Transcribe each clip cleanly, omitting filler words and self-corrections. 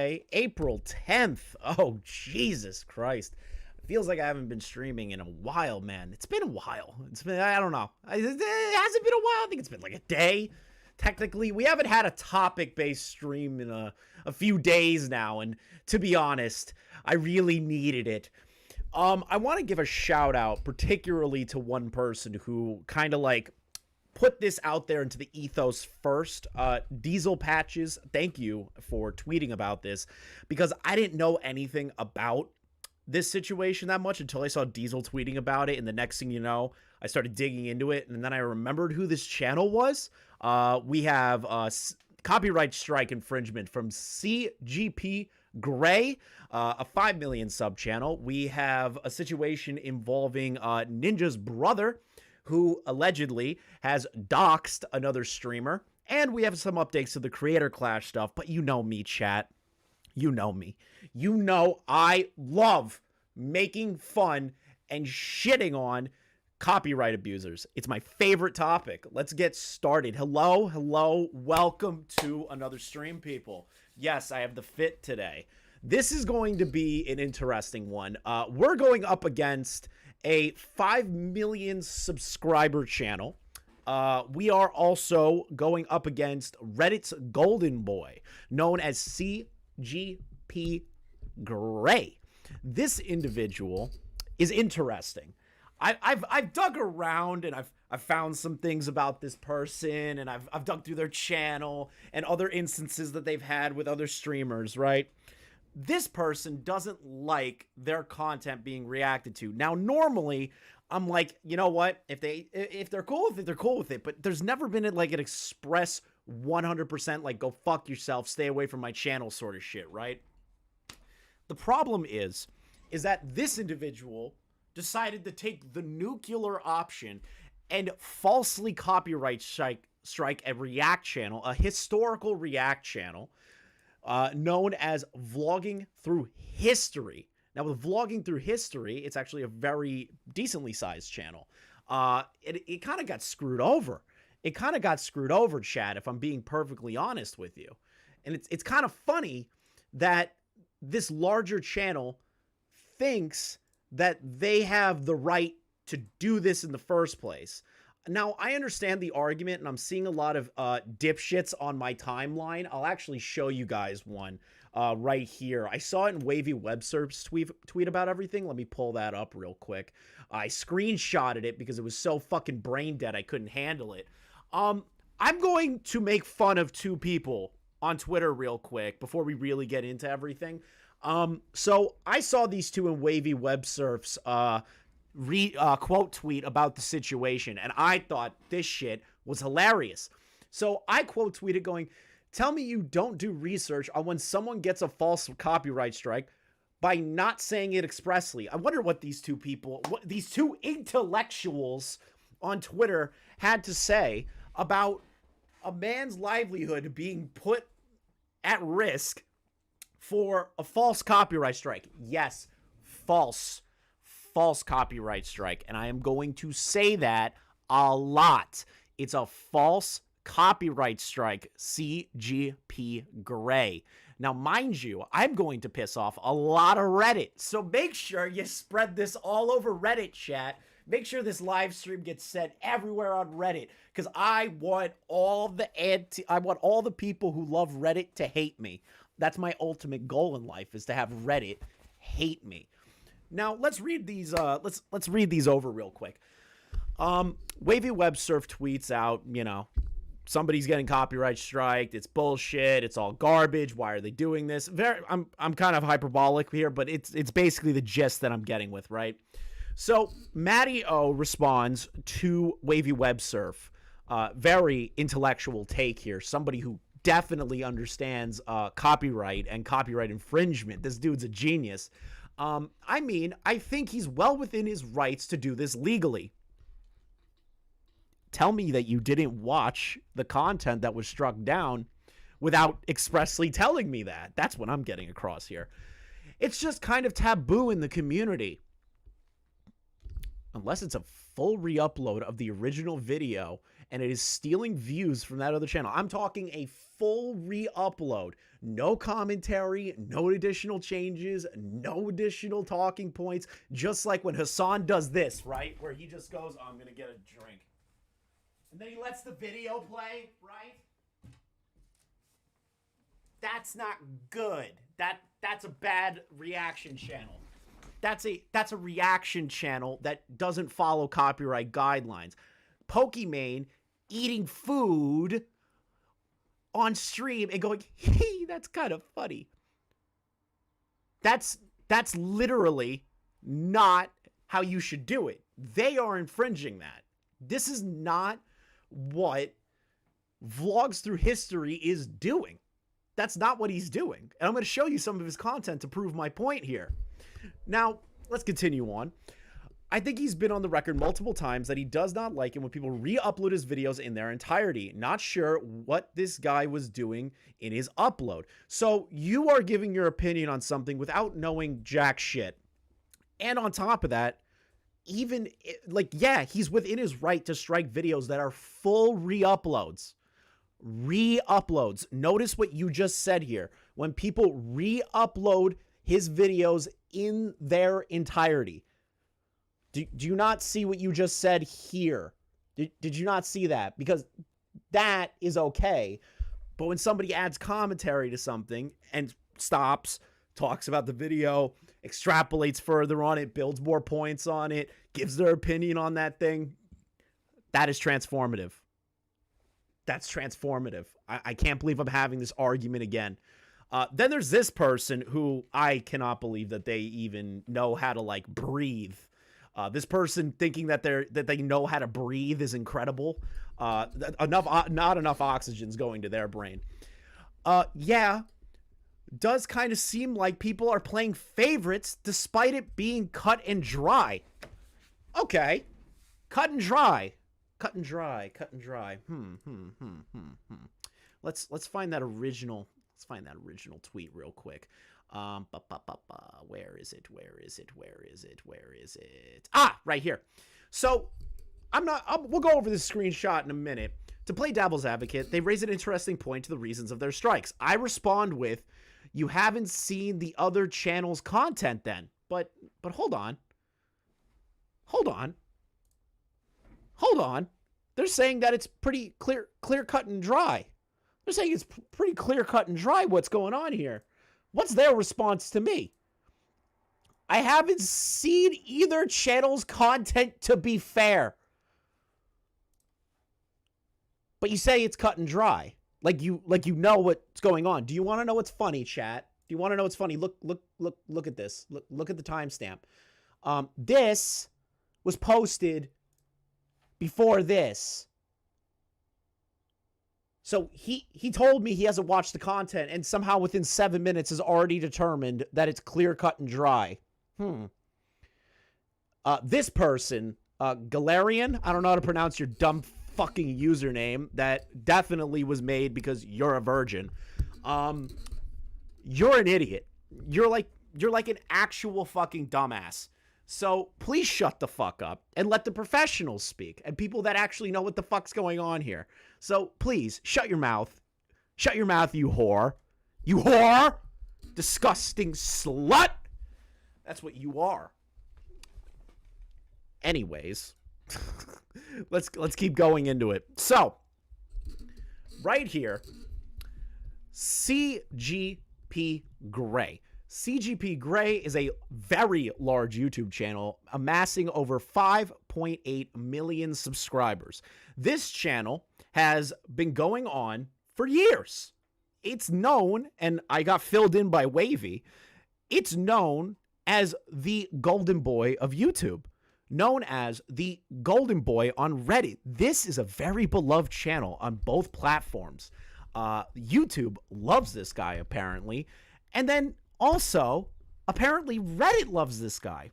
Wednesday, April 10th. Oh, Jesus Christ. It feels like I haven't been streaming in a while, man. It's been a while. It's been, I don't know. It hasn't been a while. I think it's been like a day. Technically, we haven't had a topic-based stream in a few days now, and to be honest, I really needed it. I want to give a shout out particularly to one person who kind of like put this out there into the ethos first. Diesel Patches, thank you for tweeting about this, because I didn't know anything about this situation that much until I saw Diesel tweeting about it, and the next thing you know, I started digging into it, and then I remembered who this channel was. We have copyright strike infringement from CGP Grey, a 5 million sub channel. We have a situation involving Ninja's brother, who allegedly has doxed another streamer. And we have some updates to the Creator Clash stuff. But you know me, chat. You know me. You know I love making fun and shitting on copyright abusers. It's my favorite topic. Let's get started. Hello, hello. Welcome to another stream, people. Yes, I have the fit today. This is going to be an interesting one. We're going up against a 5 million subscriber channel. We are also going up against Reddit's golden boy, known as CGP Grey. This individual is interesting. I've dug around and I've found some things about this person, and I've dug through their channel and other instances that they've had with other streamers, right? This person doesn't like their content being reacted to. Now, normally, I'm like, you know what? If they're cool with it, they're cool with it. But there's never been like an express 100% like go fuck yourself, stay away from my channel sort of shit, right? The problem is that this individual decided to take the nuclear option and falsely copyright strike a react channel, a historical react channel, known as Vlogging Through History. Now, with Vlogging Through History, it's actually a very decently sized channel. It kind of got screwed over. It kind of got screwed over, chat, if I'm being perfectly honest with you. And it's kind of funny that this larger channel thinks that they have the right to do this in the first place. Now, I understand the argument, and I'm seeing a lot of dipshits on my timeline. I'll actually show you guys one right here. I saw it in Wavy Websurf's tweet about everything. Let me pull that up real quick. I screenshotted it because it was so fucking brain dead I couldn't handle it. I'm going to make fun of two people on Twitter real quick before we really get into everything. So I saw these two in Wavy Websurf's quote tweet about the situation, and I thought this shit was hilarious. So I quote tweeted going, "Tell me you don't do research on when someone gets a false copyright strike by not saying it expressly." I wonder what these two people, these two intellectuals on Twitter had to say about a man's livelihood being put at risk for a false copyright strike. Yes, false copyright strike. And I am going to say that a lot. It's a false copyright strike, CGP Grey. Now, mind you, I'm going to piss off a lot of Reddit. So make sure you spread this all over Reddit, chat. Make sure this live stream gets sent everywhere on Reddit, because I want all the people who love Reddit to hate me. That's my ultimate goal in life, is to have Reddit hate me. Now, let's read these let's read these over real quick. Wavy Websurf tweets out, you know, somebody's getting copyright striked, it's bullshit, it's all garbage, why are they doing this? I'm kind of hyperbolic here, but it's basically the gist that I'm getting with, right? So, Matty O responds to Wavy Websurf. Very intellectual take here. Somebody who definitely understands copyright and copyright infringement. This dude's a genius. I mean, I think he's well within his rights to do this legally. Tell me that you didn't watch the content that was struck down without expressly telling me that. That's what I'm getting across here. It's just kind of taboo in the community. Unless it's a full re-upload of the original video and it is stealing views from that other channel. I'm talking a full re-upload. No commentary, no additional changes, no additional talking points. Just like when Hassan does this, right? Where he just goes, oh, I'm going to get a drink. And then he lets the video play, right? That's not good. That's a bad reaction channel. That's a reaction channel that doesn't follow copyright guidelines. Pokimane eating food on stream and going, hey, that's kind of funny. That's literally not how you should do it. They are infringing that. This is not what Vlogs Through History is doing. That's not what he's doing. And I'm going to show you some of his content to prove my point here. Now, let's continue on. I think he's been on the record multiple times that he does not like it when people re-upload his videos in their entirety. Not sure what this guy was doing in his upload. So you are giving your opinion on something without knowing jack shit. And on top of that, even, like, yeah, he's within his right to strike videos that are full re-uploads. Re-uploads. Notice what you just said here. When people re-upload his videos in their entirety. Do you not see what you just said here? Did you not see that? Because that is okay. But when somebody adds commentary to something and stops, talks about the video, extrapolates further on it, builds more points on it, gives their opinion on that thing, that is transformative. That's transformative. I can't believe I'm having this argument again. Then there's this person who I cannot believe that they even know how to, like, breathe. This person thinking that they know how to breathe is incredible. Not enough oxygen's going to their brain. Yeah, does kind of seem like people are playing favorites despite it being cut and dry. Okay, cut and dry. Let's find that original. Let's find that original tweet real quick. Where is it? Ah, right here. So we'll go over this screenshot in a minute. To play devil's advocate, they raise an interesting point to the reasons of their strikes. I respond with, you haven't seen the other channel's content then. But hold on. They're saying that it's pretty clear cut and dry. They're saying it's pretty clear cut and dry what's going on here. What's their response to me? I haven't seen either channel's content, to be fair. But you say it's cut and dry. Like you know what's going on. Do you want to know what's funny, chat? Do you want to know what's funny? Look at this. Look at the timestamp. This was posted before this. So he told me he hasn't watched the content and somehow within 7 minutes has already determined that it's clear cut and dry. This person, Galarian, I don't know how to pronounce your dumb fucking username that definitely was made because you're a virgin. You're an idiot. You're like an actual fucking dumbass. So please shut the fuck up and let the professionals speak and people that actually know what the fuck's going on here. So please shut your mouth. Shut your mouth, you whore. You whore! Disgusting slut! That's what you are. Anyways, let's keep going into it. So, right here, CGP Grey. CGP Grey is a very large YouTube channel amassing over 5.8 million subscribers. This channel has been going on for years. It's known, and I got filled in by Wavy, it's known as the Golden Boy of YouTube, known as the Golden Boy on Reddit. This is a very beloved channel on both platforms. YouTube loves this guy, apparently, and then also, apparently, Reddit loves this guy.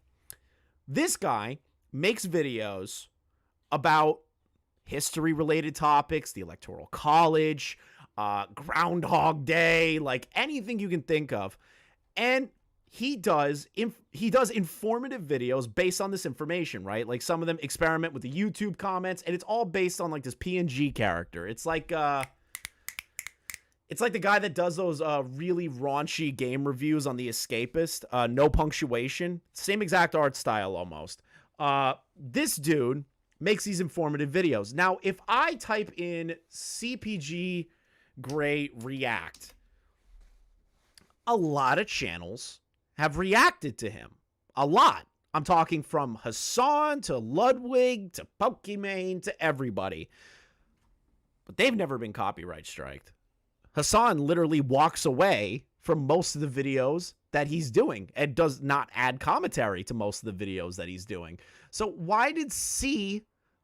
This guy makes videos about history-related topics, the Electoral College, Groundhog Day, like anything you can think of. And he does informative videos based on this information, right? Like some of them experiment with the YouTube comments, and it's all based on like this PNG character. It's like the guy that does those really raunchy game reviews on The Escapist, no punctuation, same exact art style almost. This dude makes these informative videos. Now, if I type in CPG Grey React, a lot of channels have reacted to him. A lot. I'm talking from Hassan to Ludwig to Pokimane to everybody. But they've never been copyright striked. Hassan literally walks away from most of the videos that he's doing and does not add commentary to most of the videos that he's doing. So why did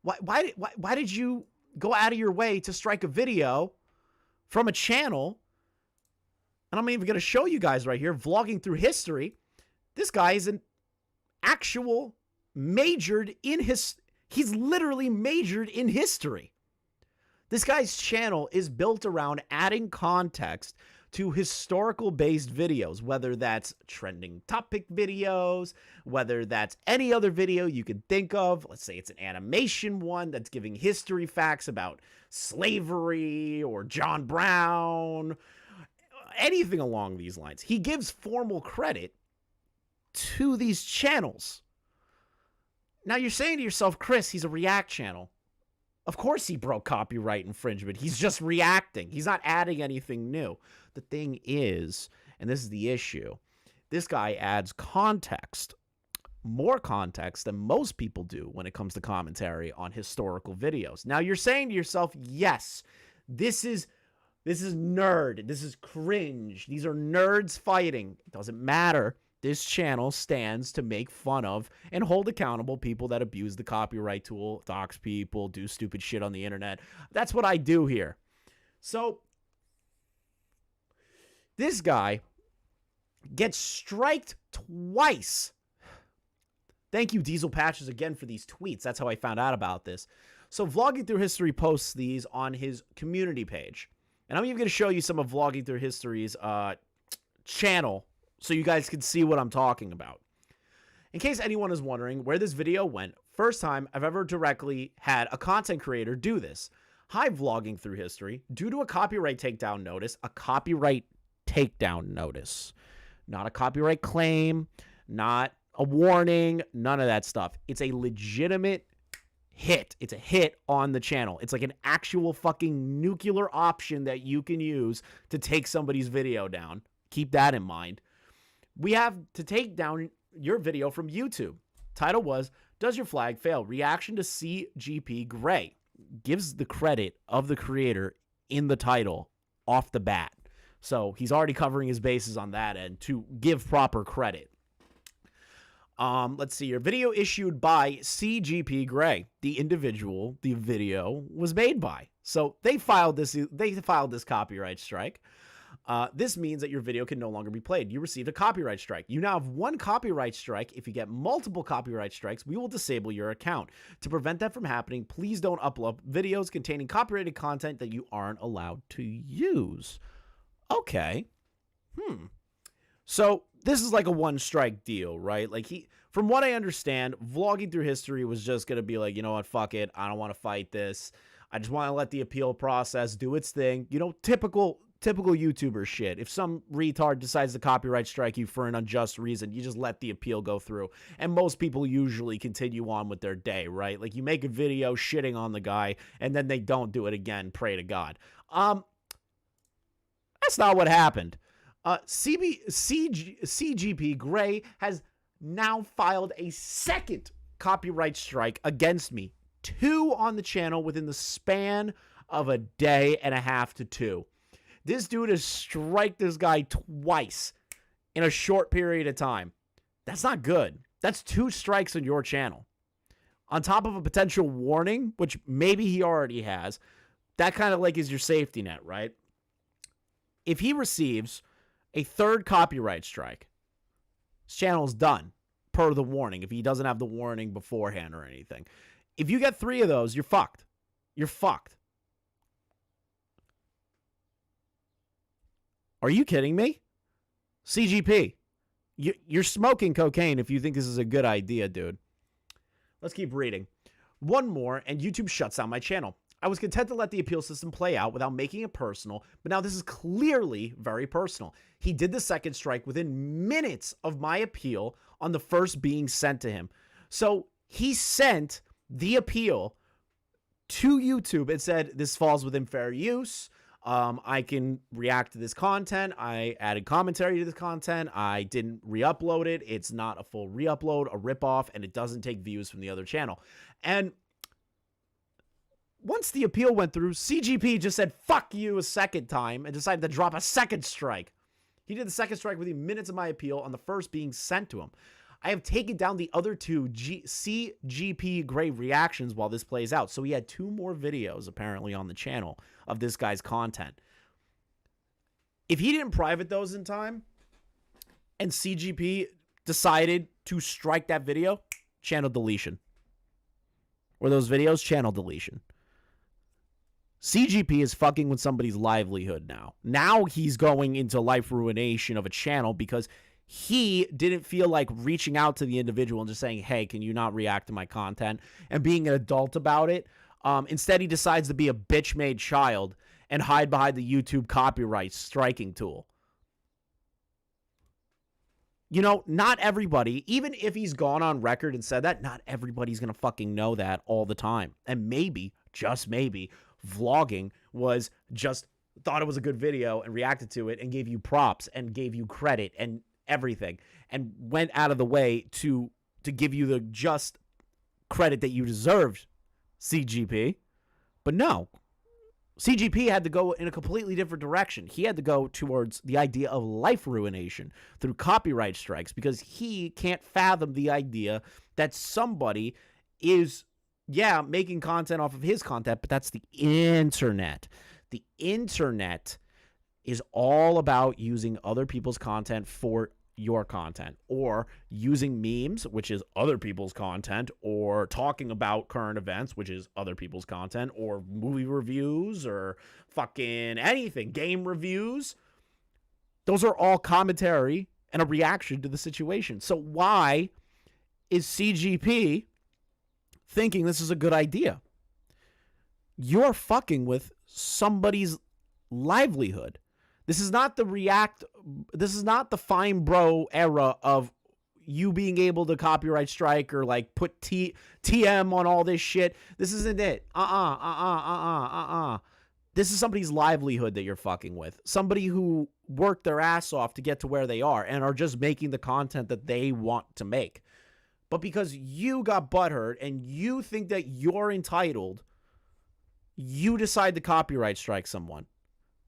why did you go out of your way to strike a video from a channel? And I'm even going to show you guys right here, vlogging through history. This guy is an actual majored in he's literally majored in history. This guy's channel is built around adding context to historical-based videos, whether that's trending topic videos, whether that's any other video you could think of. Let's say it's an animation one that's giving history facts about slavery or John Brown, anything along these lines. He gives formal credit to these channels. Now you're saying to yourself, Chris, he's a React channel. Of course he broke copyright infringement. He's just reacting. He's not adding anything new. The thing is, and this is the issue, this guy adds context, more context than most people do when it comes to commentary on historical videos. Now you're saying to yourself, yes, this is nerd. This is cringe. These are nerds fighting. It doesn't matter. This channel stands to make fun of and hold accountable people that abuse the copyright tool, dox people, do stupid shit on the internet. That's what I do here. So this guy gets striked twice. Thank you, Diesel Patches, again for these tweets. That's how I found out about this. So Vlogging Through History posts these on his community page. And I'm even going to show you some of Vlogging Through History's channel so you guys can see what I'm talking about. In case anyone is wondering where this video went, first time I've ever directly had a content creator do this. Hi, Vlogging Through History. Due to a copyright takedown notice, not a copyright claim, not a warning, none of that stuff. It's a legitimate hit. It's a hit on the channel. It's like an actual fucking nuclear option that you can use to take somebody's video down. Keep that in mind. We have to take down your video from YouTube. Title was, Does Your Flag Fail? Reaction to CGP Grey. Gives the credit of the creator in the title off the bat. So he's already covering his bases on that end to give proper credit. Let's see here. Video issued by CGP Grey, the individual the video was made by. So they filed this copyright strike. This means that your video can no longer be played. You received a copyright strike. You now have one copyright strike. If you get multiple copyright strikes, we will disable your account. To prevent that from happening, please don't upload videos containing copyrighted content that you aren't allowed to use. Okay. So this is like a one-strike deal, right? Like from what I understand, Vlogging Through History was just going to be like, you know what, fuck it. I don't want to fight this. I just want to let the appeal process do its thing. You know, typical YouTuber shit. If some retard decides to copyright strike you for an unjust reason, you just let the appeal go through. And most people usually continue on with their day, right? Like you make a video shitting on the guy and then they don't do it again. Pray to God. That's not what happened. CGP Grey has now filed a second copyright strike against me. 2 on the channel within the span of a day and a half to 2. This dude has striked this guy twice in a short period of time. That's not good. That's 2 strikes on your channel. On top of a potential warning, which maybe he already has, that kind of like is your safety net, right? If he receives a 3rd copyright strike, his channel's done per the warning if he doesn't have the warning beforehand or anything. If you get 3 of those, you're fucked. You're fucked. Are you kidding me? CGP, You're smoking cocaine if you think this is a good idea, dude. Let's keep reading. One more, and YouTube shuts down my channel. I was content to let the appeal system play out without making it personal, but now this is clearly very personal. He did the second strike within minutes of my appeal on the first being sent to him. So he sent the appeal to YouTube and said, this falls within fair use. I can react to this content. I added commentary to this content. I didn't re-upload it. It's not a full re-upload, a rip-off, and it doesn't take views from the other channel. And once the appeal went through, CGP just said, fuck you a second time and decided to drop a second strike. He did the second strike within minutes of my appeal on the first being sent to him. I have taken down the other two CGP Grey reactions while this plays out. So he had 2 more videos apparently on the channel of this guy's content. If he didn't private those in time and CGP decided to strike that video, channel deletion. Or those videos, channel deletion. CGP is fucking with somebody's livelihood now. Now he's going into life ruination of a channel because he didn't feel like reaching out to the individual and just saying, hey, can you not react to my content? And being an adult about it. Instead, he decides to be a bitch-made child and hide behind the YouTube copyright striking tool. You know, not everybody, even if he's gone on record and said that, not everybody's going to fucking know that all the time. And maybe, just maybe, vlogging was just thought it was a good video and reacted to it and gave you props and gave you credit and everything and went out of the way to give you the just credit that you deserved, CGP. But no, CGP had to go in a completely different direction. He had to go towards the idea of life ruination through copyright strikes because he can't fathom the idea that somebody is, yeah, making content off of his content, but that's the internet. The internet is all about using other people's content for your content, or using memes, which is other people's content, or talking about current events, which is other people's content, or movie reviews, or fucking anything, game reviews. Those are all commentary and a reaction to the situation. So why is CGP thinking this is a good idea? You're fucking with somebody's livelihood. This is not the fine bro era of you being able to copyright strike or like put TM on all this shit. This isn't it. This is somebody's livelihood that you're fucking with. Somebody who worked their ass off to get to where they are and are just making the content that they want to make. But because you got butthurt and you think that you're entitled, you decide to copyright strike someone.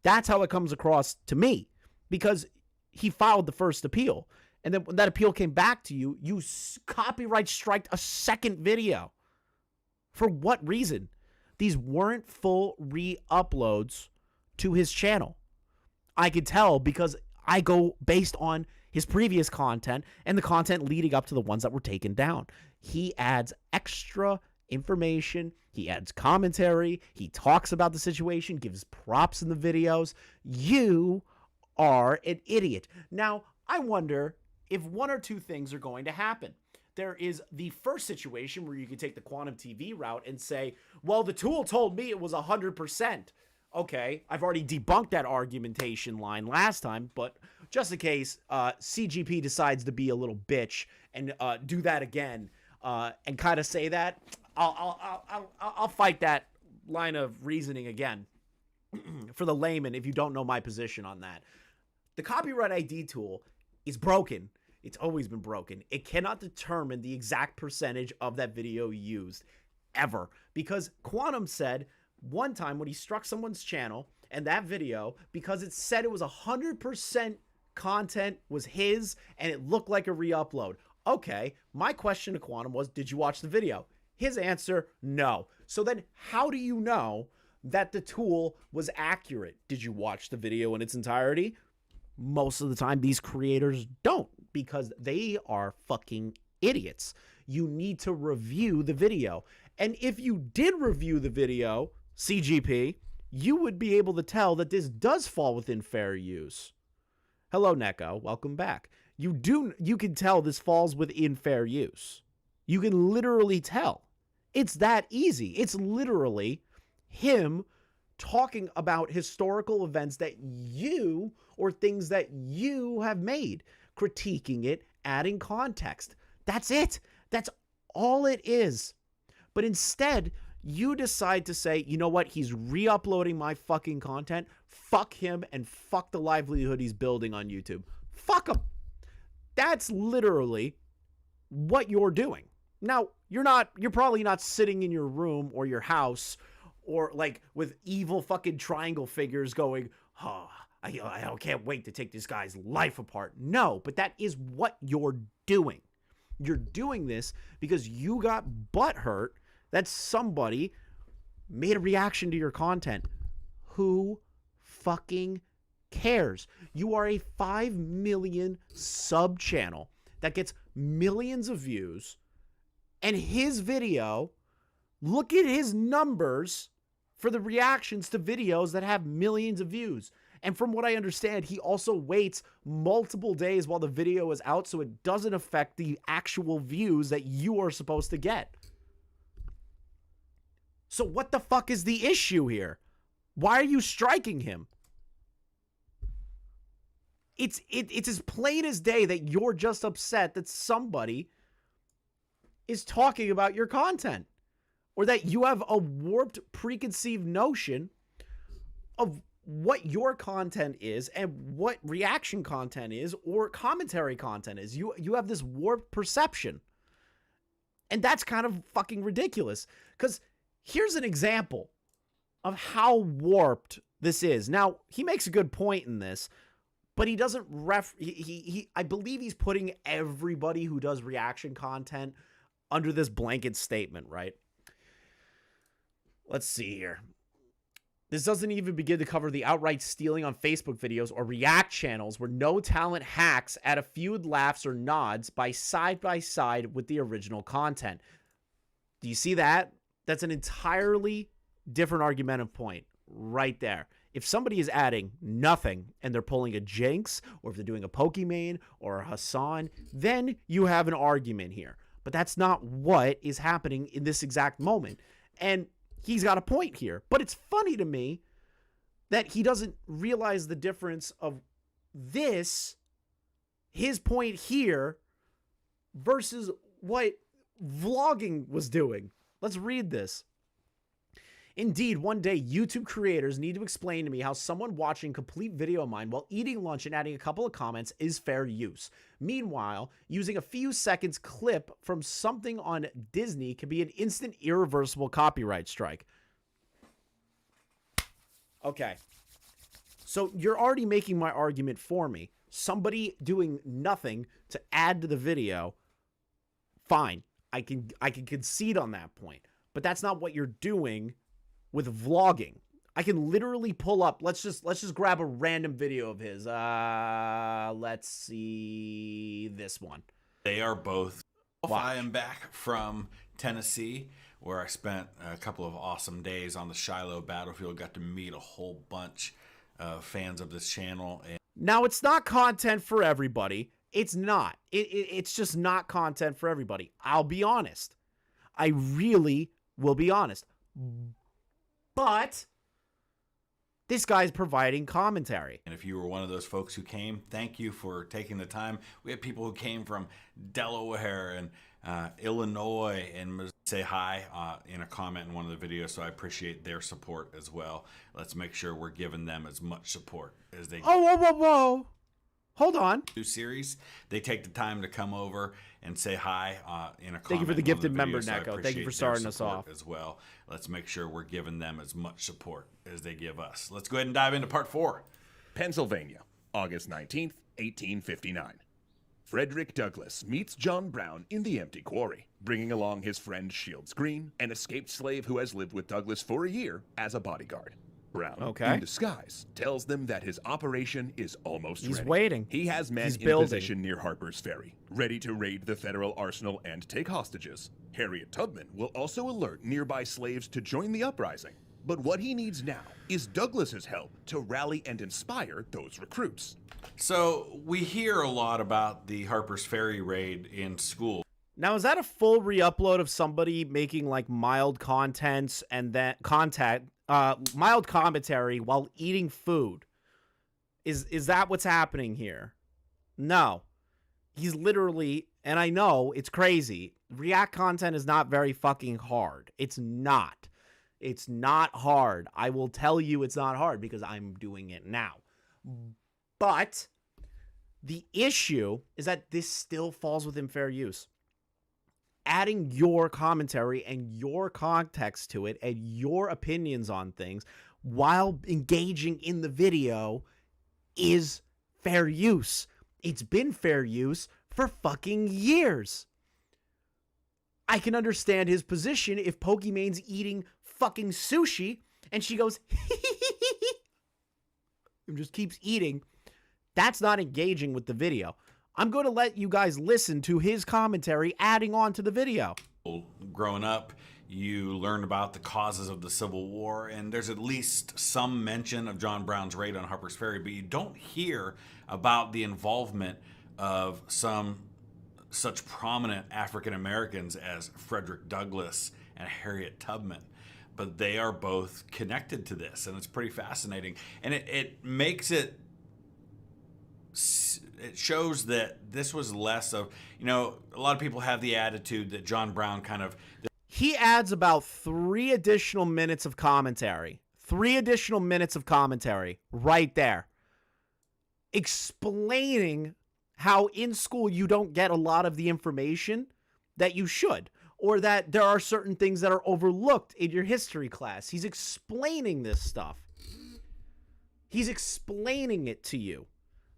That's how it comes across to me, because he filed the first appeal. And then when that appeal came back to you, you copyright striked a second video. For what reason? These weren't full re-uploads to his channel. I could tell because I go based on his previous content and the content leading up to the ones that were taken down. He adds extra information. He adds commentary. He talks about the situation, gives props in the videos. You are an idiot. Now, I wonder if 1 or 2 things are going to happen. There is the first situation where you can take the Quantum TV route and say, well, the tool told me it was 100%. Okay, I've already debunked that argumentation line last time, but just in case CGP decides to be a little bitch and do that again and kind of say that, I'll fight that line of reasoning again for the layman if you don't know my position on that. The copyright ID tool is broken. It's always been broken. It cannot determine the exact percentage of that video used ever, because Quantum said one time when he struck someone's channel and that video, because it said it was 100% content was his and it looked like a re-upload. Okay, my question to Quantum was, did you watch the video? His answer, no. So then how do you know that the tool was accurate? Did you watch the video in its entirety? Most of the time, these creators don't, because they are fucking idiots. You need to review the video. And if you did review the video, CGP, you would be able to tell that this does fall within fair use. Hello, Neko. Welcome back. you can tell this falls within fair use. You can literally tell. It's that easy. It's literally him talking about historical events that you, or things that you have made, critiquing it, adding context. That's it. That's all it is. But instead, you decide to say, you know what? He's re-uploading my fucking content. Fuck him and fuck the livelihood he's building on YouTube. Fuck him. That's literally what you're doing. Now, you're probably not sitting in your room or your house or like with evil fucking triangle figures going, oh, I can't wait to take this guy's life apart. No, but that is what you're doing. You're doing this because you got butthurt that somebody made a reaction to your content. Who fucking cares? You are a 5 million sub channel that gets millions of views, and his video, look at his numbers for the reactions to videos that have millions of views. And from what I understand, he also waits multiple days while the video is out so it doesn't affect the actual views that you are supposed to get. So what the fuck is the issue here? Why are you striking him? It's as plain as day that you're just upset that somebody is talking about your content, or that you have a warped preconceived notion of what your content is and what reaction content is or commentary content is. You have this warped perception. And that's kind of fucking ridiculous, because here's an example of how warped this is. Now, he makes a good point in this, but he doesn't I believe he's putting everybody who does reaction content under this blanket statement, right? Let's see here. This doesn't even begin to cover the outright stealing on Facebook videos or React channels where no talent hacks add a few laughs or nods by side with the original content. Do you see that? That's an entirely different argumentative point right there. If somebody is adding nothing and they're pulling a Jinx, or if they're doing a Pokimane or a Hassan, then you have an argument here. But that's not what is happening in this exact moment. And he's got a point here. But it's funny to me that he doesn't realize the difference of this, his point here, versus what vlogging was doing. Let's read this. Indeed, one day, YouTube creators need to explain to me how someone watching complete video of mine while eating lunch and adding a couple of comments is fair use. Meanwhile, using a few seconds clip from something on Disney can be an instant irreversible copyright strike. Okay. So you're already making my argument for me. Somebody doing nothing to add to the video, fine. I can concede on that point. But that's not what you're doing with vlogging. I can literally pull up, let's just grab a random video of his. Let's see this one. They are both. I am back from Tennessee, where I spent a couple of awesome days on the Shiloh battlefield. Got to meet a whole bunch of fans of this channel. And now, it's not content for everybody. It's not. It's just not content for everybody. I'll be honest. I really will be honest. But this guy's providing commentary. And if you were one of those folks who came, thank you for taking the time. We had people who came from Delaware and Illinois and say hi in a comment in one of the videos, so I appreciate their support as well. Let's make sure we're giving them as much support as they whoa. Hold on. Series, they take the time to come over and say hi in a comment. Thank you for the gifted member, Neko. Thank you for starting us off as well. Let's make sure we're giving them as much support as they give us. Let's go ahead and dive into part 4. Pennsylvania, August 19th, 1859. Frederick Douglass meets John Brown in the empty quarry, bringing along his friend Shields Green, an escaped slave who has lived with Douglass for a year as a bodyguard. Brown, in disguise, tells them that his operation is almost ready. He's waiting. He has men in position near Harper's Ferry, ready to raid the federal arsenal and take hostages. Harriet Tubman will also alert nearby slaves to join the uprising. But what he needs now is Douglas's help to rally and inspire those recruits. So we hear a lot about the Harper's Ferry raid in school. Now, is that a full re-upload of somebody making like mild contents and then mild commentary while eating food? Is that what's happening here? No. He's literally, and I know it's crazy, React content is not very fucking hard. It's not. It's not hard. I will tell you it's not hard because I'm doing it now. But the issue is that this still falls within fair use. Adding your commentary and your context to it and your opinions on things while engaging in the video is fair use. It's been fair use for fucking years. I can understand his position if Pokemon's eating fucking sushi and she goes and just keeps eating. That's not engaging with the video. I'm going to let you guys listen to his commentary adding on to the video. Growing up, you learned about the causes of the Civil War, and there's at least some mention of John Brown's raid on Harper's Ferry, but you don't hear about the involvement of some such prominent African Americans as Frederick Douglass and Harriet Tubman. But they are both connected to this, and it's pretty fascinating. And it makes it shows that this was less of, a lot of people have the attitude that John Brown kind of... He adds about 3 additional minutes of commentary. 3 additional minutes of commentary right there. Explaining how in school you don't get a lot of the information that you should. Or that there are certain things that are overlooked in your history class. He's explaining this stuff. He's explaining it to you.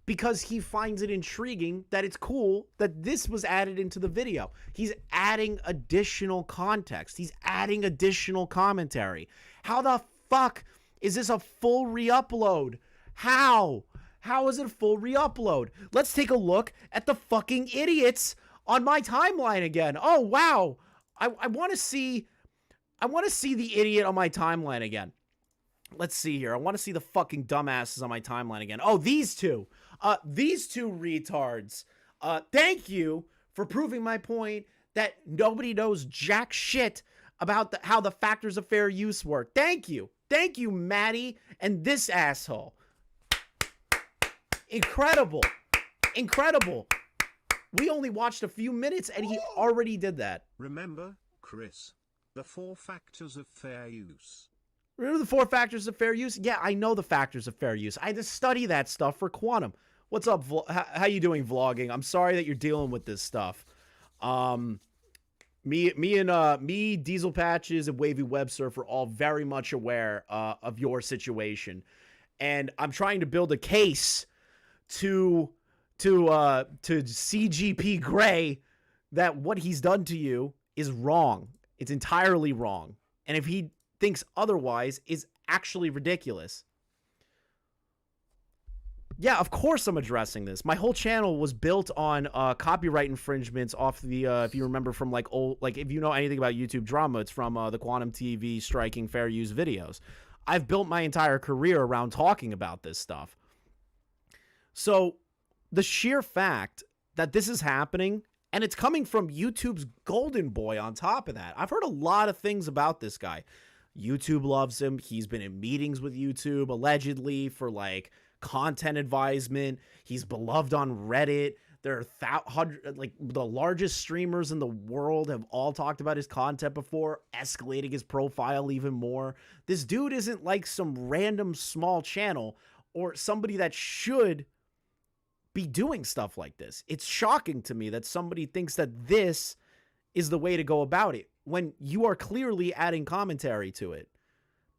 Because he finds it intriguing that it's cool that this was added into the video. He's adding additional context. He's adding additional commentary. How the fuck is this a full re-upload? How? How is it a full re-upload? Let's take a look at the fucking idiots on my timeline again. Oh, wow. I want to see the idiot on my timeline again. Let's see here. I want to see the fucking dumbasses on my timeline again. Oh, these two. These two retards. Thank you for proving my point that nobody knows jack shit about how the factors of fair use work. Thank you. Thank you, Maddie, and this asshole. Incredible. Incredible. We only watched a few minutes and he already did that. Remember, Chris, the 4 factors of fair use. Remember the 4 factors of fair use? Yeah, I know the factors of fair use. I had to study that stuff for Quantum. What's up? How you doing, vlogging? I'm sorry that you're dealing with this stuff. Me, Diesel Patches, and Wavy Web Surf are all very much aware of your situation, and I'm trying to build a case to CGP Grey that what he's done to you is wrong. It's entirely wrong, and if he thinks otherwise, is actually ridiculous. Yeah, of course I'm addressing this. My whole channel was built on copyright infringements off the, if you remember from like old, like if you know anything about YouTube drama, it's from the Quantum TV striking fair use videos. I've built my entire career around talking about this stuff. So the sheer fact that this is happening, and it's coming from YouTube's golden boy on top of that. I've heard a lot of things about this guy. YouTube loves him. He's been in meetings with YouTube, allegedly, for like content advisement. He's beloved on Reddit. There are like the largest streamers in the world have all talked about his content before, escalating his profile even more. This dude isn't like some random small channel or somebody that should be doing stuff like this. It's shocking to me that somebody thinks that this is the way to go about it when you are clearly adding commentary to it.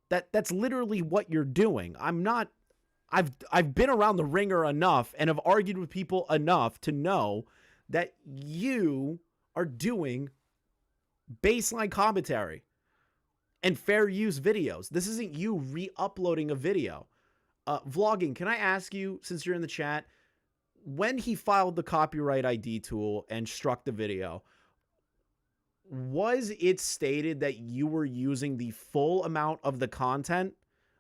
That's literally what you're doing. I've been around the ringer enough and have argued with people enough to know that you are doing baseline commentary and fair use videos. This isn't you re-uploading a video. Vlogging, can I ask you, since you're in the chat, when he filed the copyright ID tool and struck the video, was it stated that you were using the full amount of the content?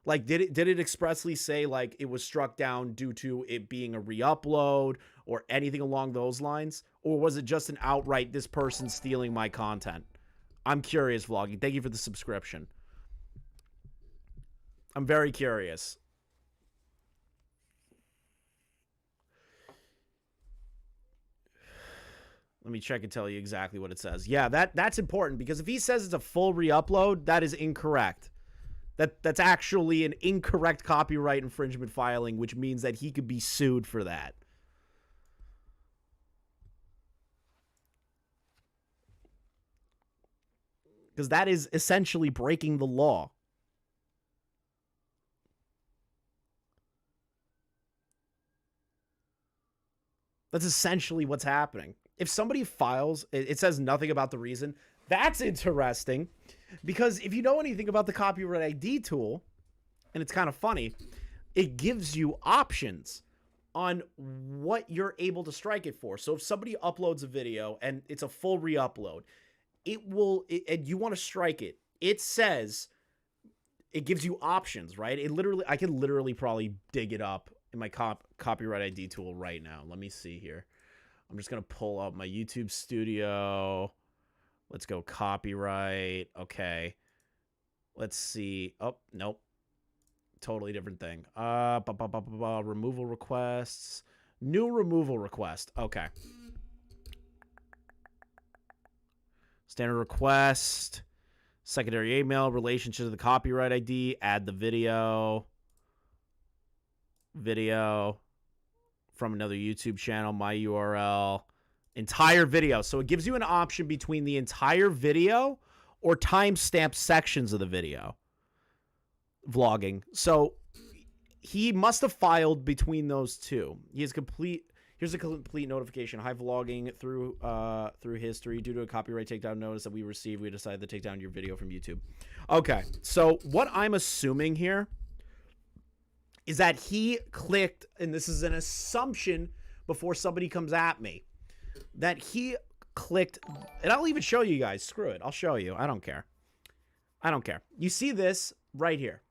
Like, did it expressly say, like, it was struck down due to it being a re-upload or anything along those lines? Or was it just an outright, this person stealing my content? I'm curious, Vlogging. Thank you for the subscription. I'm very curious. Let me check and tell you exactly what it says. Yeah, that's important, because if he says it's a full re-upload, that is incorrect. That's actually an incorrect copyright infringement filing, which means that he could be sued for that. Because that is essentially breaking the law. That's essentially what's happening. If somebody files, it says nothing about the reason. That's interesting, because if you know anything about the copyright ID tool, and it's kind of funny, it gives you options on what you're able to strike it for. So if somebody uploads a video and it's a full re-upload, and you want to strike it, it says, it gives you options, right? I can literally probably dig it up in my copyright ID tool right now. Let me see here. I'm just going to pull up my YouTube studio. Let's go copyright. Okay. Let's see. Oh, nope. Totally different thing. Removal requests. New removal request. Okay. Standard request. Secondary email. Relationship to the copyright ID. Add the video. Video from another YouTube channel, my URL, entire video. So it gives you an option between the entire video or timestamp sections of the video. Vlogging. So he must have filed between those two. He is complete. Here's a complete notification. Hi, Vlogging. Through history, due to a copyright takedown notice that we received, we decided to take down your video from YouTube. Okay. So what I'm assuming here is that he clicked, and this is an assumption before somebody comes at me, that he clicked, and I'll even show you guys. Screw it. I'll show you. I don't care. I don't care. You see this right here.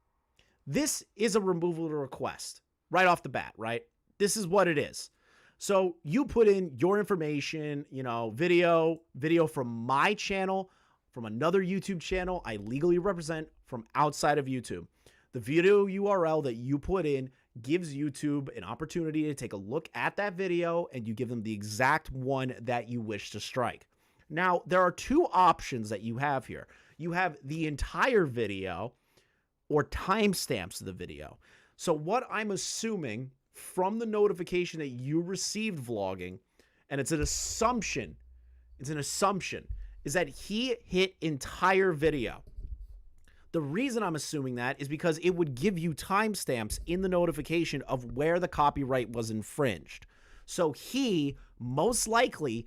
This is a removal request right off the bat, right? This is what it is. So you put in your information, you know, video from my channel, from another YouTube channel I legally represent from outside of YouTube. The video URL that you put in gives YouTube an opportunity to take a look at that video, and you give them the exact one that you wish to strike. Now, there are two options that you have here. You have the entire video or timestamps of the video. So what I'm assuming from the notification that you received, Vlogging, and it's an assumption, is that he hit entire video. The reason I'm assuming that is because it would give you timestamps in the notification of where the copyright was infringed. So he most likely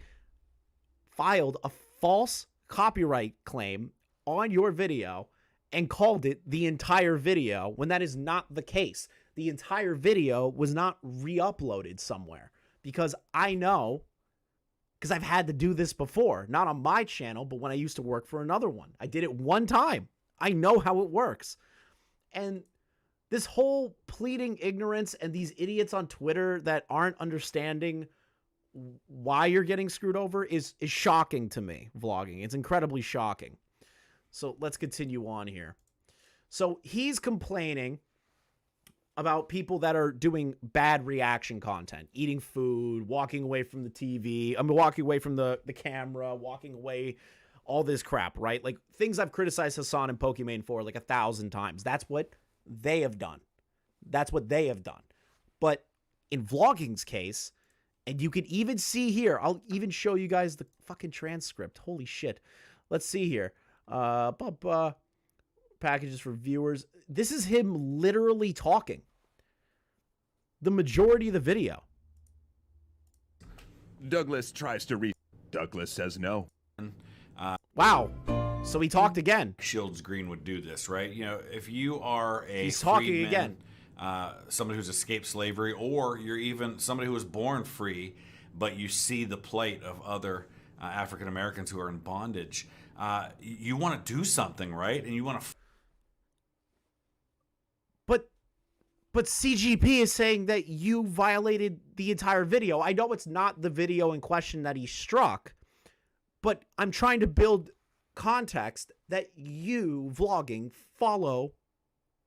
filed a false copyright claim on your video and called it the entire video, when that is not the case. The entire video was not re-uploaded somewhere, because I know, because I've had to do this before, not on my channel, but when I used to work for another one. I did it one time. I know how it works. And this whole pleading ignorance and these idiots on Twitter that aren't understanding why you're getting screwed over is shocking to me, Vlogging. It's incredibly shocking. So let's continue on here. So he's complaining about people that are doing bad reaction content, eating food, walking away from the TV, walking away from the camera, walking away, all this crap, right? Like things I've criticized Hassan and Pokimane for like 1,000 times. That's what they have done. That's what they have done. But in Vlogging's case, and you can even see here, I'll even show you guys the fucking transcript. Holy shit. Let's see here. Packages for viewers. This is him literally talking. The majority of the video. Douglas tries to read. Douglas says no. Wow. So he talked again. Shields Green would do this, right? You know, if you are a He's talking freedman, again. Somebody who's escaped slavery, or you're even somebody who was born free, but you see the plight of other African Americans who are in bondage. You want to do something, right? And you want to. But CGP is saying that you violated the entire video. I know it's not the video in question that he struck, but I'm trying to build context that you, vlogging, follow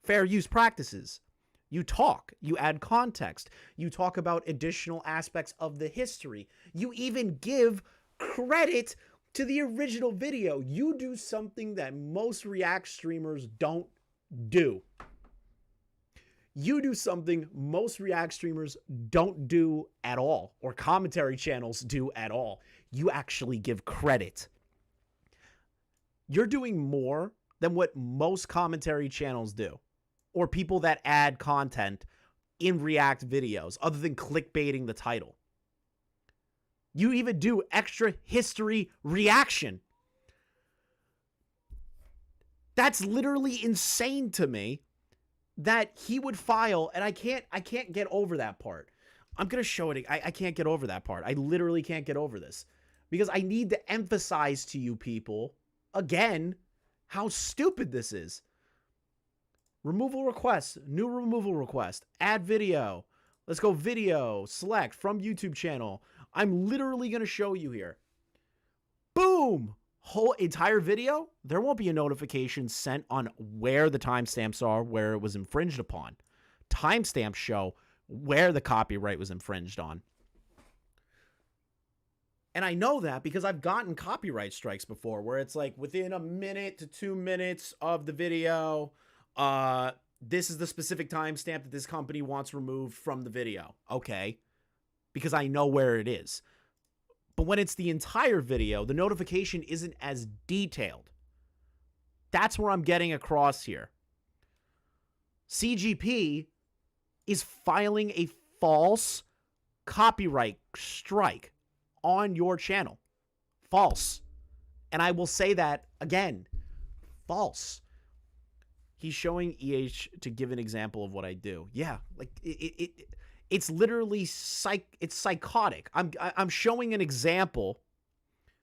fair use practices. You talk, you add context, you talk about additional aspects of the history. You even give credit to the original video. You do something that most React streamers don't do. You do something most React streamers don't do at all, or commentary channels do at all. You actually give credit. You're doing more than what most commentary channels do, or people that add content in React videos, other than clickbaiting the title. You even do extra history reaction. That's literally insane to me. That he would file, and I can't get over that part. I'm gonna show it. I can't get over that part. I literally can't get over this because I need to emphasize to you people again how stupid this is. Removal request, new removal request, add video. Let's go video, select from YouTube channel. I'm literally gonna show you here. Boom. Whole entire video, there won't be a notification sent on where the timestamps are, where it was infringed upon. Timestamps show where the copyright was infringed on. And I know that because I've gotten copyright strikes before where it's like within a minute to 2 minutes of the video, this is the specific timestamp that this company wants removed from the video. Okay. Because I know where it is. But when it's the entire video, the notification isn't as detailed. That's where I'm getting across here. CGP is filing a false copyright strike on your channel. False. And I will say that again. False. He's showing EH to give an example of what I do. Yeah, like it's literally it's psychotic. I'm showing an example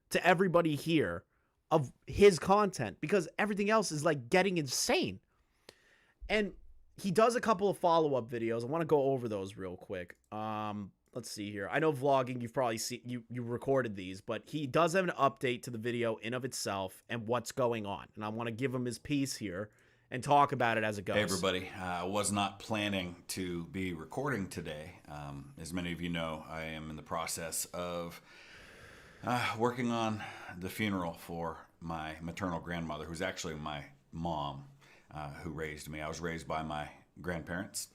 to everybody here of his content because everything else is like getting insane. And he does a couple of follow-up videos. I want to go over those real quick. Let's see here. I know vlogging, you've probably seen you recorded these, but he does have an update to the video in of itself and what's going on. And I want to give him his piece here and talk about it as it goes. Hey everybody, I was not planning to be recording today. As many of you know, I am in the process of working on the funeral for my maternal grandmother, who's actually my mom, who raised me. I was raised by my grandparents.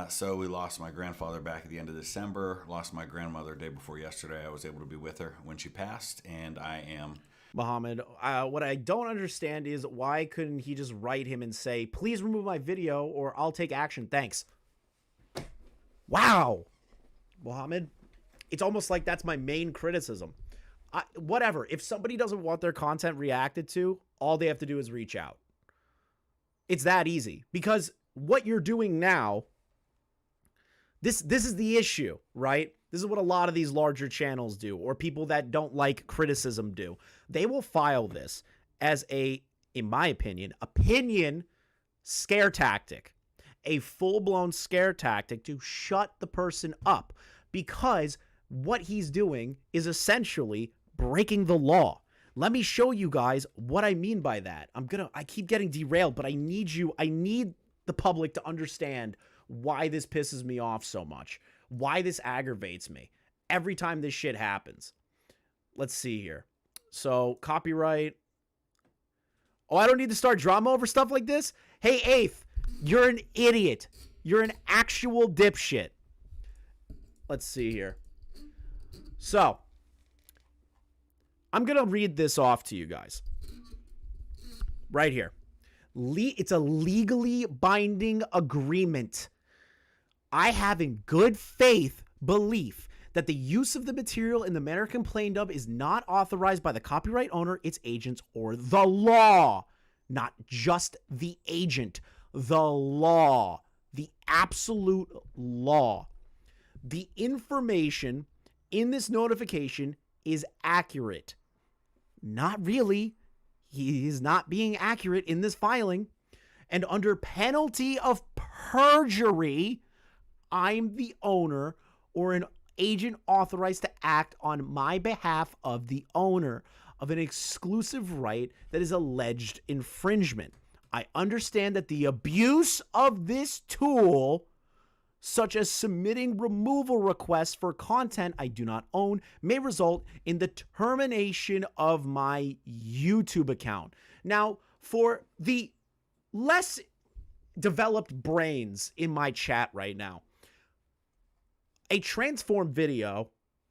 So we lost my grandfather back at the end of December, lost my grandmother day before yesterday. I was able to be with her when she passed, and I am... Muhammad, what I don't understand is why couldn't he just write him and say, please remove my video or I'll take action. Thanks. Wow. Muhammad, it's almost like that's my main criticism. Whatever. If somebody doesn't want their content reacted to, all they have to do is reach out. It's that easy. Because what you're doing now, this is the issue, right? This is what a lot of these larger channels do, or people that don't like criticism do. They will file this as a, in my opinion, scare tactic. A full-blown scare tactic to shut the person up. Because what he's doing is essentially breaking the law. Let me show you guys what I mean by that. I keep getting derailed, but I need the public to understand why this pisses me off so much. Why this aggravates me every time this shit happens. Let's see here. So, copyright. Oh, I don't need to start drama over stuff like this? Hey, Eighth, you're an idiot. You're an actual dipshit. Let's see here. So, I'm going to read this off to you guys. Right here. It's a legally binding agreement. I have in good faith belief that the use of the material in the manner complained of is not authorized by the copyright owner, its agents, or the law. Not just the agent. The law. The absolute law. The information in this notification is accurate. Not really. He is not being accurate in this filing. And under penalty of perjury, I'm the owner or an agent authorized to act on my behalf of the owner of an exclusive right that is alleged infringement. I understand that the abuse of this tool, such as submitting removal requests for content I do not own, may result in the termination of my YouTube account. Now, for the less developed brains in my chat right now, a transformed video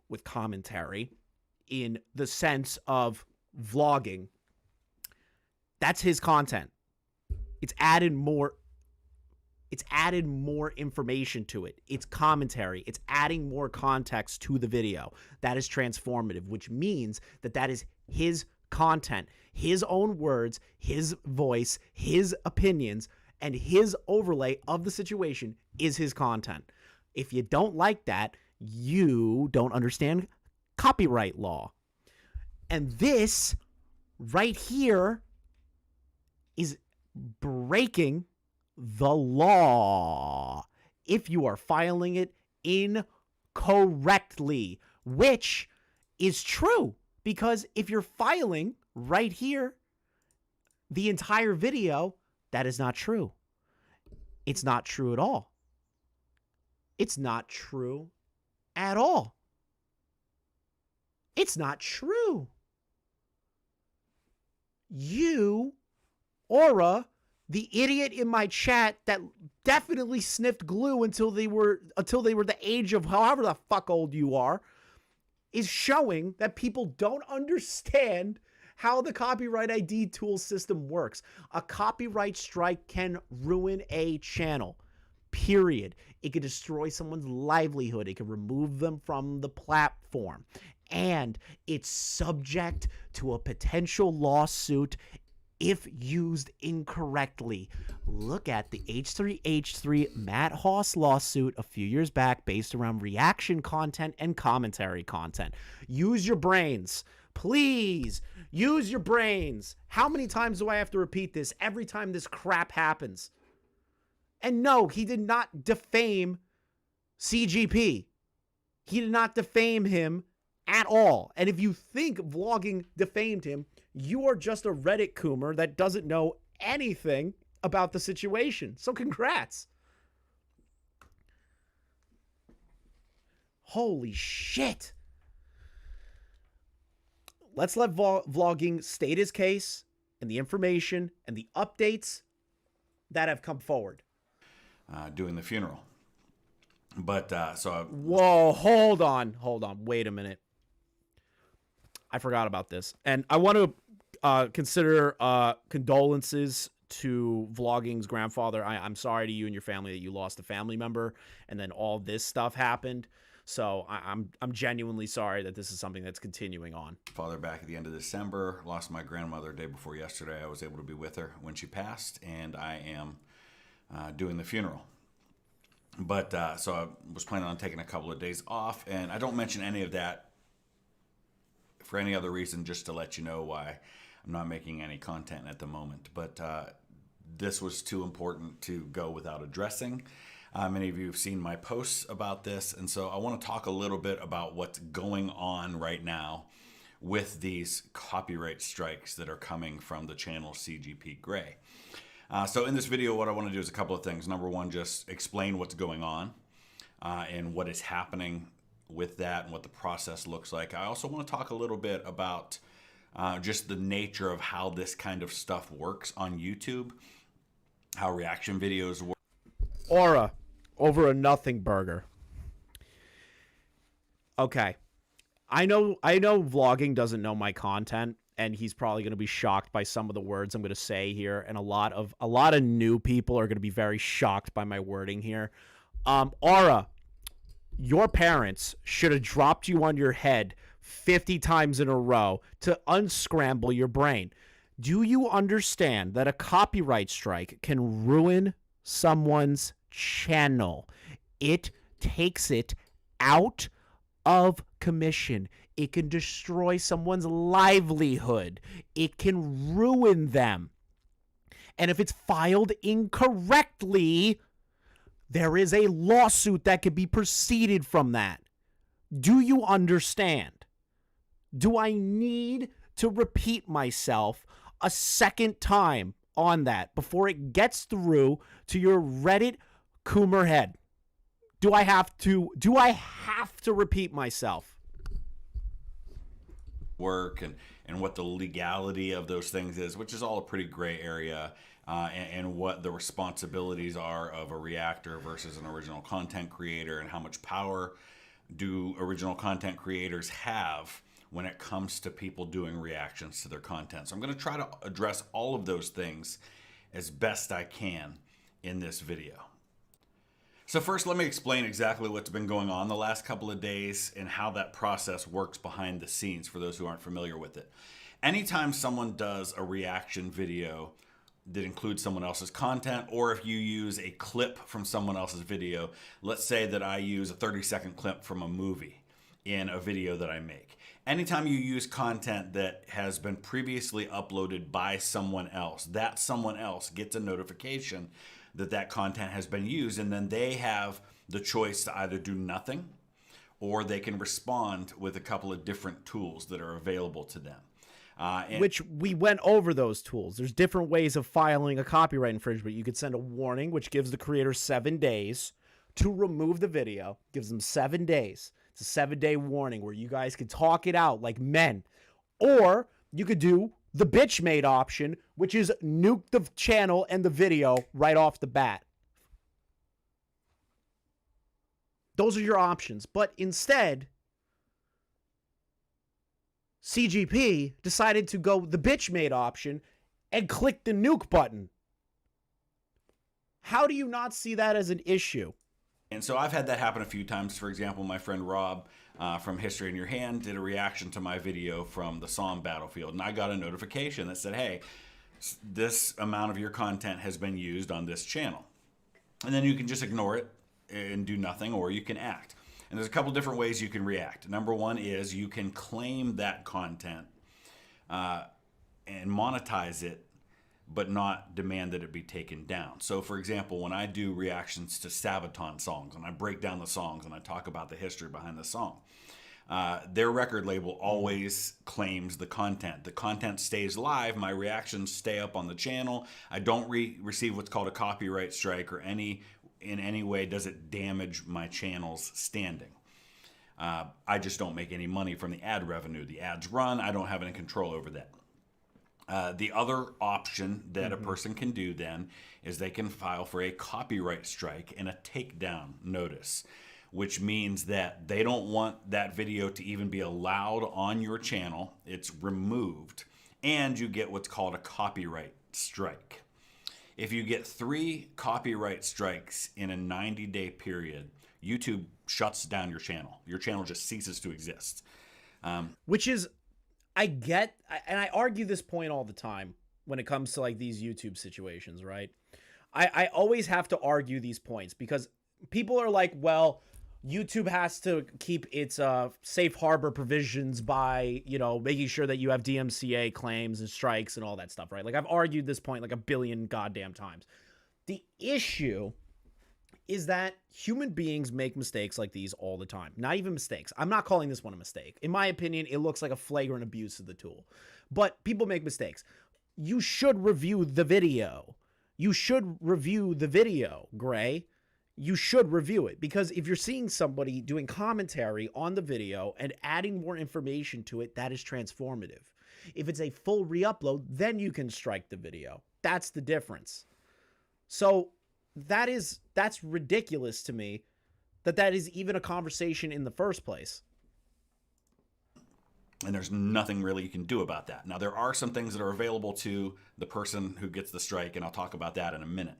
with commentary in the sense of vlogging, that's his content. It's added more information to it. It's commentary. It's adding more context to the video. That is transformative, which means that that is his content, his own words, his voice, his opinions, and his overlay of the situation is his content. If you don't like that, you don't understand copyright law. And this right here is breaking the law if you are filing it incorrectly, which is true, because if you're filing right here the entire video, that is not true. It's not true at all. It's not true at all. It's not true. You, Aura, the idiot in my chat that definitely sniffed glue until they were the age of however the fuck old you are, is showing that people don't understand how the copyright ID tool system works. A copyright strike can ruin a channel. Period. It could destroy someone's livelihood. It could remove them from the platform. And it's subject to a potential lawsuit if used incorrectly. Look at the H3H3 Matt Haas lawsuit a few years back based around reaction content and commentary content. Use your brains. Please, use your brains. How many times do I have to repeat this every time this crap happens? And no, he did not defame CGP. He did not defame him at all. And if you think vlogging defamed him, you are just a Reddit coomer that doesn't know anything about the situation. So congrats. Holy shit. Let's let vlogging state his case and the information and the updates that have come forward. Doing the funeral. But whoa, hold on. Wait a minute. I forgot about this. And I want to consider condolences to vlogging's grandfather. I'm sorry to you and your family that you lost a family member and then all this stuff happened. So I'm genuinely sorry that this is something that's continuing on. Father back at the end of December, lost my grandmother day before yesterday. I was able to be with her when she passed, and I am doing the funeral. But so I was planning on taking a couple of days off, and I don't mention any of that for any other reason, just to let you know why I'm not making any content at the moment. But this was too important to go without addressing. Many of you have seen my posts about this, and so I want to talk a little bit about what's going on right now with these copyright strikes that are coming from the channel CGP Grey. So in this video, what I want to do is a couple of things. Number one, just explain what's going on and what is happening with that and what the process looks like. I also want to talk a little bit about just the nature of how this kind of stuff works on YouTube, how reaction videos work. Aura, over a nothing burger. Okay. I know vlogging doesn't know my content, and he's probably going to be shocked by some of the words I'm going to say here, and a lot of new people are going to be very shocked by my wording here. Aura, your parents should have dropped you on your head 50 times in a row to unscramble your brain. Do you understand that a copyright strike can ruin someone's channel? It takes it out of commission. It can destroy someone's livelihood. It can ruin them. And if it's filed incorrectly, there is a lawsuit that could be preceded from that. Do you understand? Do I need to repeat myself a second time on that before it gets through to your Reddit Coomer head? Do I have to repeat myself? Work and what the legality of those things is, which is all a pretty gray area, and what the responsibilities are of a reactor versus an original content creator, and how much power do original content creators have when it comes to people doing reactions to their content. So I'm going to try to address all of those things as best I can in this video. So first, let me explain exactly what's been going on the last couple of days and how that process works behind the scenes for those who aren't familiar with it. Anytime someone does a reaction video that includes someone else's content, or if you use a clip from someone else's video, let's say that I use a 30-second clip from a movie in a video that I make. Anytime you use content that has been previously uploaded by someone else, that someone else gets a notification that that content has been used, and then they have the choice to either do nothing or they can respond with a couple of different tools that are available to them. Which we went over those tools. There's different ways of filing a copyright infringement. You could send a warning, which gives the creator 7 days to remove the video. Gives them 7 days. It's a 7-day warning where you guys can talk it out like men. Or you could do the bitch made option, which is nuke the channel and the video right off the bat. Those are your options. But instead, CGP decided to go the bitch made option and click the nuke button. How do you not see that as an issue? And so I've had that happen a few times. For example, my friend Rob from History in Your Hand did a reaction to my video from the Somme battlefield, and I got a notification that said, hey, this amount of your content has been used on this channel. And then you can just ignore it and do nothing, or you can act. And there's a couple different ways you can react. Number one is you can claim that content and monetize it, but not demand that it be taken down. So for example, when I do reactions to Sabaton songs and I break down the songs and I talk about the history behind the song, their record label always claims the content. The content stays live, my reactions stay up on the channel. I don't receive what's called a copyright strike, or in any way does it damage my channel's standing. I just don't make any money from the ad revenue. The ads run, I don't have any control over that. The other option that a person can do then is they can file for a copyright strike and a takedown notice, which means that they don't want that video to even be allowed on your channel. It's removed, and you get what's called a copyright strike. If you get 3 copyright strikes in a 90-day period, YouTube shuts down your channel. Your channel just ceases to exist. Which is, I get, and I argue this point all the time when it comes to like these YouTube situations, right? I always have to argue these points because people are like, well, YouTube has to keep its safe harbor provisions by, you know, making sure that you have DMCA claims and strikes and all that stuff, right? Like I've argued this point like a billion goddamn times. The issue is that human beings make mistakes like these all the time. Not even mistakes. I'm not calling this one a mistake. In my opinion, it looks like a flagrant abuse of the tool. But people make mistakes. You should review the video. You should review the video, Gray. You should review it, because if you're seeing somebody doing commentary on the video and adding more information to it, that is transformative. If it's a full re-upload, then you can strike the video. That's the difference. So that's ridiculous to me that is even a conversation in the first place. And there's nothing really you can do about that. Now, there are some things that are available to the person who gets the strike, and I'll talk about that in a minute.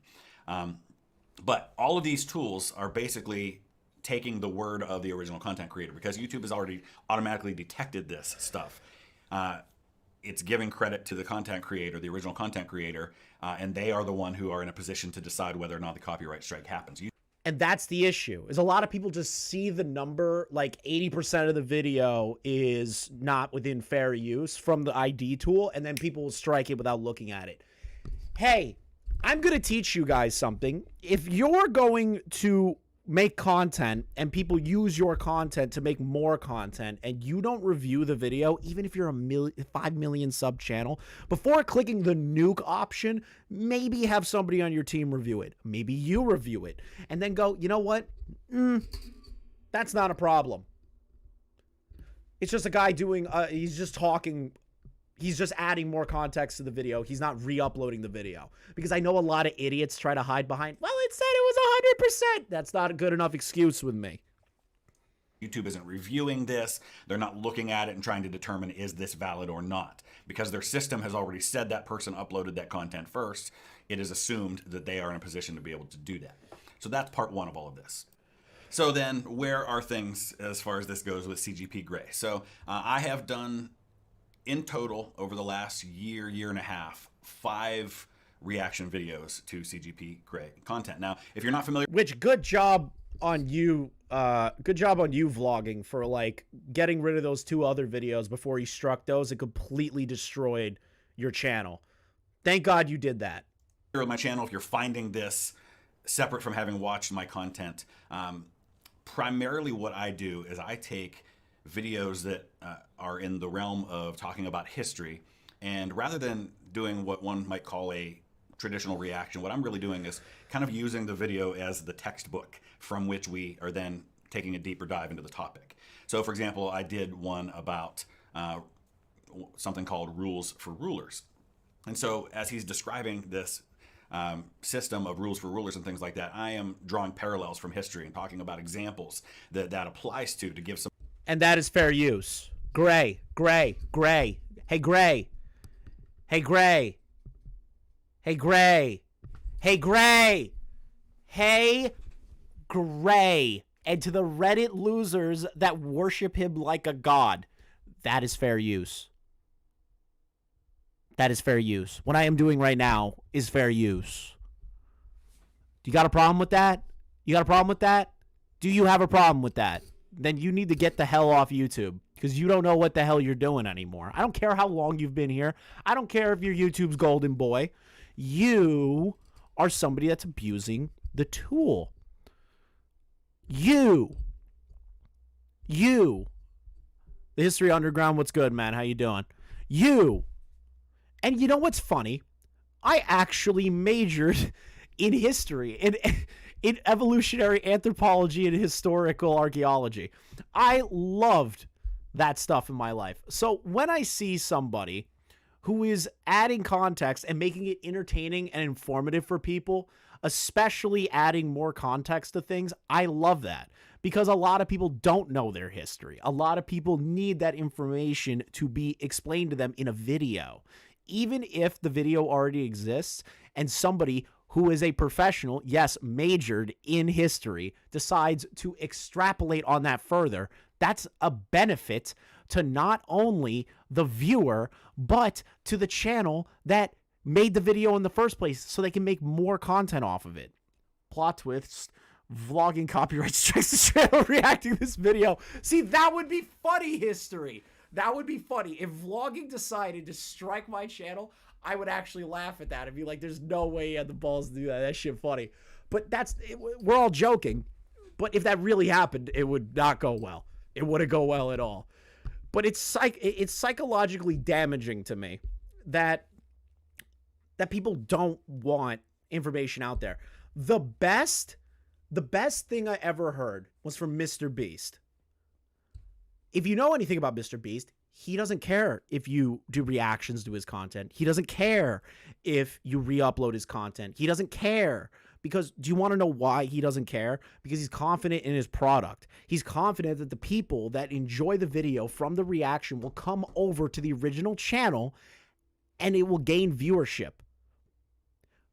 But all of these tools are basically taking the word of the original content creator, because YouTube has already automatically detected this stuff. It's giving credit to the content creator, the original content creator, and they are the one who are in a position to decide whether or not the copyright strike happens. And that's the issue, is a lot of people just see the number, like 80% of the video is not within fair use from the ID tool, and then people will strike it without looking at it. Hey, I'm going to teach you guys something. If you're going to make content and people use your content to make more content and you don't review the video, even if you're a 5 million sub channel, before clicking the nuke option, maybe have somebody on your team review it. Maybe you review it and then go, you know what? That's not a problem. It's just a guy doing, he's just talking. He's just adding more context to the video. He's not re-uploading the video. Because I know a lot of idiots try to hide behind, well, it said it was 100%. That's not a good enough excuse with me. YouTube isn't reviewing this. They're not looking at it and trying to determine, is this valid or not? Because their system has already said that person uploaded that content first. It is assumed that they are in a position to be able to do that. So that's part one of all of this. So then, where are things as far as this goes with CGP Grey? So I have done, in total, over the last year and a half, 5 reaction videos to CGP Grey content. Now, if you're not familiar, which good job on you vlogging for like getting rid of those 2 other videos before you struck those. It completely destroyed your channel. Thank God you did that. Here on my channel, if you're finding this separate from having watched my content, primarily what I do is I take videos that are in the realm of talking about history, and rather than doing what one might call a traditional reaction, what I'm really doing is kind of using the video as the textbook from which we are then taking a deeper dive into the topic. So for example, I did one about something called rules for rulers. And so as he's describing this system of rules for rulers and things like that, I am drawing parallels from history and talking about examples that applies to give some. And that is fair use. Gray. Hey, Gray. Hey, Gray. Hey, Gray. Hey, Gray. Hey, Gray. And to the Reddit losers that worship him like a god, that is fair use. That is fair use. What I am doing right now is fair use. Do you got a problem with that? You got a problem with that? Do you have a problem with that? Then you need to get the hell off YouTube, because you don't know what the hell you're doing anymore. I don't care how long you've been here. I don't care if you're YouTube's golden boy. You are somebody that's abusing the tool. You. The History Underground, what's good, man? How you doing? You. And you know what's funny? I actually majored in history, in evolutionary anthropology and historical archaeology. I loved that stuff in my life. So when I see somebody who is adding context and making it entertaining and informative for people, especially adding more context to things, I love that, because a lot of people don't know their history. A lot of people need that information to be explained to them in a video. Even if the video already exists and somebody who is a professional, yes, majored in history, decides to extrapolate on that further, that's a benefit to not only the viewer, but to the channel that made the video in the first place, so they can make more content off of it. Plot twist, vlogging copyright strikes the channel reacting to this video. See, that would be funny history. That would be funny. If vlogging decided to strike my channel, I would actually laugh at that and be like, there's no way he had the balls to do that. That shit funny. But we're all joking. But if that really happened, it would not go well. It wouldn't go well at all. But it's psychologically damaging to me that people don't want information out there. The best thing I ever heard was from Mr. Beast. If you know anything about Mr. Beast, he doesn't care if you do reactions to his content. He doesn't care if you re-upload his content. He doesn't care. Because do you want to know why he doesn't care? Because he's confident in his product. He's confident that the people that enjoy the video from the reaction will come over to the original channel and it will gain viewership.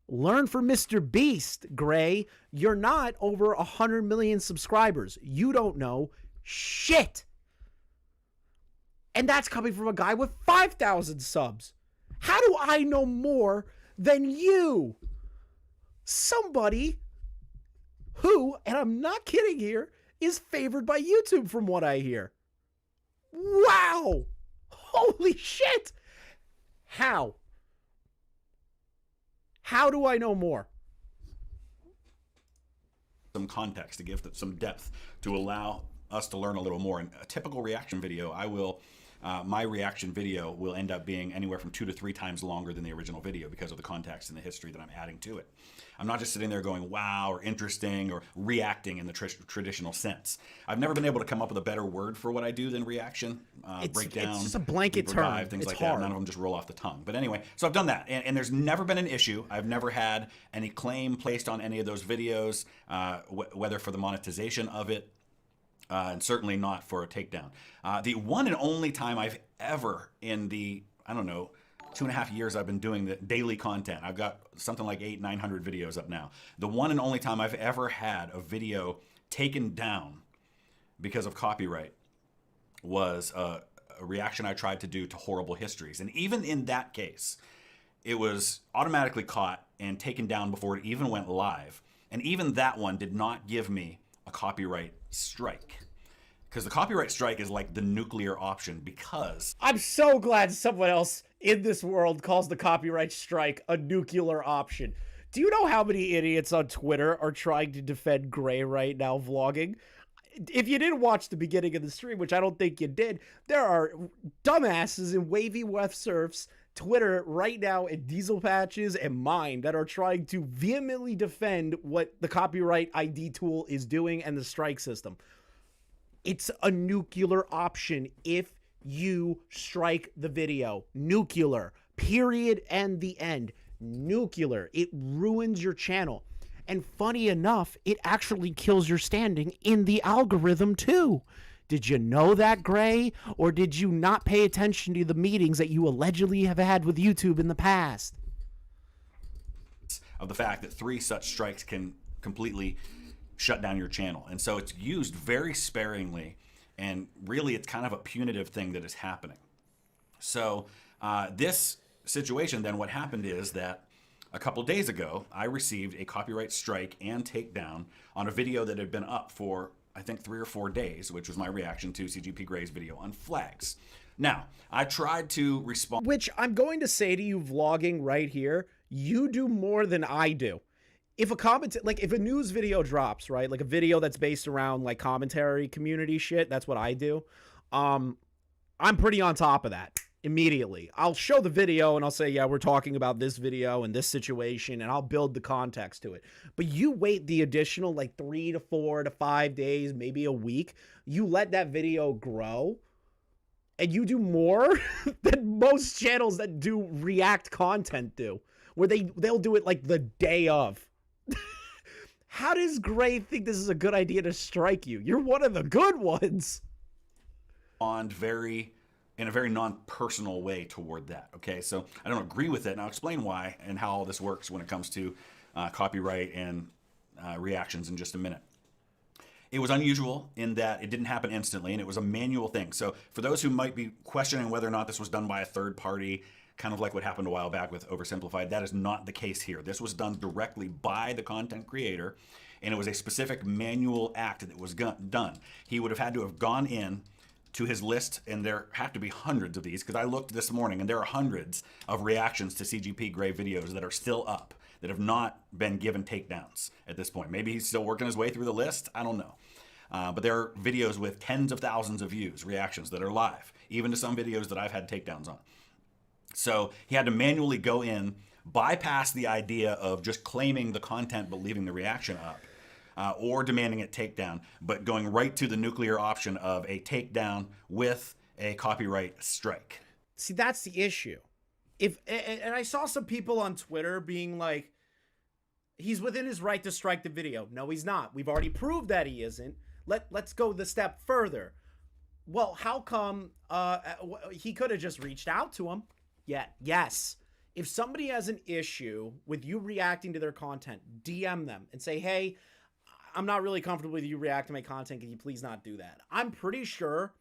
Learn from Mr. Beast, Gray. You're not over 100 million subscribers. You don't know shit. And that's coming from a guy with 5,000 subs. How do I know more than you? Somebody who, and I'm not kidding here, is favored by YouTube from what I hear. Wow! Holy shit! How? How do I know more? Some context, to give some depth, to allow us to learn a little more. In a typical reaction video, my reaction video will end up being anywhere from 2 to 3 times longer than the original video because of the context and the history that I'm adding to it. I'm not just sitting there going, wow, or interesting, or reacting in the traditional sense. I've never been able to come up with a better word for what I do than reaction, breakdown. It's just a blanket term. Dive, things it's like hard. that. None of them just roll off the tongue. But anyway, so I've done that, and there's never been an issue. I've never had any claim placed on any of those videos, whether for the monetization of it, and certainly not for a takedown. The one and only time I've ever, in the, I don't know, 2.5 years I've been doing the daily content, I've got something like 800-900 videos up now. The one and only time I've ever had a video taken down because of copyright was a reaction I tried to do to Horrible Histories. And even in that case, it was automatically caught and taken down before it even went live. And even that one did not give me a copyright strike. Because the copyright strike is like the nuclear option, because I'm so glad someone else in this world calls the copyright strike a nuclear option. Do you know how many idiots on Twitter are trying to defend Gray right now vlogging? If you didn't watch the beginning of the stream, which I don't think you did, there are dumbasses in Wavy Weft Surf's Twitter right now, and Diesel Patches and mine, that are trying to vehemently defend what the copyright ID tool is doing and the strike system. It's a nuclear option if you strike the video. Nuclear. Period. And the end. Nuclear. It ruins your channel. And funny enough, it actually kills your standing in the algorithm too. Did you know that, Gray? Or did you not pay attention to the meetings that you allegedly have had with YouTube in the past? Of the fact that 3 such strikes can completely shut down your channel. And so it's used very sparingly, and really it's kind of a punitive thing that is happening. So this situation, then, what happened is that a couple days ago, I received a copyright strike and takedown on a video that had been up for, I think, 3 or 4 days, which was my reaction to CGP Gray's video on flags. Now, I tried to respond. Which I'm going to say to you, vlogging right here, you do more than I do. If if a news video drops, right, like a video that's based around like commentary community shit, that's what I do. I'm pretty on top of that immediately. I'll show the video and I'll say, yeah, we're talking about this video and this situation, and I'll build the context to it. But you wait the additional like 3 to 4 to 5 days, maybe a week. You let that video grow, and you do more than most channels that do react content do, where they'll do it like the day of. How does Gray think this is a good idea to strike you? You're one of the good ones. In a very non-personal way toward that. Okay, so I don't agree with it, and I'll explain why and how all this works when it comes to copyright and reactions in just a minute. It was unusual in that it didn't happen instantly, and it was a manual thing. So for those who might be questioning whether or not this was done by a third party, kind of like what happened a while back with Oversimplified, that is not the case here. This was done directly by the content creator, and it was a specific manual act that was done. He would have had to have gone in to his list, and there have to be hundreds of these, because I looked this morning and there are hundreds of reactions to CGP Grey videos that are still up, that have not been given takedowns at this point. Maybe he's still working his way through the list, I don't know. But there are videos with tens of thousands of views, reactions that are live, even to some videos that I've had takedowns on. So he had to manually go in, bypass the idea of just claiming the content but leaving the reaction up, or demanding it takedown, but going right to the nuclear option of a takedown with a copyright strike. See, that's the issue. And I saw some people on Twitter being like, he's within his right to strike the video. No, he's not. We've already proved that he isn't. Let's go the step further. Well, how come he could have just reached out to him? Yeah, yes. If somebody has an issue with you reacting to their content, DM them and say, hey, I'm not really comfortable with you reacting to my content. Can you please not do that? I'm pretty sure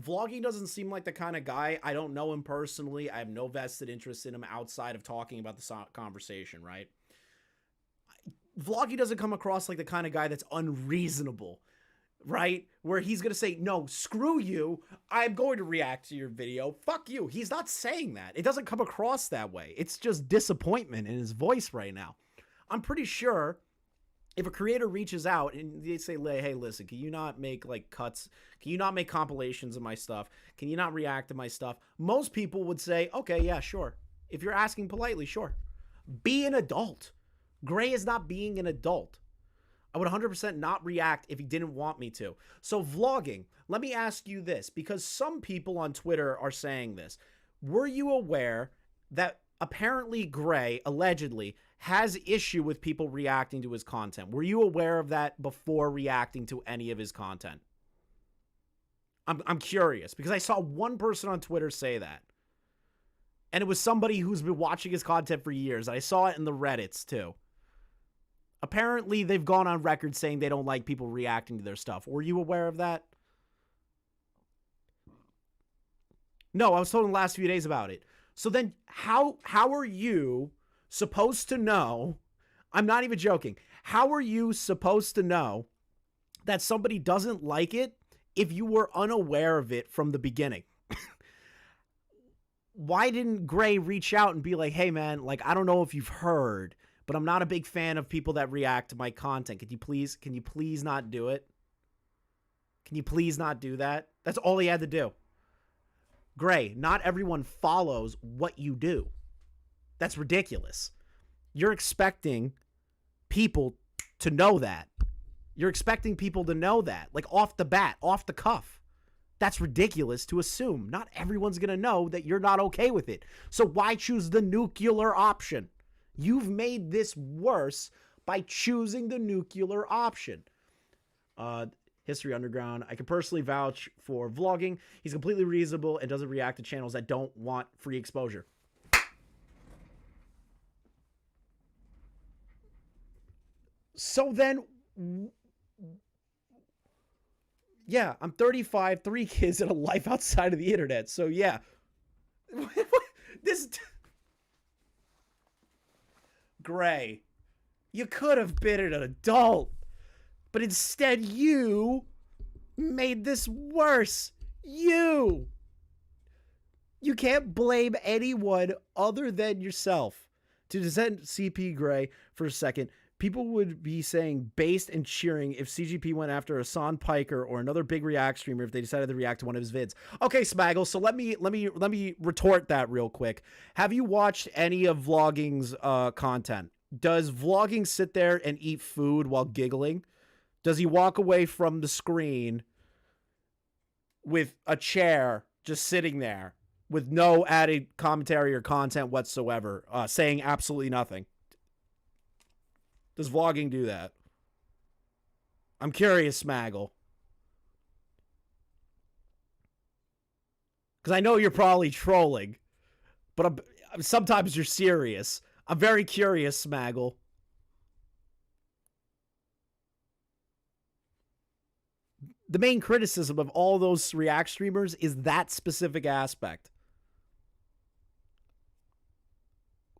vlogging doesn't seem like the kind of guy. I don't know him personally. I have no vested interest in him outside of talking about the conversation, right? Vloggy doesn't come across like the kind of guy that's unreasonable, right? Where he's going to say, no, screw you. I'm going to react to your video. Fuck you. He's not saying that. It doesn't come across that way. It's just disappointment in his voice right now. I'm pretty sure if a creator reaches out and they say, hey, listen, can you not make like cuts? Can you not make compilations of my stuff? Can you not react to my stuff? Most people would say, okay, yeah, sure. If you're asking politely, sure. Be an adult. Gray is not being an adult. I would 100% not react if he didn't want me to. So vlogging, let me ask you this, because some people on Twitter are saying this. Were you aware that apparently Gray, allegedly, has issue with people reacting to his content? Were you aware of that before reacting to any of his content? I'm curious, because I saw one person on Twitter say that. And it was somebody who's been watching his content for years. I saw it in the Reddits, too. Apparently, they've gone on record saying they don't like people reacting to their stuff. Were you aware of that? No, I was told in the last few days about it. So then, how are you supposed to know? I'm not even joking. How are you supposed to know that somebody doesn't like it if you were unaware of it from the beginning? Why didn't Gray reach out and be like, hey, man, like, I don't know if you've heard, but I'm not a big fan of people that react to my content. Can you please not do it? Can you please not do that? That's all he had to do. Gray, not everyone follows what you do. That's ridiculous. You're expecting people to know that. You're expecting people to know that, like off the bat, off the cuff. That's ridiculous to assume. Not everyone's going to know that you're not okay with it. So why choose the nuclear option? You've made this worse by choosing the nuclear option. History Underground. I can personally vouch for vlogging. He's completely reasonable and doesn't react to channels that don't want free exposure. So then, yeah, I'm 35, 3 kids, and a life outside of the internet. So yeah, this Gray, you could have been an adult, but instead you made this worse. You can't blame anyone other than yourself. To defend CP Gray for a second, people would be saying based and cheering if CGP went after Hassan Piker or another big React streamer if they decided to react to one of his vids. Okay, Smaggles, so let me retort that real quick. Have you watched any of vlogging's content? Does vlogging sit there and eat food while giggling? Does he walk away from the screen with a chair just sitting there with no added commentary or content whatsoever, saying absolutely nothing? Does vlogging do that? I'm curious, Smaggle. Because I know you're probably trolling, but sometimes you're serious. I'm very curious, Smaggle. The main criticism of all those React streamers is that specific aspect.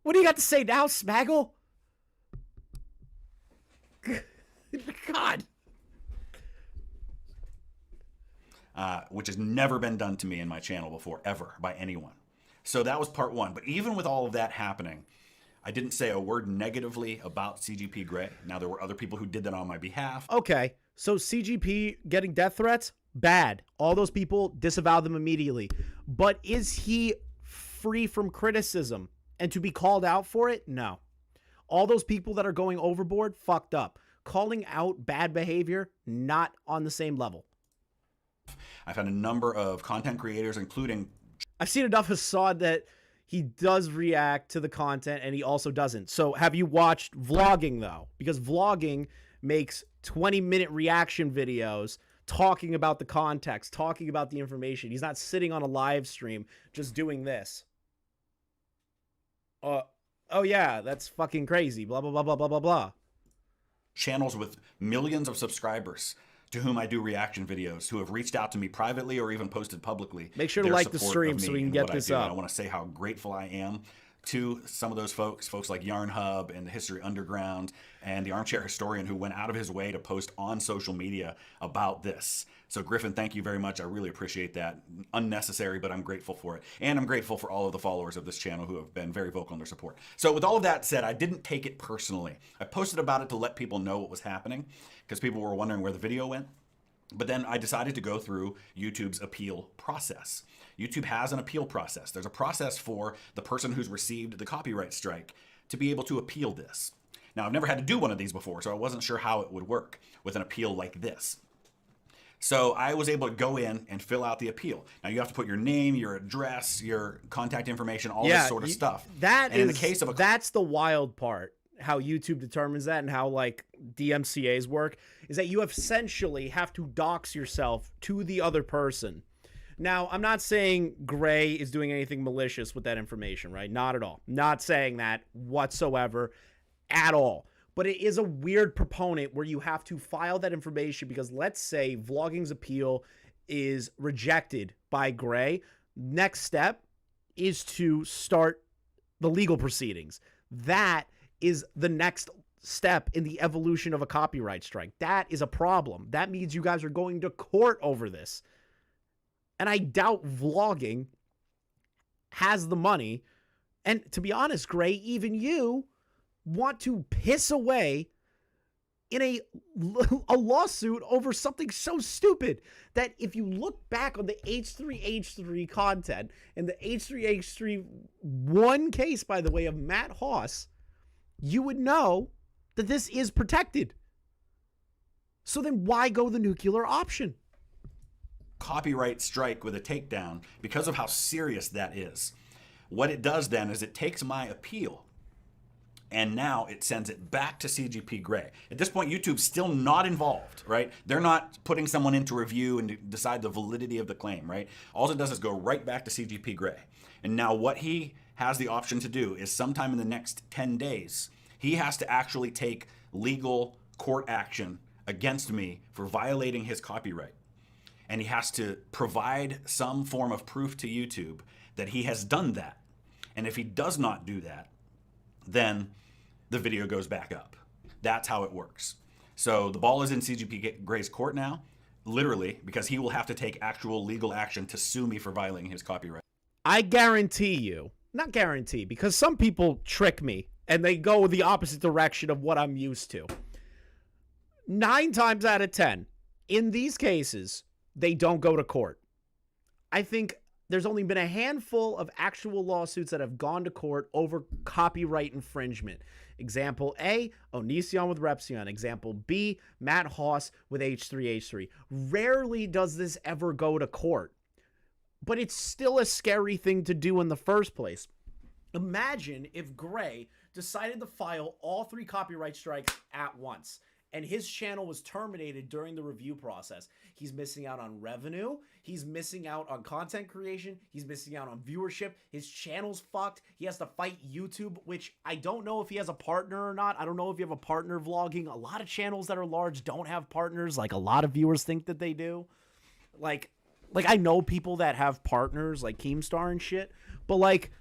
What do you got to say now, Smaggle? God. Which has never been done to me in my channel before, ever, by anyone. So that was part one. But even with all of that happening, I didn't say a word negatively about CGP Grey. Now, there were other people who did that on my behalf. Okay, so CGP getting death threats, bad. All those people, disavow them immediately. But is he free from criticism and to be called out for it? No. All those people that are going overboard, fucked up. Calling out bad behavior, not on the same level. I've had a number of content creators, including... I've seen enough Hassan that he does react to the content and he also doesn't. So have you watched vlogging, though? Because vlogging makes 20-minute reaction videos talking about the context, talking about the information. He's not sitting on a live stream just doing this. Oh yeah, that's fucking crazy. Blah, blah, blah, blah, blah, blah, blah. Channels with millions of subscribers to whom I do reaction videos, who have reached out to me privately or even posted publicly. Make sure to like the stream so we can get this up. I want to say how grateful I am to some of those folks like Yarn Hub and the History Underground and the Armchair Historian, who went out of his way to post on social media about this. So Griffin, thank you very much. I really appreciate that. Unnecessary, but I'm grateful for it. And I'm grateful for all of the followers of this channel who have been very vocal in their support. So with all of that said, I didn't take it personally. I posted about it to let people know what was happening because people were wondering where the video went. But then I decided to go through YouTube's appeal process. YouTube has an appeal process. There's a process for the person who's received the copyright strike to be able to appeal this. Now, I've never had to do one of these before, so I wasn't sure how it would work with an appeal like this. So I was able to go in and fill out the appeal. Now you have to put your name, your address, your contact information, all this sort of stuff. In the case of that's the wild part. How YouTube determines that and how like DMCA's work is that you essentially have to dox yourself to the other person. Now, I'm not saying Gray is doing anything malicious with that information, right? Not at all. Not saying that whatsoever at all. But it is a weird proponent where you have to file that information because let's say vlogging's appeal is rejected by Gray. Next step is to start the legal proceedings. That is the next step in the evolution of a copyright strike. That is a problem. That means you guys are going to court over this. And I doubt vlogging has the money. And to be honest, Gray, even you want to piss away in a lawsuit over something so stupid that if you look back on the H3H3 content and the H3H3 one case, by the way, of Matt Hoss, you would know that this is protected. So then why go the nuclear option? Copyright strike with a takedown because of how serious that is. What it does then is it takes my appeal and now it sends it back to CGP Grey. At this point, YouTube's still not involved, right? They're not putting someone into review and decide the validity of the claim, right? All it does is go right back to CGP Grey. And now what he has the option to do is sometime in the next 10 days, he has to actually take legal court action against me for violating his copyright. And he has to provide some form of proof to YouTube that he has done that. And if he does not do that, then the video goes back up. That's how it works. So the ball is in CGP Grey's court now, literally, because he will have to take actual legal action to sue me for violating his copyright. I guarantee you, not guarantee, because some people trick me and they go the opposite direction of what I'm used to. 9 times out of 10, in these cases, they don't go to court. I think there's only been a handful of actual lawsuits that have gone to court over copyright infringement. Example A, Onision with Repsion. Example B, Matt Hoss with H3H3. Rarely does this ever go to court, but it's still a scary thing to do in the first place. Imagine if Gray decided to file all 3 copyright strikes at once and his channel was terminated during the review process. He's missing out on revenue. He's missing out on content creation. He's missing out on viewership. His channel's fucked. He has to fight YouTube, which I don't know if he has a partner or not. I don't know if you have a partner vlogging. A lot of channels that are large don't have partners. Like a lot of viewers think that they do. Like I know people that have partners like Keemstar and shit, but like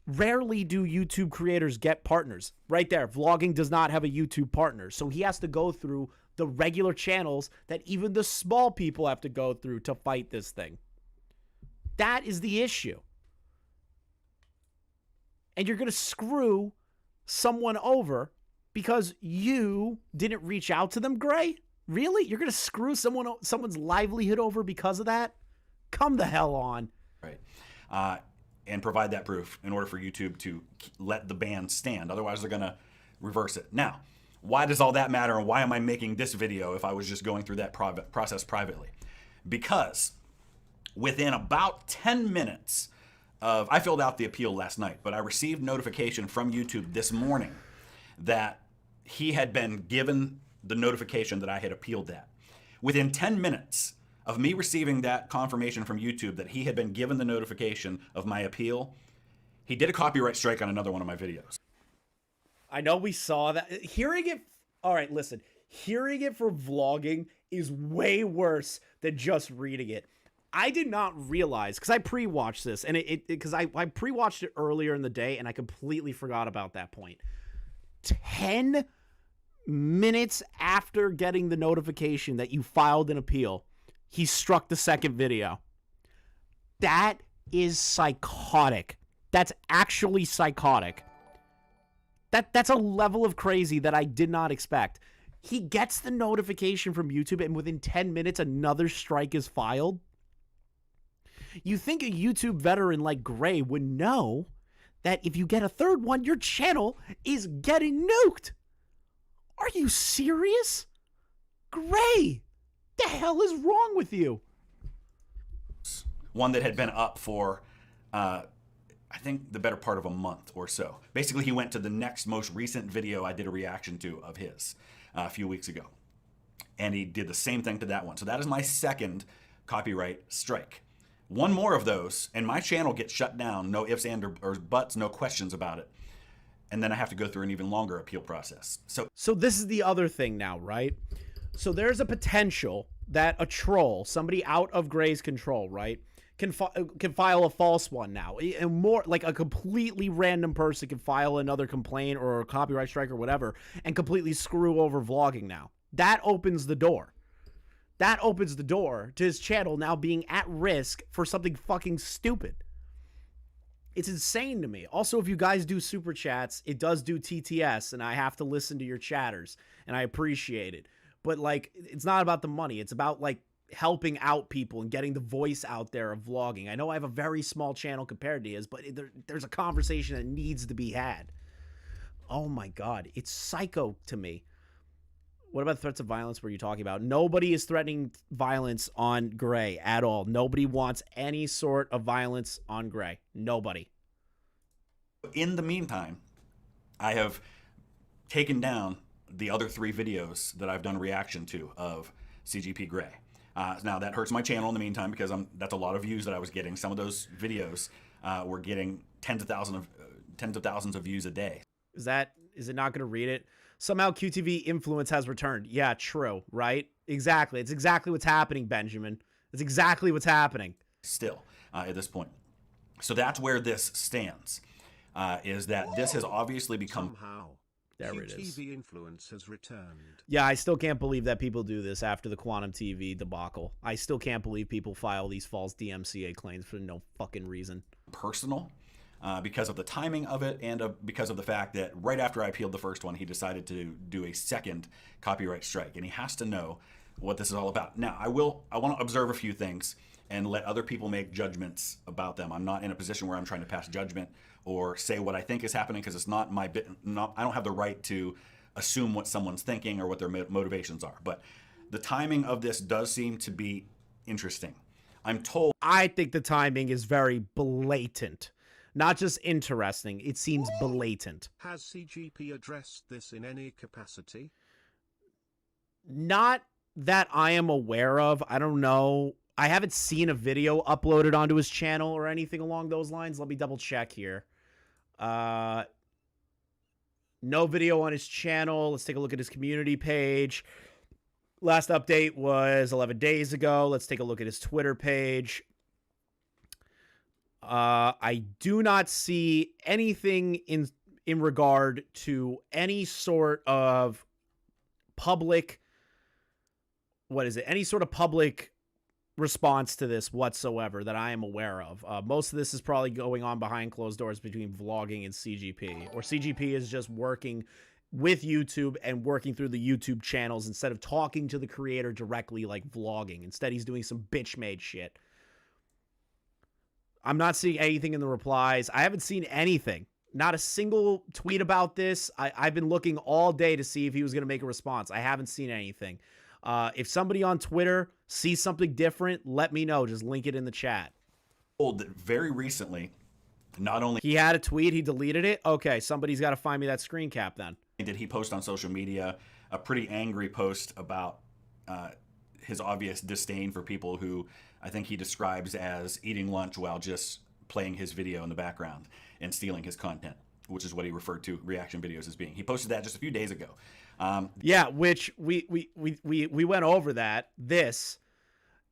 rarely do YouTube creators get partners. Right there, vlogging does not have a YouTube partner. So he has to go through the regular channels that even the small people have to go through to fight this thing. That is the issue. And you're going to screw someone over because you didn't reach out to them, Gray? Really? You're going to screw someone's livelihood over because of that? Come the hell on. Right. And provide that proof in order for YouTube to let the ban stand. Otherwise, they're going to reverse it. Now, why does all that matter and why am I making this video if I was just going through that process privately? Because within about 10 minutes of, I filled out the appeal last night, but I received notification from YouTube this morning that he had been given the notification that I had appealed that. Within 10 minutes of me receiving that confirmation from YouTube that he had been given the notification of my appeal, he did a copyright strike on another one of my videos. I know we saw that. Hearing it, all right, listen, hearing it for vlogging is way worse than just reading it. I did not realize, because I pre-watched this, and because I pre-watched it earlier in the day, and I completely forgot about that point. 10 minutes after getting the notification that you filed an appeal, he struck the second video. That is psychotic. That's actually psychotic. That's a level of crazy that I did not expect. He gets the notification from YouTube, and within 10 minutes, another strike is filed. You think a YouTube veteran like Gray would know that if you get a third one, your channel is getting nuked. Are you serious? Gray, the hell is wrong with you? One that had been up for, I think, the better part of a month or so. Basically, he went to the next most recent video I did a reaction to of his a few weeks ago. And he did the same thing to that one. So that is my second copyright strike. One more of those, and my channel gets shut down. No ifs, and or buts, no questions about it. And then I have to go through an even longer appeal process. So this is the other thing now, right? So there's a potential that a troll, somebody out of Gray's control, right, can file a false one now. And more like a completely random person can file another complaint or a copyright strike or whatever and completely screw over vlogging now. That opens the door. That opens the door to his channel now being at risk for something fucking stupid. It's insane to me. Also, if you guys do super chats, it does do TTS, and I have to listen to your chatters, and I appreciate it. But, like, it's not about the money. It's about, like, helping out people and getting the voice out there of vlogging. I know I have a very small channel compared to his, but there's a conversation that needs to be had. Oh, my God. It's psycho to me. What about threats of violence were you talking about? Nobody is threatening violence on Gray at all. Nobody wants any sort of violence on Gray. Nobody. In the meantime, I have taken down the other 3 videos that I've done reaction to of CGP Grey. Now, that hurts my channel in the meantime because that's a lot of views that I was getting. Some of those videos were getting tens of thousands of views a day. Is it not going to read it? Somehow QTV influence has returned. Yeah, true, right? Exactly. It's exactly what's happening, Benjamin. It's exactly what's happening. Still, at this point. So that's where this stands, is that this has obviously become... Somehow, there it is. QTV influence has returned. Yeah, I still can't believe that people do this after the Quantum TV debacle. I still can't believe people file these false DMCA claims for no fucking reason. Personal. Because of the timing of it and because of the fact that right after I appealed the first one, he decided to do a second copyright strike. And he has to know what this is all about. Now, I want to observe a few things and let other people make judgments about them. I'm not in a position where I'm trying to pass judgment or say what I think is happening because it's not my bit. I don't have the right to assume what someone's thinking or what their motivations are. But the timing of this does seem to be interesting. I'm told... I think the timing is very blatant. Not just interesting, it seems blatant. Has CGP addressed this in any capacity? Not that I am aware of. I don't know. I haven't seen a video uploaded onto his channel or anything along those lines. Let me double check here. No video on his channel. Let's take a look at his community page. Last update was 11 days ago. Let's take a look at his Twitter page. I do not see anything in regard to any sort of public, any sort of public response to this whatsoever that I am aware of. Most of this is probably going on behind closed doors between vlogging and CGP, or CGP is just working with YouTube and working through the YouTube channels instead of talking to the creator directly like vlogging. Instead, he's doing some bitch-made shit. I'm not seeing anything in the replies. I haven't seen anything. Not a single tweet about this. I've been looking all day to see if he was going to make a response. I haven't seen anything. If somebody on Twitter sees something different, let me know. Just link it in the chat. That very recently, not only... He had a tweet, he deleted it? Okay, somebody's got to find me that screen cap then. Did he post on social media a pretty angry post about his obvious disdain for people who I think he describes as eating lunch while just playing his video in the background and stealing his content, which is what he referred to reaction videos as being. He posted that just a few days ago. Yeah, which we went over that,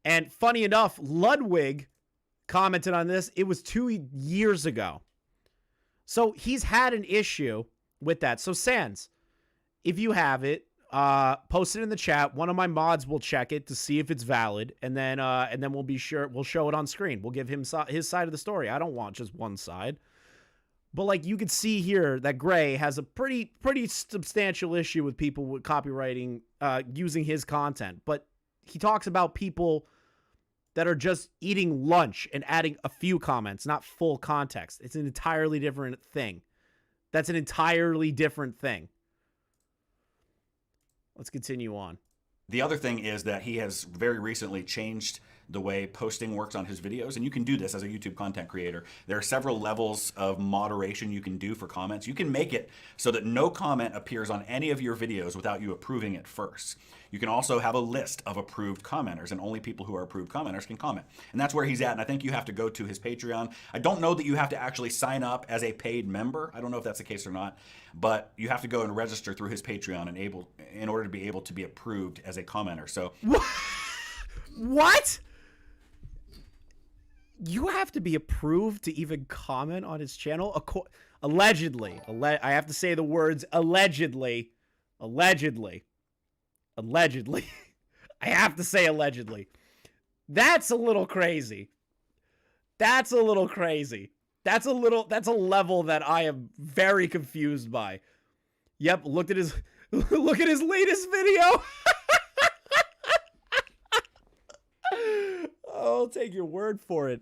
And funny enough, Ludwig commented on this. It was 2 years ago. So he's had an issue with that. So Sans, if you have it, post it in the chat. One of my mods will check it to see if it's valid, and then we'll show it on screen. We'll give him his side of the story. I don't want just one side. But like you can see here that Gray has a pretty substantial issue with people with copywriting using his content. But he talks about people that are just eating lunch and adding a few comments, not full context. It's an entirely different thing. That's an entirely different thing. Let's continue on. The other thing is that he has very recently changed the way posting works on his videos, and you can do this as a YouTube content creator. There are several levels of moderation you can do for comments. You can make it so that no comment appears on any of your videos without you approving it first. You can also have a list of approved commenters, and only people who are approved commenters can comment. And that's where he's at, and I think you have to go to his Patreon. I don't know that you have to actually sign up as a paid member. I don't know if that's the case or not, but you have to go and register through his Patreon in order to be able to be approved as a commenter. So what? You have to be approved to even comment on his channel? Allegedly. I have to say the words allegedly. Allegedly. Allegedly. I have to say allegedly. That's a little crazy. That's a little crazy. That's a level that I am very confused by. Yep, look at his latest video. I'll take your word for it.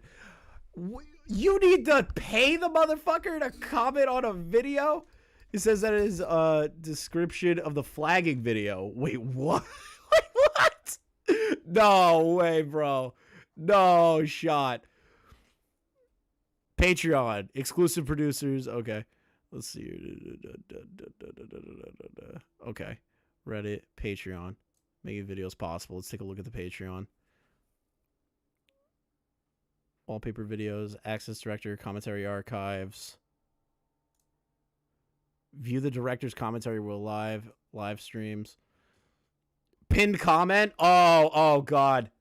You need to pay the motherfucker to comment on a video? It says that is a description of the flagging video. Wait, what? Wait, what? No way, bro. No shot. Patreon. Exclusive producers. Okay. Let's see. Okay. Reddit. Patreon. Making videos possible. Let's take a look at the Patreon. Wallpaper videos, access director, commentary archives. View the director's commentary while live streams. Pinned comment. Oh God.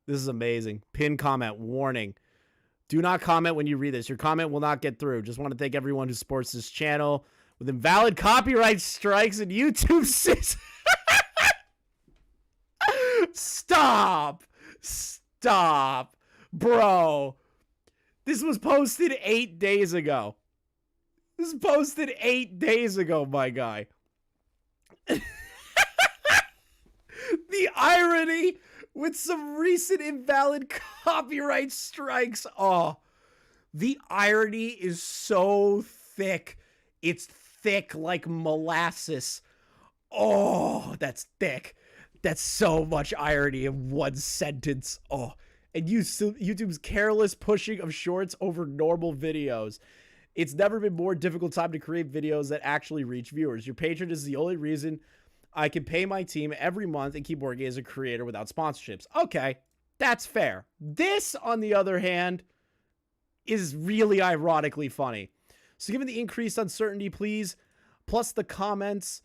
This is amazing. Pinned comment. Warning. Do not comment when you read this. Your comment will not get through. Just want to thank everyone who supports this channel with invalid copyright strikes and YouTube Stop. Bro, this was posted 8 days ago. This was posted 8 days ago, my guy. The irony with some recent invalid copyright strikes. Oh, the irony is so thick. It's thick like molasses. Oh, that's thick. That's so much irony in one sentence. Oh. And YouTube's careless pushing of shorts over normal videos. It's never been more difficult time to create videos that actually reach viewers. Your patron is the only reason I can pay my team every month and keep working as a creator without sponsorships. Okay, that's fair. This, on the other hand, is really ironically funny. So given the increased uncertainty, please, plus the comments,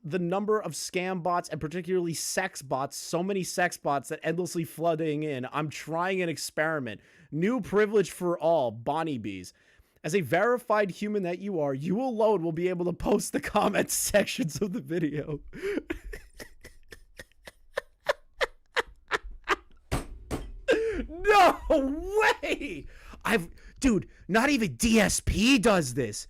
the number of scam bots and particularly sex bots, so many sex bots that endlessly flooding in, I'm trying an experiment. New privilege for all, Bonnie Bees. As a verified human that you are, you alone will be able to post the comment sections of the video. No way! Dude, not even DSP does this.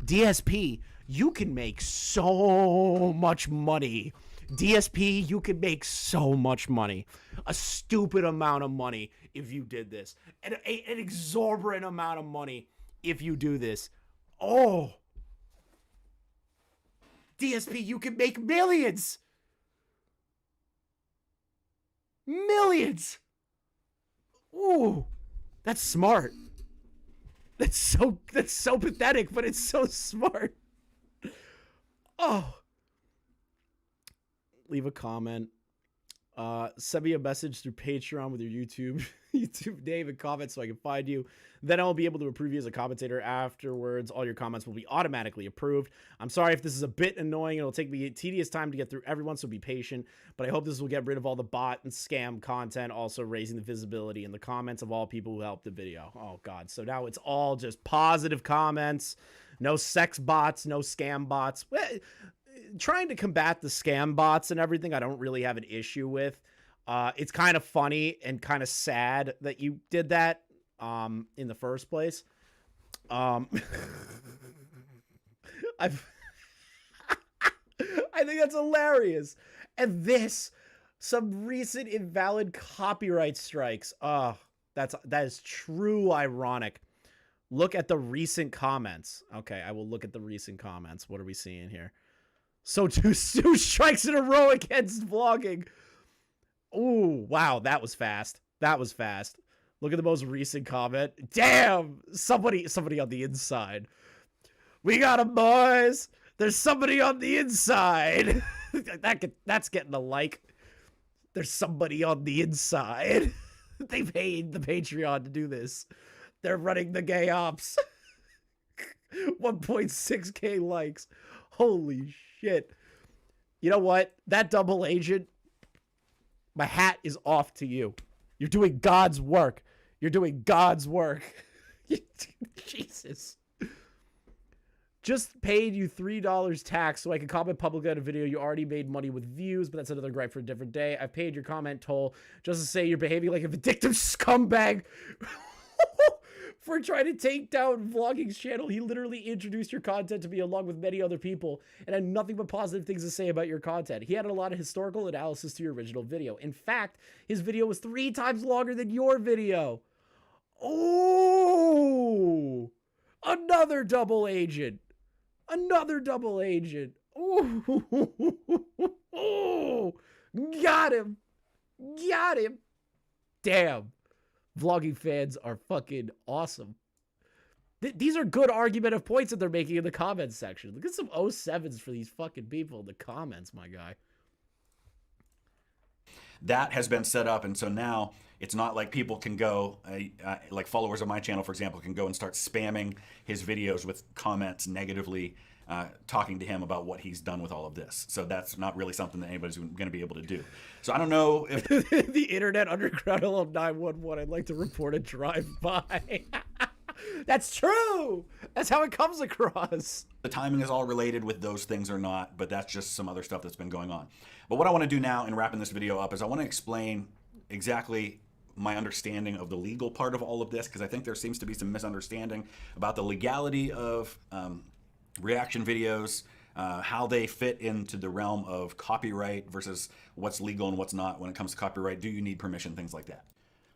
DSP, you can make so much money. DSP, you can make so much money. A stupid amount of money if you did this. An exorbitant amount of money if you do this. Oh. DSP, you can make millions. Millions. Ooh. That's smart. That's so pathetic, but it's so smart. Oh. Leave a comment. Send me a message through Patreon with your YouTube name and comment so I can find you. Then I'll be able to approve you as a commentator afterwards. All your comments will be automatically approved. I'm sorry if this is a bit annoying. It'll take me a tedious time to get through everyone, so be patient. But I hope this will get rid of all the bot and scam content, also raising the visibility in the comments of all people who helped the video. Oh, God. So now it's all just positive comments. No sex bots, no scam bots. Trying to combat the scam bots and everything, I don't really have an issue with. It's kind of funny and kind of sad that you did that in the first place. I think that's hilarious. And some recent invalid copyright strikes. That is true ironic. Look at the recent comments. Okay, I will look at the recent comments. What are we seeing here? So two strikes in a row against vlogging. Ooh, wow, that was fast. That was fast. Look at the most recent comment. Damn, somebody on the inside. We got him, boys. There's somebody on the inside. That's getting a like. There's somebody on the inside. They paid the Patreon to do this. They're running the gay ops. 1.6k likes. Holy shit. You know what? That double agent, my hat is off to you. You're doing God's work. You're doing God's work. Jesus. Just paid you $3 tax so I can comment publicly on a video. You already made money with views, but that's another gripe for a different day. I've paid your comment toll just to say you're behaving like a vindictive scumbag. For trying to take down Vlogging's channel. He literally introduced your content to me along with many other people and had nothing but positive things to say about your content. He added a lot of historical analysis to your original video. In fact, his video was 3 times longer than your video. Oh, another double agent. Another double agent. Oh, got him. Got him. Damn. Vlogging fans are fucking awesome. These are good argumentative points that they're making in the comments section. Look at some 07s for these fucking people in the comments, my guy. That has been set up, and so now it's not like people can go, like followers of my channel, for example, can go and start spamming his videos with comments negatively, talking to him about what he's done with all of this. So that's not really something that anybody's going to be able to do. So I don't know if... The Internet Underground Hello 911, I'd like to report a drive-by. That's true! That's how it comes across. The timing is all related with those things or not, but that's just some other stuff that's been going on. But what I want to do now in wrapping this video up is I want to explain exactly my understanding of the legal part of all of this, because I think there seems to be some misunderstanding about the legality of reaction videos, how they fit into the realm of copyright versus what's legal and what's not when it comes to copyright. Do you need permission? Things like that.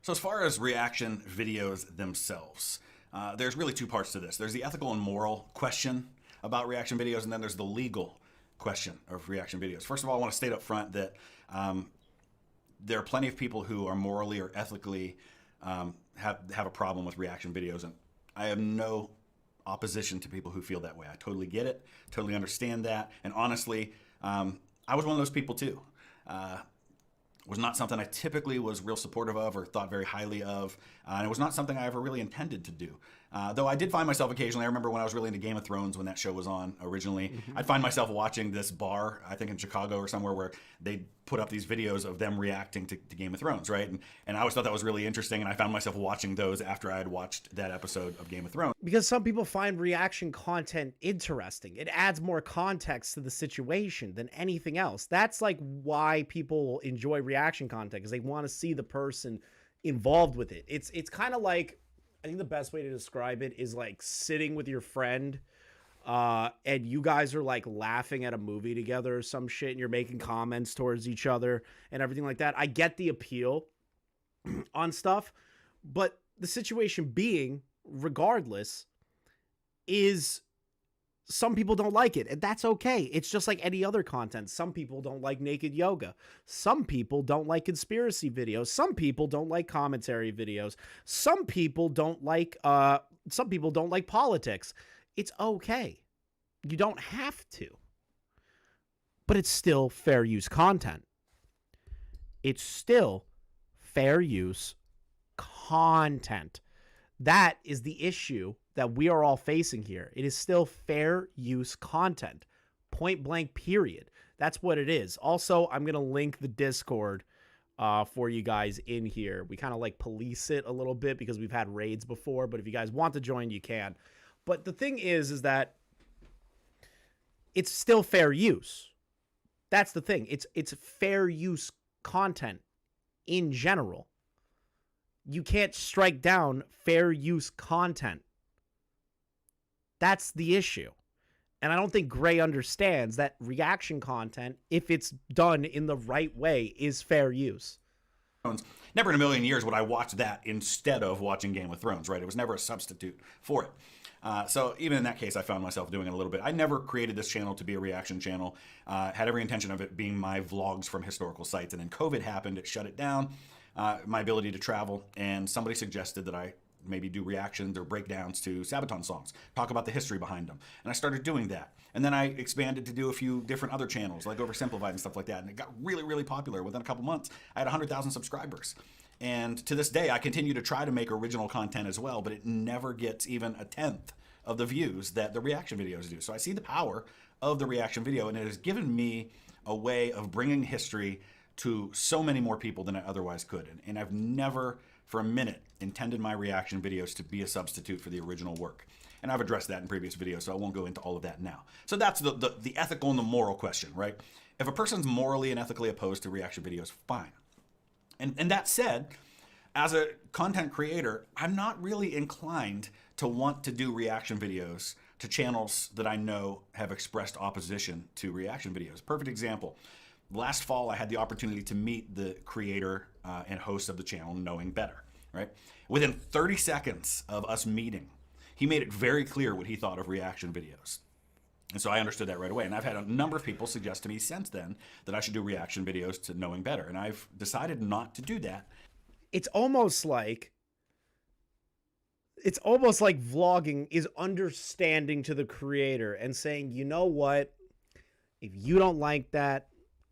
So as far as reaction videos themselves, there's really 2 parts to this. There's the ethical and moral question about reaction videos, and then there's the legal question of reaction videos. First of all, I want to state up front that there are plenty of people who are morally or ethically have a problem with reaction videos, and I have no opposition to people who feel that way. I totally get it, totally understand that, and honestly, I was one of those people too. Was not something I typically was real supportive of or thought very highly of, and it was not something I ever really intended to do. Though I did find myself occasionally, I remember when I was really into Game of Thrones when that show was on originally, I'd find myself watching this bar, I think in Chicago or somewhere, where they put up these videos of them reacting to Game of Thrones, right? And I always thought that was really interesting, and I found myself watching those after I had watched that episode of Game of Thrones. Because some people find reaction content interesting. It adds more context to the situation than anything else. That's like why people enjoy reaction content, because they want to see the person involved with it. It's kind of like, I think the best way to describe it is like sitting with your friend and you guys are like laughing at a movie together or some shit, and you're making comments towards each other and everything like that. I get the appeal on stuff, but the situation being, regardless, is some people don't like it, and that's okay. It's just like any other content. Some people don't like naked yoga. Some people don't like conspiracy videos. Some people don't like commentary videos. Some people don't like politics. It's okay. You don't have to. But it's still fair use content. it's still fair use content. That is the issue that we are all facing here. It is still fair use content. Point blank, period. That's what it is. Also, I'm going to link the Discord for you guys in here. We kind of like police it a little bit because we've had raids before, but if you guys want to join, you can. But the thing is that it's still fair use. That's the thing. It's fair use content in general. You can't strike down fair use content. That's the issue. And I don't think Grey understands that reaction content, if it's done in the right way, is fair use. Never in a million years would I watch that instead of watching Game of Thrones, right? It was never a substitute for it. So even in that case, I found myself doing it a little bit. I never created this channel to be a reaction channel. Had every intention of it being my vlogs from historical sites. And then COVID happened, it shut it down, my ability to travel. And somebody suggested that I maybe do reactions or breakdowns to Sabaton songs, talk about the history behind them. And I started doing that. And then I expanded to do a few different other channels, like Oversimplified and stuff like that. And it got really, really popular. Within a couple months, I had 100,000 subscribers. And to this day, I continue to try to make original content as well, but it never gets even a tenth of the views that the reaction videos do. So I see the power of the reaction video, and it has given me a way of bringing history to so many more people than I otherwise could. And I've never for a minute intended my reaction videos to be a substitute for the original work. And I've addressed that in previous videos, so I won't go into all of that now. So that's the ethical and the moral question, right? If a person's morally and ethically opposed to reaction videos, fine. And that said, as a content creator, I'm not really inclined to want to do reaction videos to channels that I know have expressed opposition to reaction videos. Perfect example. Last fall, I had the opportunity to meet the creator and host of the channel, Knowing Better, right? Within 30 seconds of us meeting, he made it very clear what he thought of reaction videos. And so I understood that right away. And I've had a number of people suggest to me since then that I should do reaction videos to Knowing Better. And I've decided not to do that. It's almost like vlogging is understanding to the creator and saying, you know what? If you don't like that,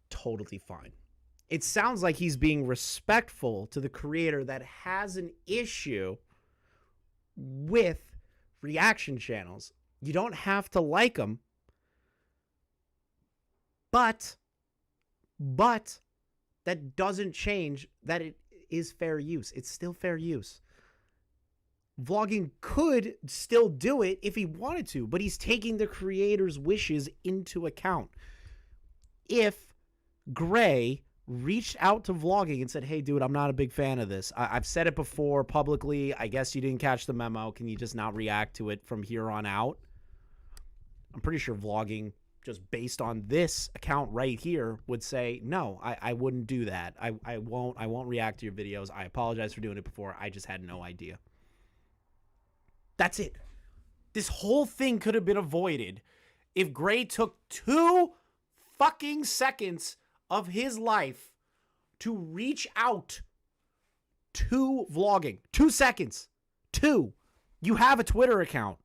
totally fine. It sounds like he's being respectful to the creator that has an issue with reaction channels. You don't have to like them, but that doesn't change that it is fair use. It's still fair use. Vlogging could still do it if he wanted to, but he's taking the creator's wishes into account. If Grey reached out to vlogging and said, hey, dude, I'm not a big fan of this. I've said it before publicly. I guess you didn't catch the memo. Can you just not react to it from here on out? I'm pretty sure vlogging, just based on this account right here, would say, no, I wouldn't do that. I won't react to your videos. I apologize for doing it before. I just had no idea. That's it. This whole thing could have been avoided if Grey took 2 fucking seconds of his life to reach out to vlogging. 2 seconds. 2. You have a Twitter account.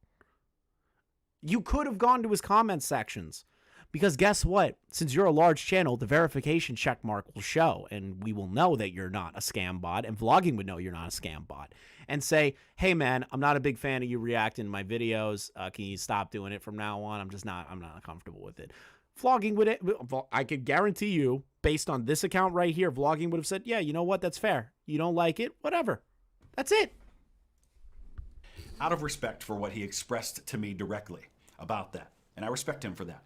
You could have gone to his comment sections. Because guess what? Since you're a large channel, the verification check mark will show, and we will know that you're not a scam bot, and vlogging would know you're not a scam bot. And say, hey man, I'm not a big fan of you reacting to my videos. Can you stop doing it from now on? I'm not comfortable with it. Vlogging would, I could guarantee you, based on this account right here, vlogging would have said, yeah, you know what? That's fair. You don't like it? Whatever. That's it. Out of respect for what he expressed to me directly about that. And I respect him for that.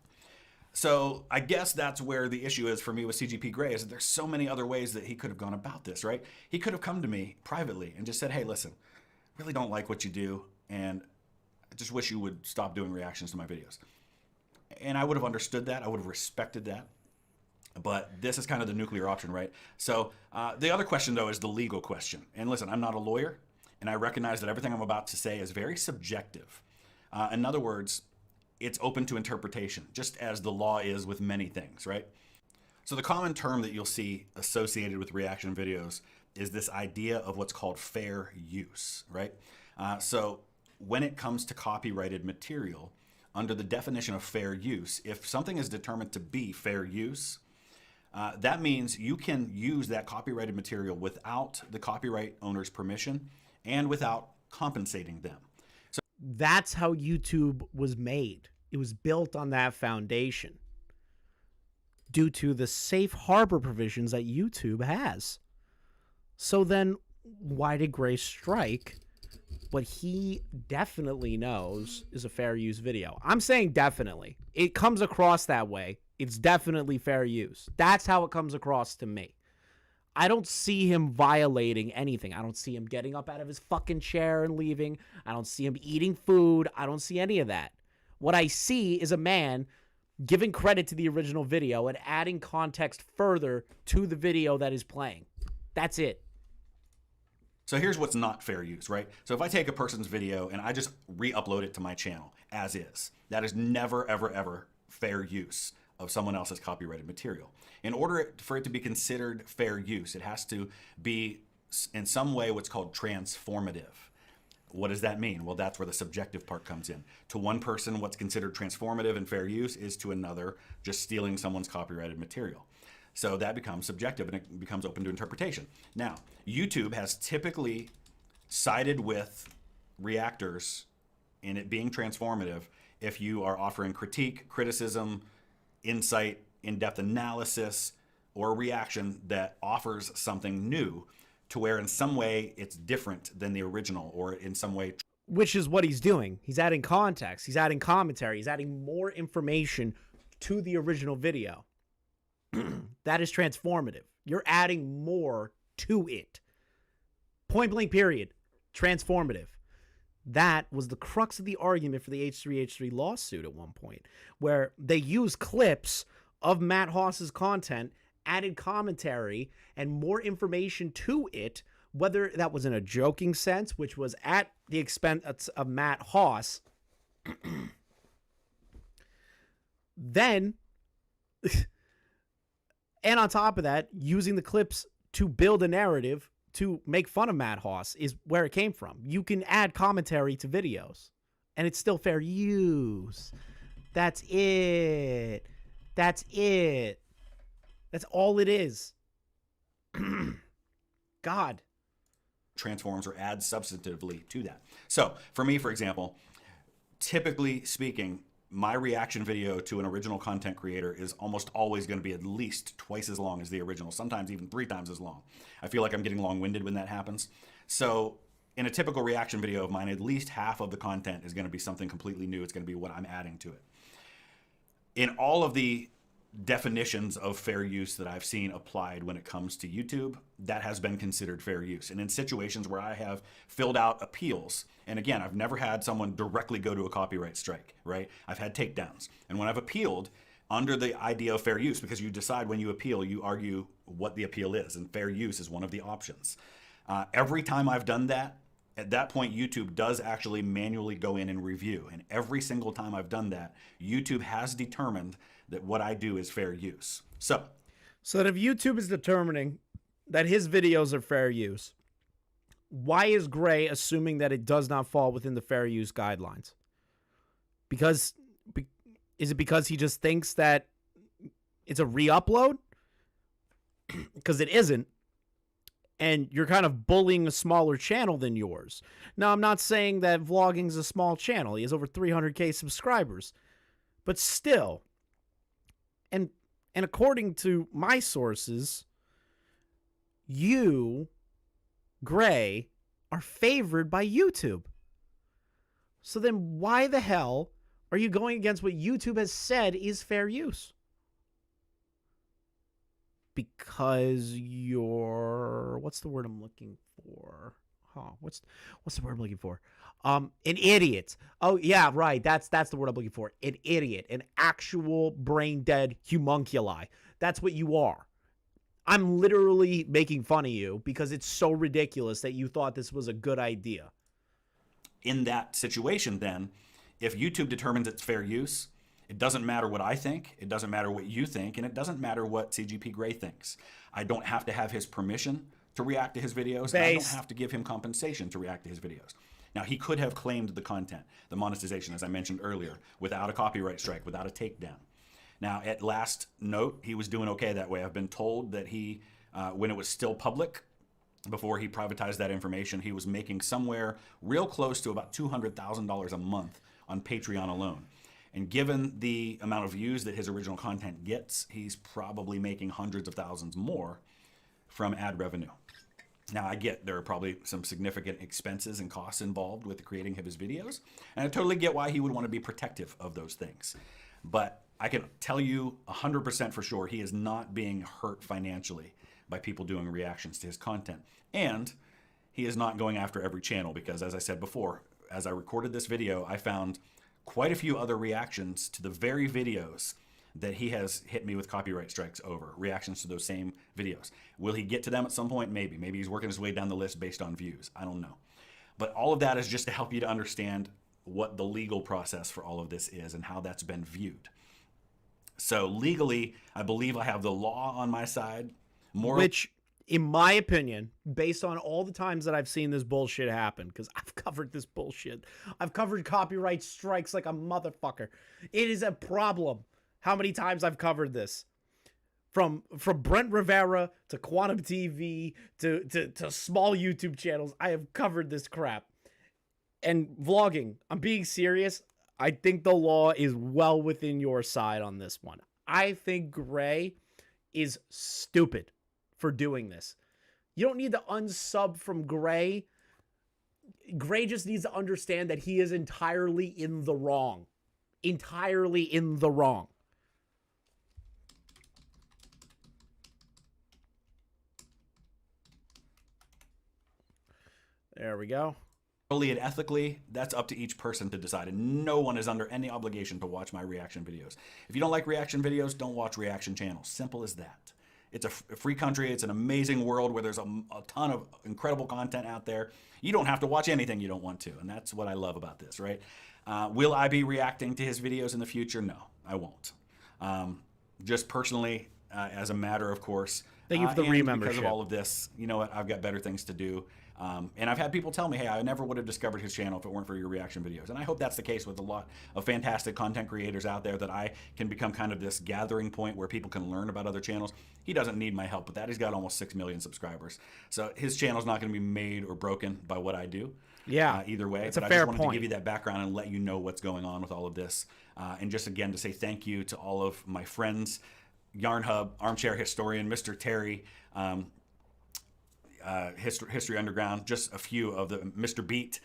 So I guess that's where the issue is for me with CGP Grey, is that there's so many other ways that he could have gone about this, right? He could have come to me privately and just said, hey, listen, really don't like what you do, and I just wish you would stop doing reactions to my videos. And I would have understood that. I would have respected that. But this is kind of the nuclear option, right? So the other question, though, is the legal question. And listen, I'm not a lawyer, and I recognize that everything I'm about to say is very subjective. In other words, it's open to interpretation, just as the law is with many things, right? So the common term that you'll see associated with reaction videos is this idea of what's called fair use, right? So when it comes to copyrighted material, under the definition of fair use, if something is determined to be fair use, that means you can use that copyrighted material without the copyright owner's permission and without compensating them. That's how YouTube was made. It was built on that foundation due to the safe harbor provisions that YouTube has. So then why did Gray strike what he definitely knows is a fair use video? I'm saying definitely. It comes across that way. It's definitely fair use. That's how it comes across to me. I don't see him violating anything. I don't see him getting up out of his fucking chair and leaving. I don't see him eating food. I don't see any of that. What I see is a man giving credit to the original video and adding context further to the video that is playing. That's it. So here's what's not fair use, right? So if I take a person's video and I just re-upload it to my channel as is, that is never, ever, ever fair use of someone else's copyrighted material. In order for it to be considered fair use, it has to be in some way what's called transformative. What does that mean? Well, that's where the subjective part comes in. To one person, what's considered transformative and fair use is to another just stealing someone's copyrighted material. So that becomes subjective and it becomes open to interpretation. Now, YouTube has typically sided with reactors in it being transformative if you are offering critique, criticism, insight, in-depth analysis, or a reaction that offers something new to where in some way it's different than the original or in some way. Which is what he's doing. He's adding context. He's adding commentary. He's adding more information to the original video. That is transformative. You're adding more to it. Point blank period. Transformative. That was the crux of the argument for the H3H3 lawsuit at one point, where they used clips of Matt Haas's content, added commentary, and more information to it, whether that was in a joking sense, which was at the expense of Matt Haas. Then... And on top of that, using the clips to build a narrative to make fun of Matt Haas is where it came from. You can add commentary to videos, and it's still fair use. That's it. That's it. That's all it is. God. Transforms or adds substantively to that. So, for me, for example, typically speaking, my reaction video to an original content creator is almost always going to be at least twice as long as the original, sometimes even 3 times as long. I feel like I'm getting long-winded when that happens. So in a typical reaction video of mine, at least half of the content is going to be something completely new. It's going to be what I'm adding to it. In all of the definitions of fair use that I've seen applied when it comes to YouTube, that has been considered fair use. And in situations where I have filled out appeals, and again, I've never had someone directly go to a copyright strike, right? I've had takedowns. And when I've appealed under the idea of fair use, because you decide when you appeal, you argue what the appeal is, and fair use is one of the options. Every time I've done that, at that point, YouTube does actually manually go in and review. And every single time I've done that, YouTube has determined that what I do is fair use. So that if YouTube is determining that his videos are fair use, why is Gray assuming that it does not fall within the fair use guidelines? Is it because he just thinks that it's a re-upload? Because it isn't. And you're kind of bullying a smaller channel than yours. Now, I'm not saying that vlogging is a small channel. He has over 300K subscribers. But still, and according to my sources, you, Gray, are favored by YouTube. So then why the hell are you going against what YouTube has said is fair use? Because you're, what's the word I'm looking for? What's the word I'm looking for? An idiot. Oh yeah, right. That's the word I'm looking for. An idiot, an actual brain dead homunculi. That's what you are. I'm literally making fun of you because it's so ridiculous that you thought this was a good idea. In that situation, then, if YouTube determines it's fair use, it doesn't matter what I think, it doesn't matter what you think, and it doesn't matter what CGP Grey thinks. I don't have to have his permission to react to his videos, and I don't have to give him compensation to react to his videos. Now, he could have claimed the content, the monetization, as I mentioned earlier, without a copyright strike, without a takedown. Now, at last note, he was doing okay that way. I've been told that he, when it was still public, before he privatized that information, he was making somewhere real close to about $200,000 a month on Patreon alone. And given the amount of views that his original content gets, he's probably making hundreds of thousands more from ad revenue. Now, I get there are probably some significant expenses and costs involved with the creating of his videos, and I totally get why he would want to be protective of those things. But I can tell you 100% for sure he is not being hurt financially by people doing reactions to his content. And he is not going after every channel because, as I said before, as I recorded this video, I found quite a few other reactions to the very videos that he has hit me with copyright strikes over, reactions to those same videos. Will he get to them at some point? Maybe. Maybe he's working his way down the list based on views. I don't know. But all of that is just to help you to understand what the legal process for all of this is and how that's been viewed. So legally, I believe I have the law on my side. Which, in my opinion, based on all the times that I've seen this bullshit happen, because I've covered this bullshit. I've covered copyright strikes like a motherfucker. It is a problem how many times I've covered this. From Brent Rivera to Quantum TV to small YouTube channels, I have covered this crap. And vlogging, I'm being serious. I think the law is well within your side on this one. I think Gray is stupid for doing this. You don't need to unsub from Gray. Gray just needs to understand that he is entirely in the wrong. Entirely in the wrong. There we go. Morally and ethically, that's up to each person to decide, and no one is under any obligation to watch my reaction videos. If you don't like reaction videos, don't watch reaction channels. Simple as that. It's a free country. It's an amazing world where there's a ton of incredible content out there. You don't have to watch anything you don't want to, and that's what I love about this, right? Will I be reacting to his videos in the future? No, I won't. Just personally, as a matter of course. Thank you for the re-membership. Because of all of this, you know what? I've got better things to do. And I've had people tell me, hey, I never would have discovered his channel if it weren't for your reaction videos. And I hope that's the case with a lot of fantastic content creators out there, that I can become kind of this gathering point where people can learn about other channels. He doesn't need my help with that. He's got almost 6 million subscribers. So his channel's not going to be made or broken by what I do. Yeah, either way. It's a but fair I just wanted point. to give you that background and let you know what's going on with all of this. And just again to say thank you to all of my friends, Yarn Hub, Armchair Historian, Mr. Terry, History Underground, just a few of the Mr. Beat,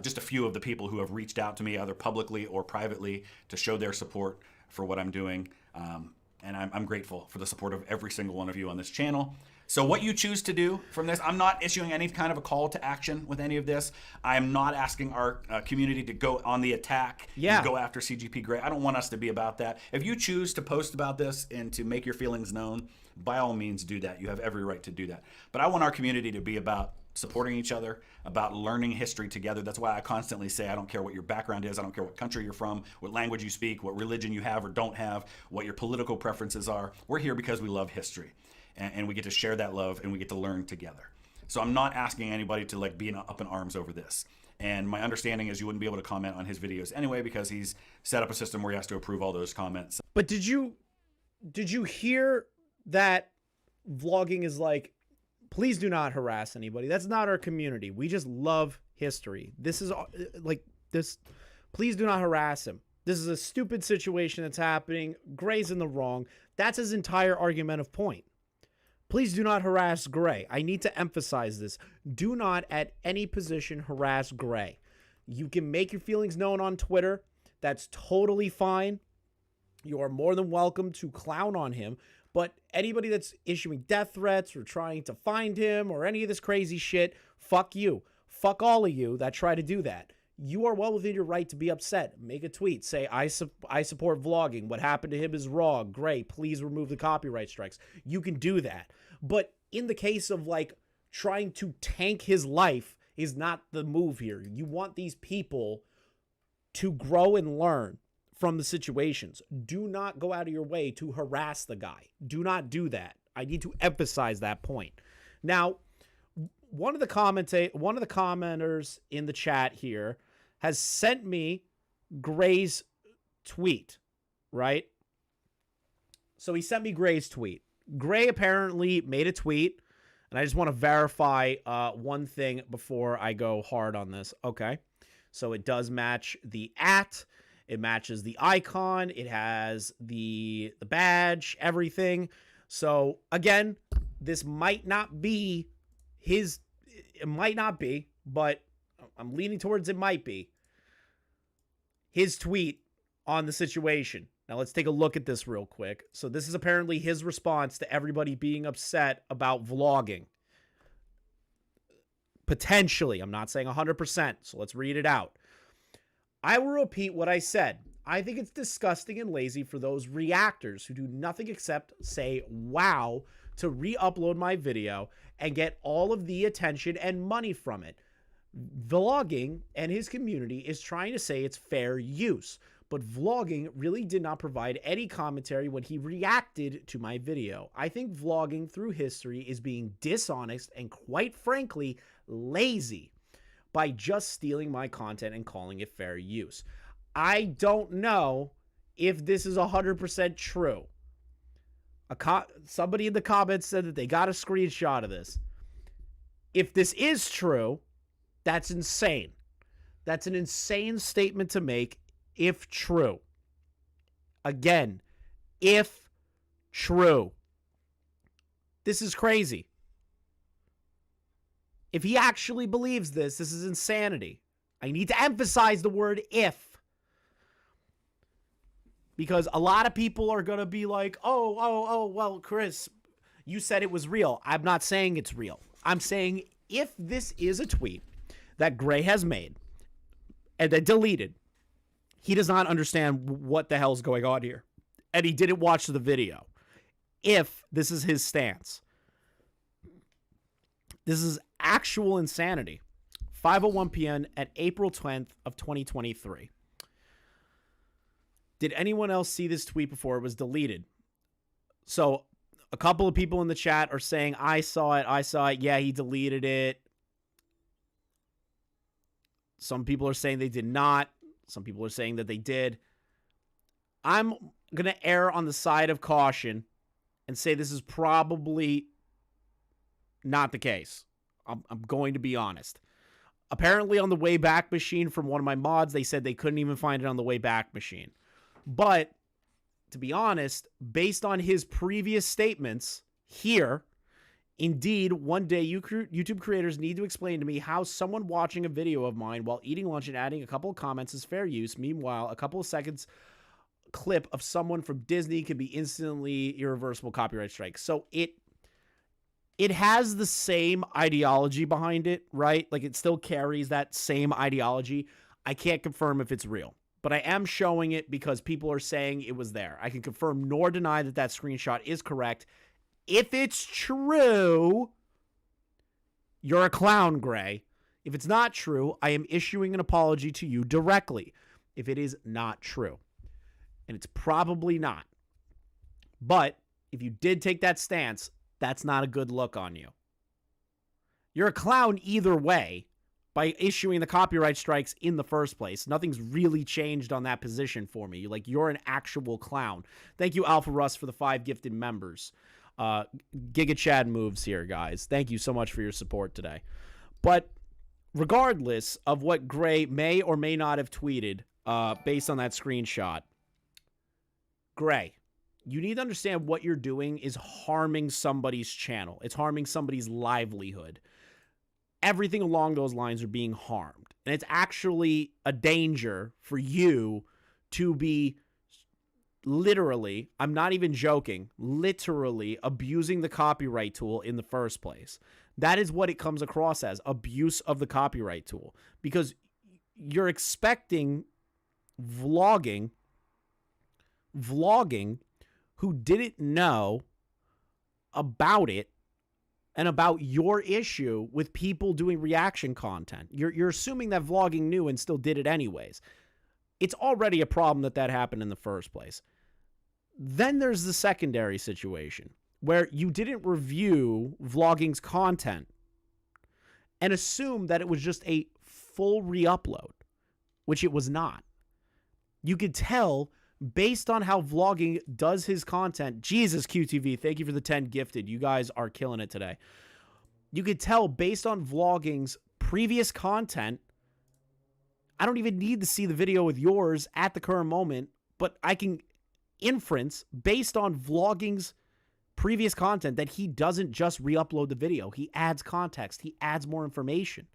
just a few of the people who have reached out to me either publicly or privately to show their support for what I'm doing. And I'm grateful for the support of every single one of you on this channel. So what you choose to do from this, I'm not issuing any kind of a call to action with any of this. I'm not asking our community to go on the attack and go after CGP Grey. I don't want us to be about that. If you choose to post about this and to make your feelings known, by all means do that. You have every right to do that. But I want our community to be about supporting each other, about learning history together. That's why I constantly say I don't care what your background is, I don't care what country you're from, what language you speak, what religion you have or don't have, what your political preferences are. We're here because we love history, and we get to share that love and we get to learn together. So I'm not asking anybody to like be up in arms over this. And my understanding is you wouldn't be able to comment on his videos anyway because he's set up a system where he has to approve all those comments. But did you hear that vlogging is like, please do not harass anybody. That's not our community. We just love history. This is like this. Please do not harass him. This is a stupid situation that's happening. Gray's in the wrong. That's his entire argumentative point. Please do not harass Gray. I need to emphasize this. Do not at any position harass Gray. You can make your feelings known on Twitter. That's totally fine. You are more than welcome to clown on him. But anybody that's issuing death threats or trying to find him or any of this crazy shit, fuck you. Fuck all of you that try to do that. You are well within your right to be upset. Make a tweet. Say, I support vlogging. What happened to him is wrong. Great. Please remove the copyright strikes. You can do that. But in the case of like trying to tank his life is not the move here. You want these people to grow and learn from the situations. Do not go out of your way to harass the guy. Do not do that. I need to emphasize that point. Now, one of the commenters in the chat here has sent me Gray's tweet, right? So he sent me Gray's tweet. Gray apparently made a tweet, and I just want to verify one thing before I go hard on this. Okay. So it does match the @ it matches the icon, it has the badge, everything. So again, this might not be his, it might not be, but I'm leaning towards it might be his tweet on the situation. Now let's take a look at this real quick. So this is apparently his response to everybody being upset about vlogging. Potentially, I'm not saying 100%, so let's read it out. I will repeat what I said. I think it's disgusting and lazy for those reactors who do nothing except say wow to re-upload my video and get all of the attention and money from it. Vlogging and his community is trying to say it's fair use, but vlogging really did not provide any commentary when he reacted to my video. I think vlogging through history is being dishonest and, quite frankly, lazy by just stealing my content and calling it fair use. I don't know if this is 100% true. Somebody in the comments said that they got a screenshot of this. If this is true, that's insane. That's an insane statement to make if true. Again, if true. This is crazy. If he actually believes this, this is insanity. I need to emphasize the word if. Because a lot of people are going to be like, well, Chris, you said it was real. I'm not saying it's real. I'm saying if this is a tweet that Gray has made and then deleted, he does not understand what the hell's going on here. And he didn't watch the video. If this is his stance. This is actual insanity. 5:01 p.m. at April 10th of 2023. Did anyone else see this tweet before it was deleted? So a couple of people in the chat are saying, I saw it. Yeah, he deleted it. Some people are saying they did not. Some people are saying that they did. I'm going to err on the side of caution and say this is probably not the case. I'm going to be honest. Apparently on the Wayback Machine from one of my mods, they said they couldn't even find it on the Wayback Machine. But to be honest, based on his previous statements here, indeed, one day YouTube creators need to explain to me how someone watching a video of mine while eating lunch and adding a couple of comments is fair use. Meanwhile, a couple of seconds clip of someone from Disney can be instantly irreversible copyright strike. So it has the same ideology behind it, right? Like it still carries that same ideology. I can't confirm if it's real, but I am showing it because people are saying it was there. I can confirm nor deny that that screenshot is correct. If it's true, you're a clown, Gray. If it's not true, I am issuing an apology to you directly. If it is not true, and it's probably not. But if you did take that stance, that's not a good look on you. You're a clown either way by issuing the copyright strikes in the first place. Nothing's really changed on that position for me. Like, you're an actual clown. Thank you, Alpha Russ, for the 5 gifted members. Giga Chad moves here, guys. Thank you so much for your support today. But regardless of what Gray may or may not have tweeted based on that screenshot, Gray, you need to understand what you're doing is harming somebody's channel. It's harming somebody's livelihood. Everything along those lines are being harmed. And it's actually a danger for you to be literally, I'm not even joking, literally abusing the copyright tool in the first place. That is what it comes across as, abuse of the copyright tool. Because you're expecting vlogging who didn't know about it and about your issue with people doing reaction content. You're assuming that vlogging knew and still did it anyways. It's already a problem that happened in the first place. Then there's the secondary situation where you didn't review vlogging's content and assume that it was just a full re-upload, which it was not. You could tell based on how vlogging does his content. Jesus, QTV, thank you for the 10 gifted. You guys are killing it today. You could tell based on vlogging's previous content, I don't even need to see the video with yours at the current moment, but I can inference based on vlogging's previous content that he doesn't just re-upload the video. He adds context. He adds more information.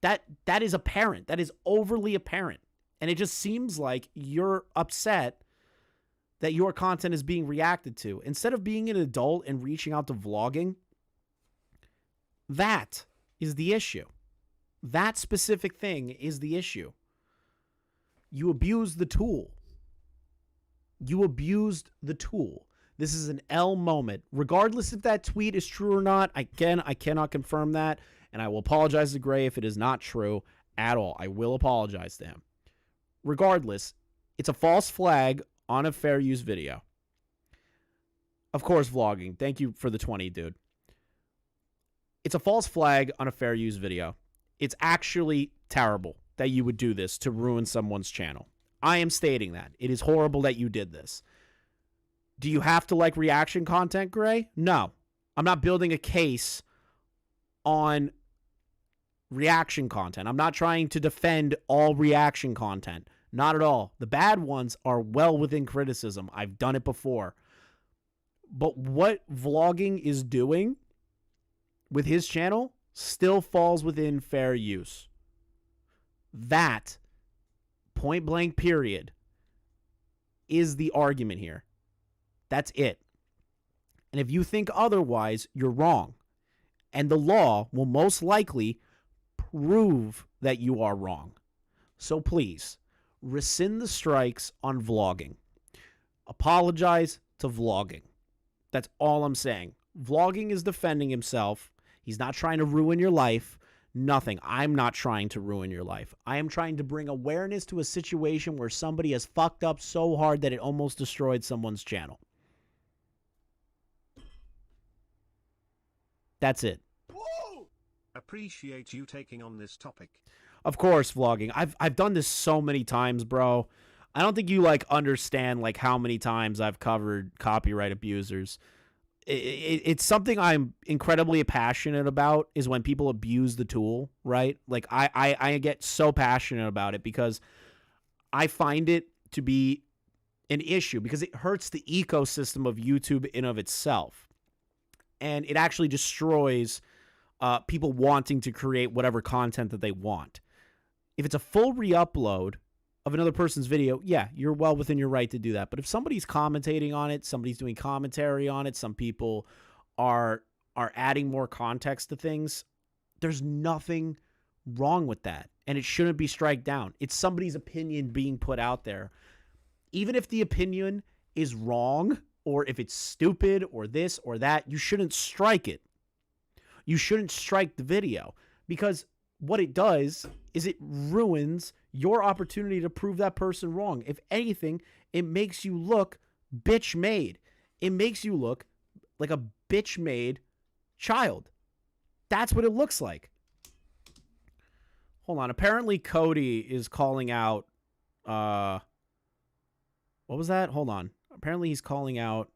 That is apparent. That is overly apparent. And it just seems like you're upset that your content is being reacted to. Instead of being an adult and reaching out to vlogging, that is the issue. That specific thing is the issue. You abused the tool. You abused the tool. This is an L moment. Regardless if that tweet is true or not, I cannot confirm that, and I will apologize to Gray if it is not true at all. I will apologize to him. Regardless, it's a false flag on a fair use video. Of course, vlogging. Thank you for the 20, dude. It's a false flag on a fair use video. It's actually terrible that you would do this to ruin someone's channel. I am stating that. It is horrible that you did this. Do you have to like reaction content, Gray? No. I'm not building a case on reaction content. I'm not trying to defend all reaction content. Not at all. The bad ones are well within criticism. I've done it before. But what vlogging is doing with his channel still falls within fair use. That, point blank period, is the argument here. That's it. And if you think otherwise, you're wrong. And the law will most likely prove that you are wrong. So please, rescind the strikes on vlogging. Apologize to vlogging. That's all I'm saying. Vlogging is defending himself. He's not trying to ruin your life. Nothing. I'm not trying to ruin your life. I am trying to bring awareness to a situation where somebody has fucked up so hard that it almost destroyed someone's channel. That's it. Appreciate you taking on this topic. Of course, vlogging. I've done this so many times, bro. I don't think you understand how many times I've covered copyright abusers. It's something I'm incredibly passionate about, is when people abuse the tool, right? I get so passionate about it because I find it to be an issue because it hurts the ecosystem of YouTube in of itself. And it actually destroys people wanting to create whatever content that they want. If it's a full re-upload of another person's video, yeah, you're well within your right to do that. But if somebody's commentating on it, somebody's doing commentary on it, some people are adding more context to things, there's nothing wrong with that. And it shouldn't be strike down. It's somebody's opinion being put out there. Even if the opinion is wrong, or if it's stupid, or this or that, you shouldn't strike it. You shouldn't strike the video, because what it does is it ruins your opportunity to prove that person wrong. If anything, it makes you look bitch-made. It makes you look like a bitch-made child. That's what it looks like. Hold on. Apparently, Cody is calling out... what was that? Hold on. Apparently, he's calling out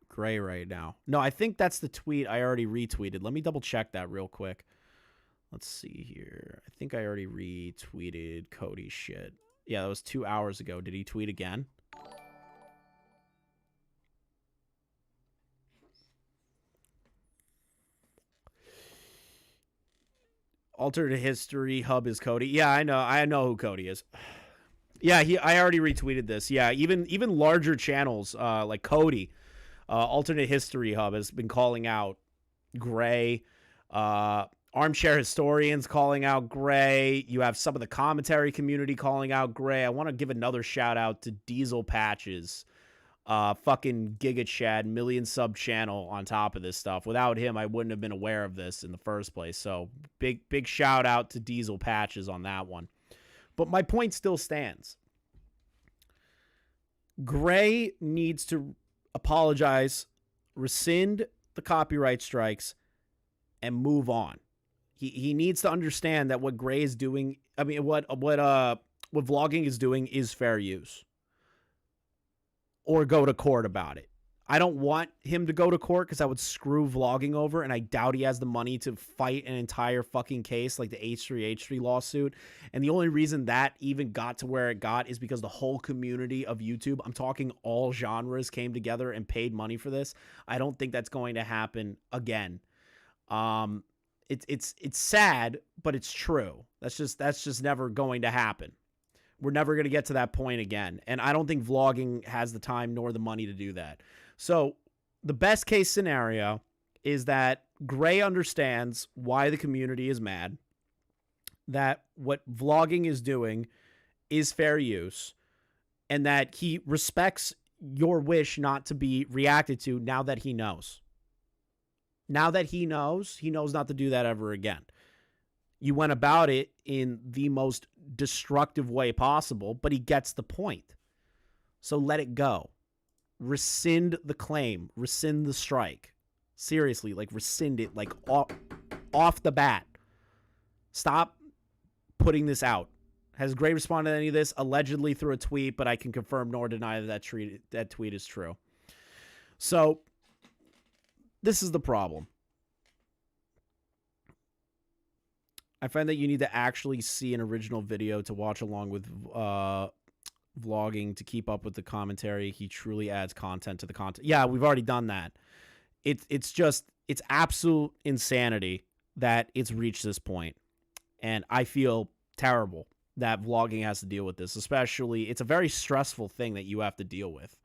Gray right now. No, I think that's the tweet I already retweeted. Let me double-check that real quick. Let's see here. I think I already retweeted Cody's shit. Yeah, that was 2 hours ago. Did he tweet again? Alternate history hub is Cody. Yeah, I know who Cody is. Yeah, I already retweeted this. Yeah, even larger channels like Cody, alternate history hub has been calling out Gray. Armchair historians calling out Gray. You have some of the commentary community calling out Gray. I want to give another shout out to Diesel Patches, fucking Giga Chad, million sub channel on top of this stuff. Without him, I wouldn't have been aware of this in the first place. So big shout out to Diesel Patches on that one. But my point still stands. Gray needs to apologize, rescind the copyright strikes, and move on. He needs to understand that what Gray is doing, I mean, what what vlogging is doing is fair use. Or go to court about it. I don't want him to go to court because I would screw vlogging over, and I doubt he has the money to fight an entire fucking case like the H3H3 lawsuit. And the only reason that even got to where it got is because the whole community of YouTube, I'm talking all genres, came together and paid money for this. I don't think that's going to happen again. It's sad, but it's true. That's just never going to happen. We're never going to get to that point again. And I don't think vlogging has the time nor the money to do that. So the best case scenario is that Gray understands why the community is mad, that what vlogging is doing is fair use, and that he respects your wish not to be reacted to now that he knows. Now that he knows not to do that ever again. You went about it in the most destructive way possible, but he gets the point. So let it go. Rescind the claim. Rescind the strike. Seriously, like rescind it, like off the bat. Stop putting this out. Has Gray responded to any of this? Allegedly through a tweet, but I can confirm nor deny that tweet is true. So this is the problem. I find that you need to actually see an original video to watch along with vlogging to keep up with the commentary. He truly adds content to the content. Yeah, we've already done that. It's absolute insanity that it's reached this point. And I feel terrible that vlogging has to deal with this. Especially, it's a very stressful thing that you have to deal with.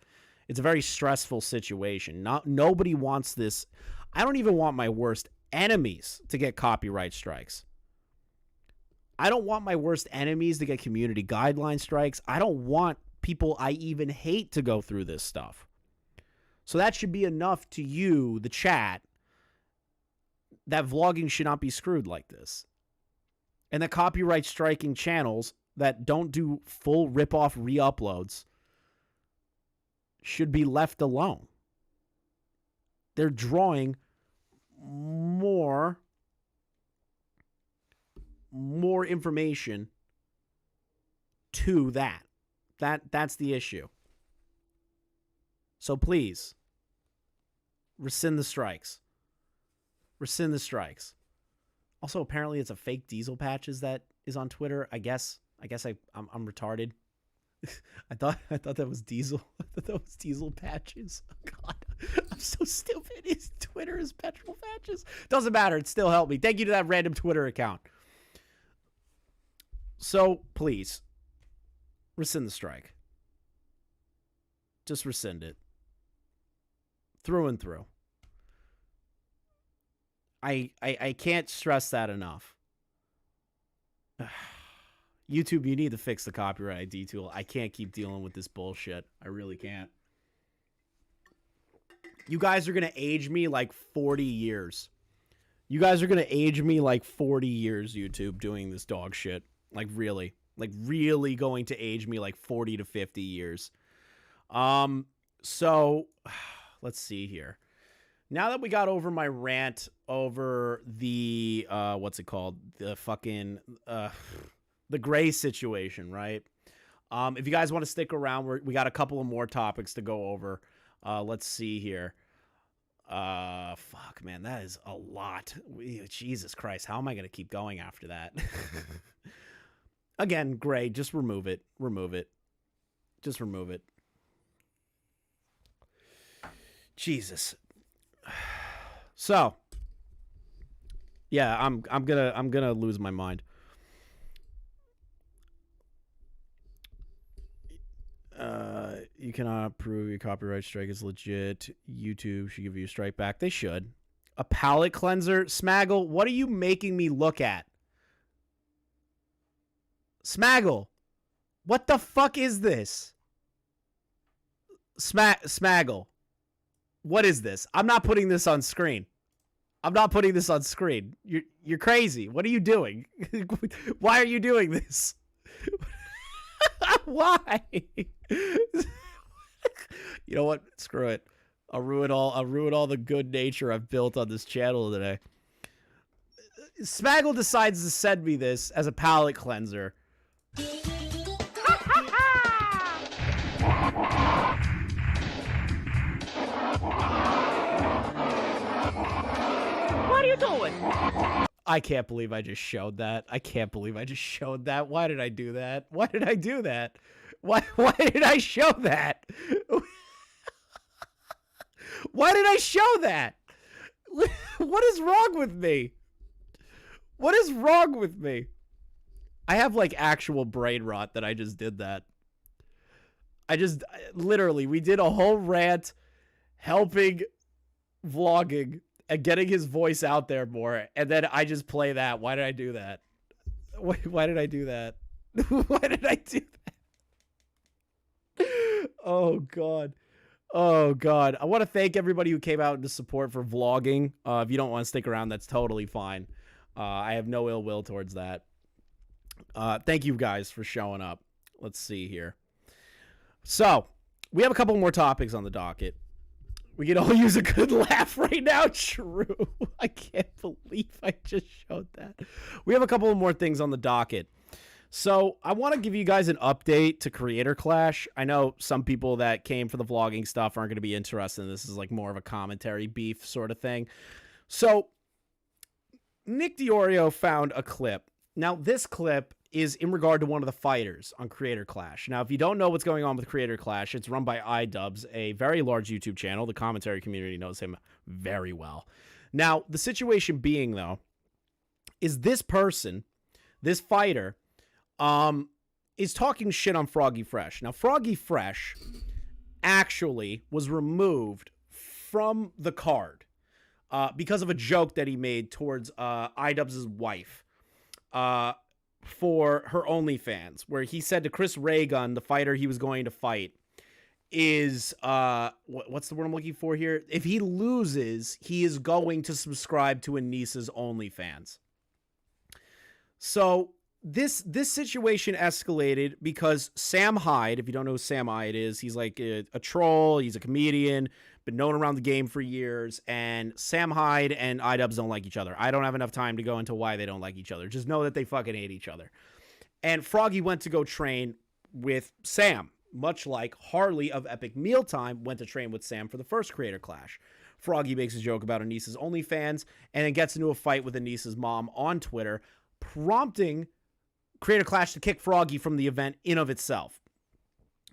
It's a very stressful situation. Nobody wants this. I don't even want my worst enemies to get copyright strikes. I don't want my worst enemies to get community guideline strikes. I don't want people I even hate to go through this stuff. So that should be enough to you, the chat, that vlogging should not be screwed like this. And that copyright striking channels that don't do full rip-off re-uploads should be left alone. They're drawing more information to that. That's the issue. So please, rescind the strikes. Rescind the strikes. Also, apparently it's a fake Diesel Patches that is on Twitter. I guess I'm retarded. I thought that was Diesel. I thought that was Diesel Patches. Oh God, I'm so stupid. His Twitter is Petrol Patches. Doesn't matter. It still helped me. Thank you to that random Twitter account. So please, rescind the strike. Just rescind it. Through and through. I can't stress that enough. YouTube, you need to fix the copyright ID tool. I can't keep dealing with this bullshit. I really can't. You guys are going to age me like 40 years. You guys are going to age me like 40 years, YouTube, doing this dog shit. Like really going to age me like 40 to 50 years. So let's see here. Now that we got over my rant over the, what's it called? The fucking, the Gray situation, right? If you guys want to stick around, we got a couple of more topics to go over. Let's see here. Fuck, man, that is a lot. Jesus Christ, how am I going to keep going after that? Again, Gray, just remove it. Remove it. Just remove it. Jesus. So, yeah, I'm gonna lose my mind. You cannot prove your copyright strike is legit. YouTube should give you a strike back. They should. A palate cleanser? Smaggle, what are you making me look at? Smaggle, what the fuck is this? Smaggle, what is this? I'm not putting this on screen. I'm not putting this on screen. You're crazy. What are you doing? Why are you doing this? Why? You know what? Screw it. I'll ruin all the good nature I've built on this channel today. Smaggle decides to send me this as a palate cleanser. I can't believe I just showed that. I can't believe I just showed that. Why did I do that? Why did I do that? Why did I show that? Why did I show that? What is wrong with me? What is wrong with me? I have like actual brain rot that I just did that. Literally, we did a whole rant helping vlogging and getting his voice out there more, and then I just play that. Why did I do that? Why did I do that? Why did I do that? Oh, God. Oh, God. I want to thank everybody who came out into support for vlogging. If you don't want to stick around, that's totally fine. I have no ill will towards that. Thank you guys for showing up. Let's see here. So, we have a couple more topics on the docket. We can all use a good laugh right now. True. I can't believe I just showed that. We have a couple more things on the docket. So I want to give you guys an update to Creator Clash. I know some people that came for the vlogging stuff aren't going to be interested in this. This is like more of a commentary beef sort of thing. So Nick Diorio found a clip. Now this clip is in regard to one of the fighters on Creator Clash. Now, if you don't know what's going on with Creator Clash, it's run by iDubbbz, a very large YouTube channel. The commentary community knows him very well. Now, the situation being, though, is this person, this fighter, is talking shit on Froggy Fresh. Now, Froggy Fresh actually was removed from the card because of a joke that he made towards iDubbbz's wife. For her OnlyFans, where he said to Chris Raygun, the fighter he was going to fight, is what's the word I'm looking for here? If he loses, he is going to subscribe to Anissa's OnlyFans. So this situation escalated because Sam Hyde, if you don't know who Sam Hyde is, he's like a troll, he's a comedian, been known around the game for years, and Sam Hyde and iDubbbz don't like each other. I don't have enough time to go into why they don't like each other. Just know that they fucking hate each other. And Froggy went to go train with Sam, much like Harley of Epic Mealtime went to train with Sam for the first Creator Clash. Froggy makes a joke about Anissa's OnlyFans and then gets into a fight with Anissa's mom on Twitter, prompting Creator Clash to kick Froggy from the event in of itself.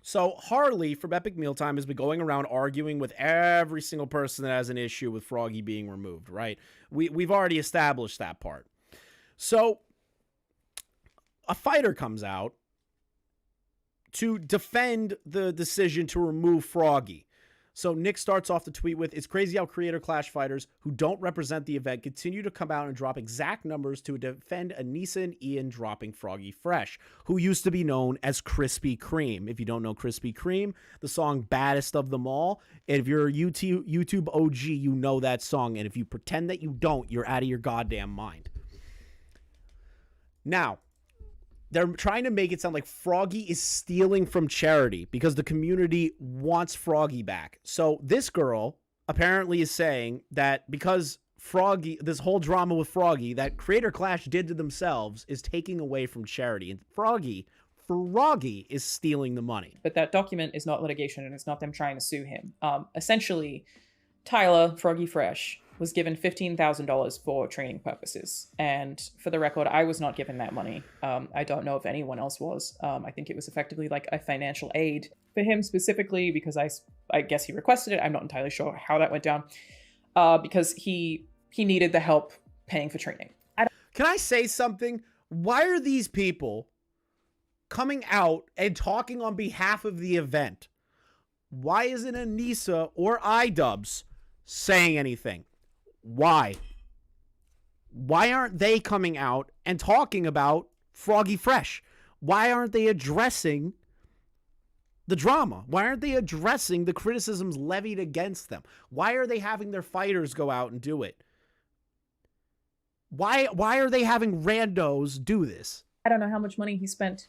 So Harley from Epic Mealtime has been going around arguing with every single person that has an issue with Froggy being removed, right? We've already established that part. So a fighter comes out to defend the decision to remove Froggy. So Nick starts off the tweet with, "It's crazy how Creator Clash fighters who don't represent the event continue to come out and drop exact numbers to defend Anissa and Ian dropping Froggy Fresh, who used to be known as Krispy Kreme." If you don't know Krispy Kreme, the song Baddest of Them All, and if you're a YouTube OG, you know that song. And if you pretend that you don't, you're out of your goddamn mind. Now, they're trying to make it sound like Froggy is stealing from charity because the community wants Froggy back. So this girl apparently is saying that because Froggy, this whole drama with Froggy that Creator Clash did to themselves is taking away from charity. And Froggy is stealing the money. But that document is not litigation and it's not them trying to sue him. Essentially, Tyler, Froggy Fresh, was given $15,000 for training purposes. And for the record, I was not given that money. I don't know if anyone else was. I think it was effectively like a financial aid for him specifically because I guess he requested it. I'm not entirely sure how that went down because he needed the help paying for training. Can I say something? Why are these people coming out and talking on behalf of the event? Why isn't Anissa or iDubbbz saying anything? Why? Why aren't they coming out and talking about Froggy Fresh? Why aren't they addressing the drama? Why aren't they addressing the criticisms levied against them? Why are they having their fighters go out and do it? Why are they having randos do this? I don't know how much money he spent.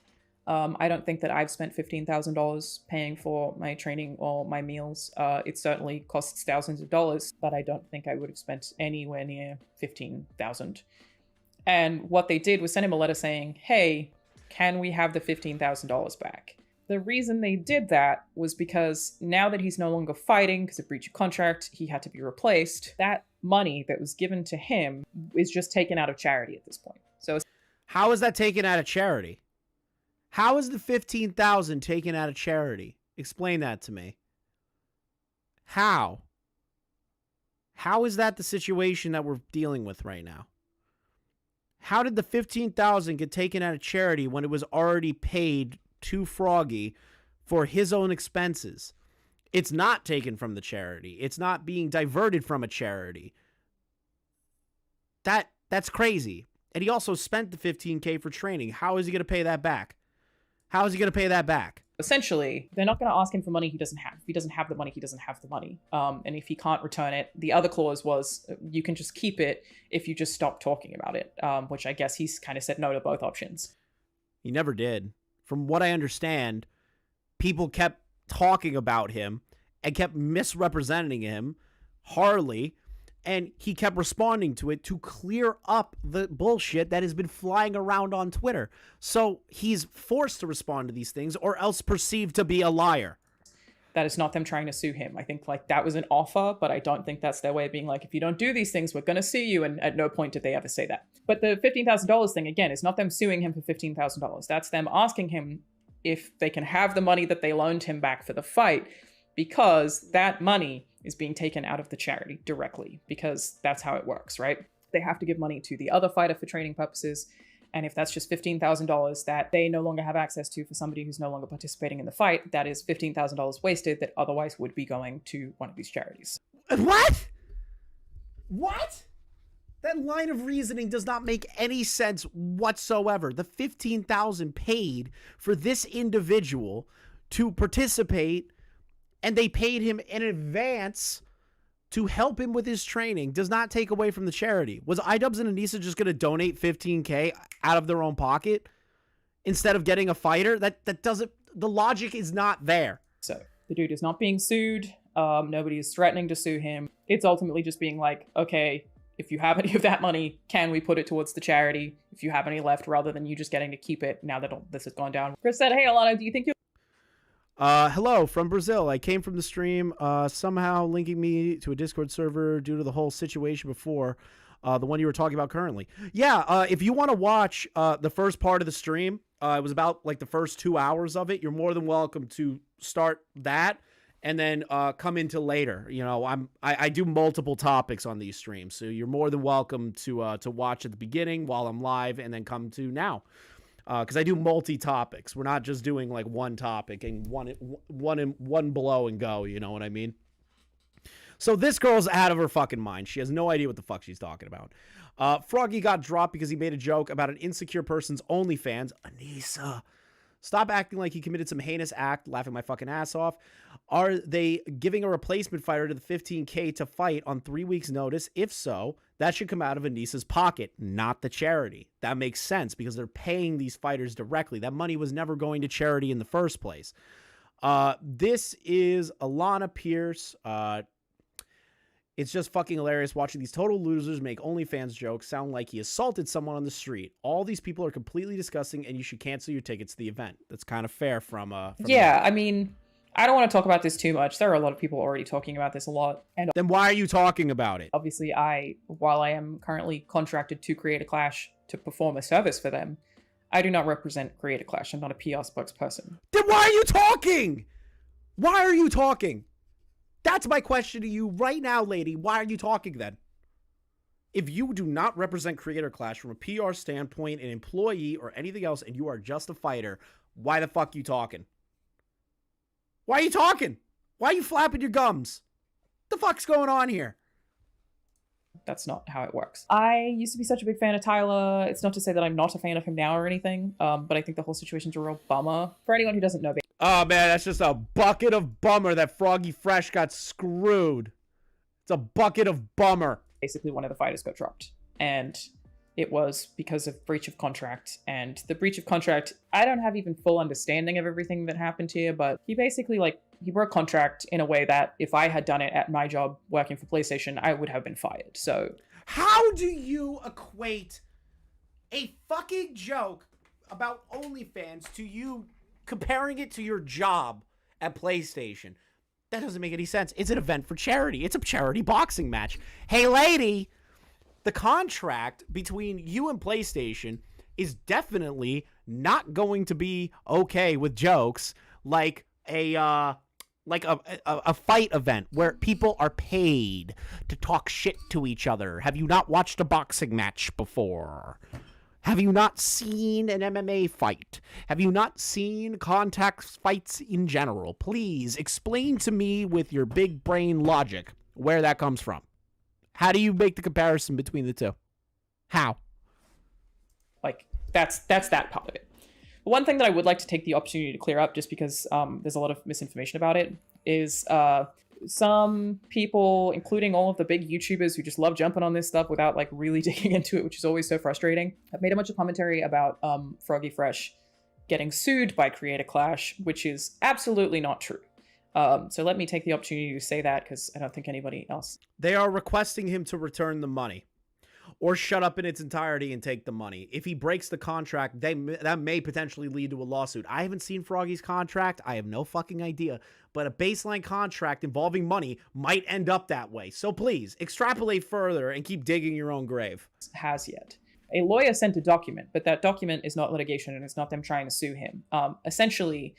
I don't think that I've spent $15,000 paying for my training or my meals. It certainly costs thousands of dollars, but I don't think I would have spent anywhere near $15,000. And what they did was send him a letter saying, "Hey, can we have the $15,000 back?" The reason they did that was because now that he's no longer fighting because of breach of contract, he had to be replaced. That money that was given to him is just taken out of charity at this point. So How is that taken out of charity? How is the $15,000 taken out of charity? Explain that to me. How? How is that the situation that we're dealing with right now? How did the $15,000 get taken out of charity when it was already paid to Froggy for his own expenses? It's not taken from the charity. It's not being diverted from a charity. That's crazy. And he also spent the $15K for training. How is he going to pay that back? How is he going to pay that back? essentially, they're not going to ask him for money he doesn't have. If he doesn't have the money, he doesn't have the money. And if he can't return it, the other clause was you can just keep it if you just stop talking about it, which I guess he's kind of said no to both options. He never did. From what I understand, people kept talking about him and kept misrepresenting him, Harley, and he kept responding to it to clear up the bullshit that has been flying around on Twitter. So he's forced to respond to these things or else perceived to be a liar. That is not them trying to sue him. I think like that was an offer, but I don't think that's their way of being like, if you don't do these things, we're going to sue you. And at no point did they ever say that. But the $15,000 thing, again, is not them suing him for $15,000. That's them asking him if they can have the money that they loaned him back for the fight, because that money is being taken out of the charity directly, because that's how it works, right? They have to give money to the other fighter for training purposes. And if that's just $15,000 that they no longer have access to for somebody who's no longer participating in the fight, that is $15,000 wasted that otherwise would be going to one of these charities. What? What? That line of reasoning does not make any sense whatsoever. The $15,000 paid for this individual to participate, and they paid him in advance to help him with his training, does not take away from the charity. Was iDubbbz and Anissa just going to donate $15K out of their own pocket instead of getting a fighter? That doesn't, the logic is not there. So the dude is not being sued. Nobody is threatening to sue him. It's ultimately just being like, okay, if you have any of that money, can we put it towards the charity? If you have any left, rather than you just getting to keep it now that this has gone down. Chris said, hey, Alana, do you think you... Hello from Brazil. I came from the stream, somehow linking me to a Discord server due to the whole situation before, the one you were talking about currently. Yeah, if you want to watch the first part of the stream, it was about like the first 2 hours of it. You're more than welcome to start that and then come into later. You know, I do multiple topics on these streams, so you're more than welcome to watch at the beginning while I'm live and then come to now. Because I do multi-topics. We're not just doing like one topic and one blow and go, you know what I mean? So this girl's out of her fucking mind. She has no idea what the fuck she's talking about. Froggy got dropped because he made a joke about an insecure person's OnlyFans. Anissa, stop acting like he committed some heinous act, laughing my fucking ass off. Are they giving a replacement fighter to the $15K to fight on 3 weeks' notice? If so, that should come out of Anissa's pocket, not the charity. That makes sense because they're paying these fighters directly. That money was never going to charity in the first place. This is Alana Pierce. It's just fucking hilarious watching these total losers make OnlyFans jokes sound like he assaulted someone on the street. All these people are completely disgusting, and you should cancel your tickets to the event. That's kind of fair from yeah, I mean, I don't want to talk about this too much. There are a lot of people already talking about this a lot. And then why are you talking about it? Obviously, while I am currently contracted to Creator Clash to perform a service for them, I do not represent Creator Clash. I'm not a PR spokesperson. Then why are you talking? Why are you talking? That's my question to you right now, lady. Why are you talking then? If you do not represent Creator Clash from a PR standpoint, an employee, or anything else, and you are just a fighter, why the fuck are you talking? Why are you talking? Why are you flapping your gums? The fuck's going on here? That's not how it works. I used to be such a big fan of Tyler. It's not to say that I'm not a fan of him now or anything, but I think the whole situation's a real bummer. For anyone who doesn't know, oh man, that's just a bucket of bummer that Froggy Fresh got screwed. It's a bucket of bummer. Basically, one of the fighters got dropped, and it was because of breach of contract. And the breach of contract, I don't have even full understanding of everything that happened here, but he basically, he broke contract in a way that if I had done it at my job working for PlayStation, I would have been fired. So how do you equate a fucking joke about OnlyFans to you comparing it to your job at PlayStation. That doesn't make any sense. It's an event for charity. It's a charity boxing match. Hey, lady, the contract between you and PlayStation is definitely not going to be okay with jokes like a fight event where people are paid to talk shit to each other. Have you not watched a boxing match before? Have you not seen an MMA fight? Have you not seen contact fights in general? Please explain to me with your big brain logic where that comes from. How do you make the comparison between the two? How? Like, that's that part of it. One thing that I would like to take the opportunity to clear up, just because there's a lot of misinformation about it, is some people, including all of the big YouTubers who just love jumping on this stuff without like really digging into it, which is always so frustrating, have made a bunch of commentary about Froggy Fresh getting sued by Creator Clash, which is absolutely not true. So let me take the opportunity to say that, because I don't think anybody else. They are requesting him to return the money or shut up in its entirety and take the money. If he breaks the contract, that may potentially lead to a lawsuit. I haven't seen Froggy's contract. I have no fucking idea. But a baseline contract involving money might end up that way. So please, extrapolate further and keep digging your own grave. Has yet. A lawyer sent a document, but that document is not litigation and it's not them trying to sue him. Essentially,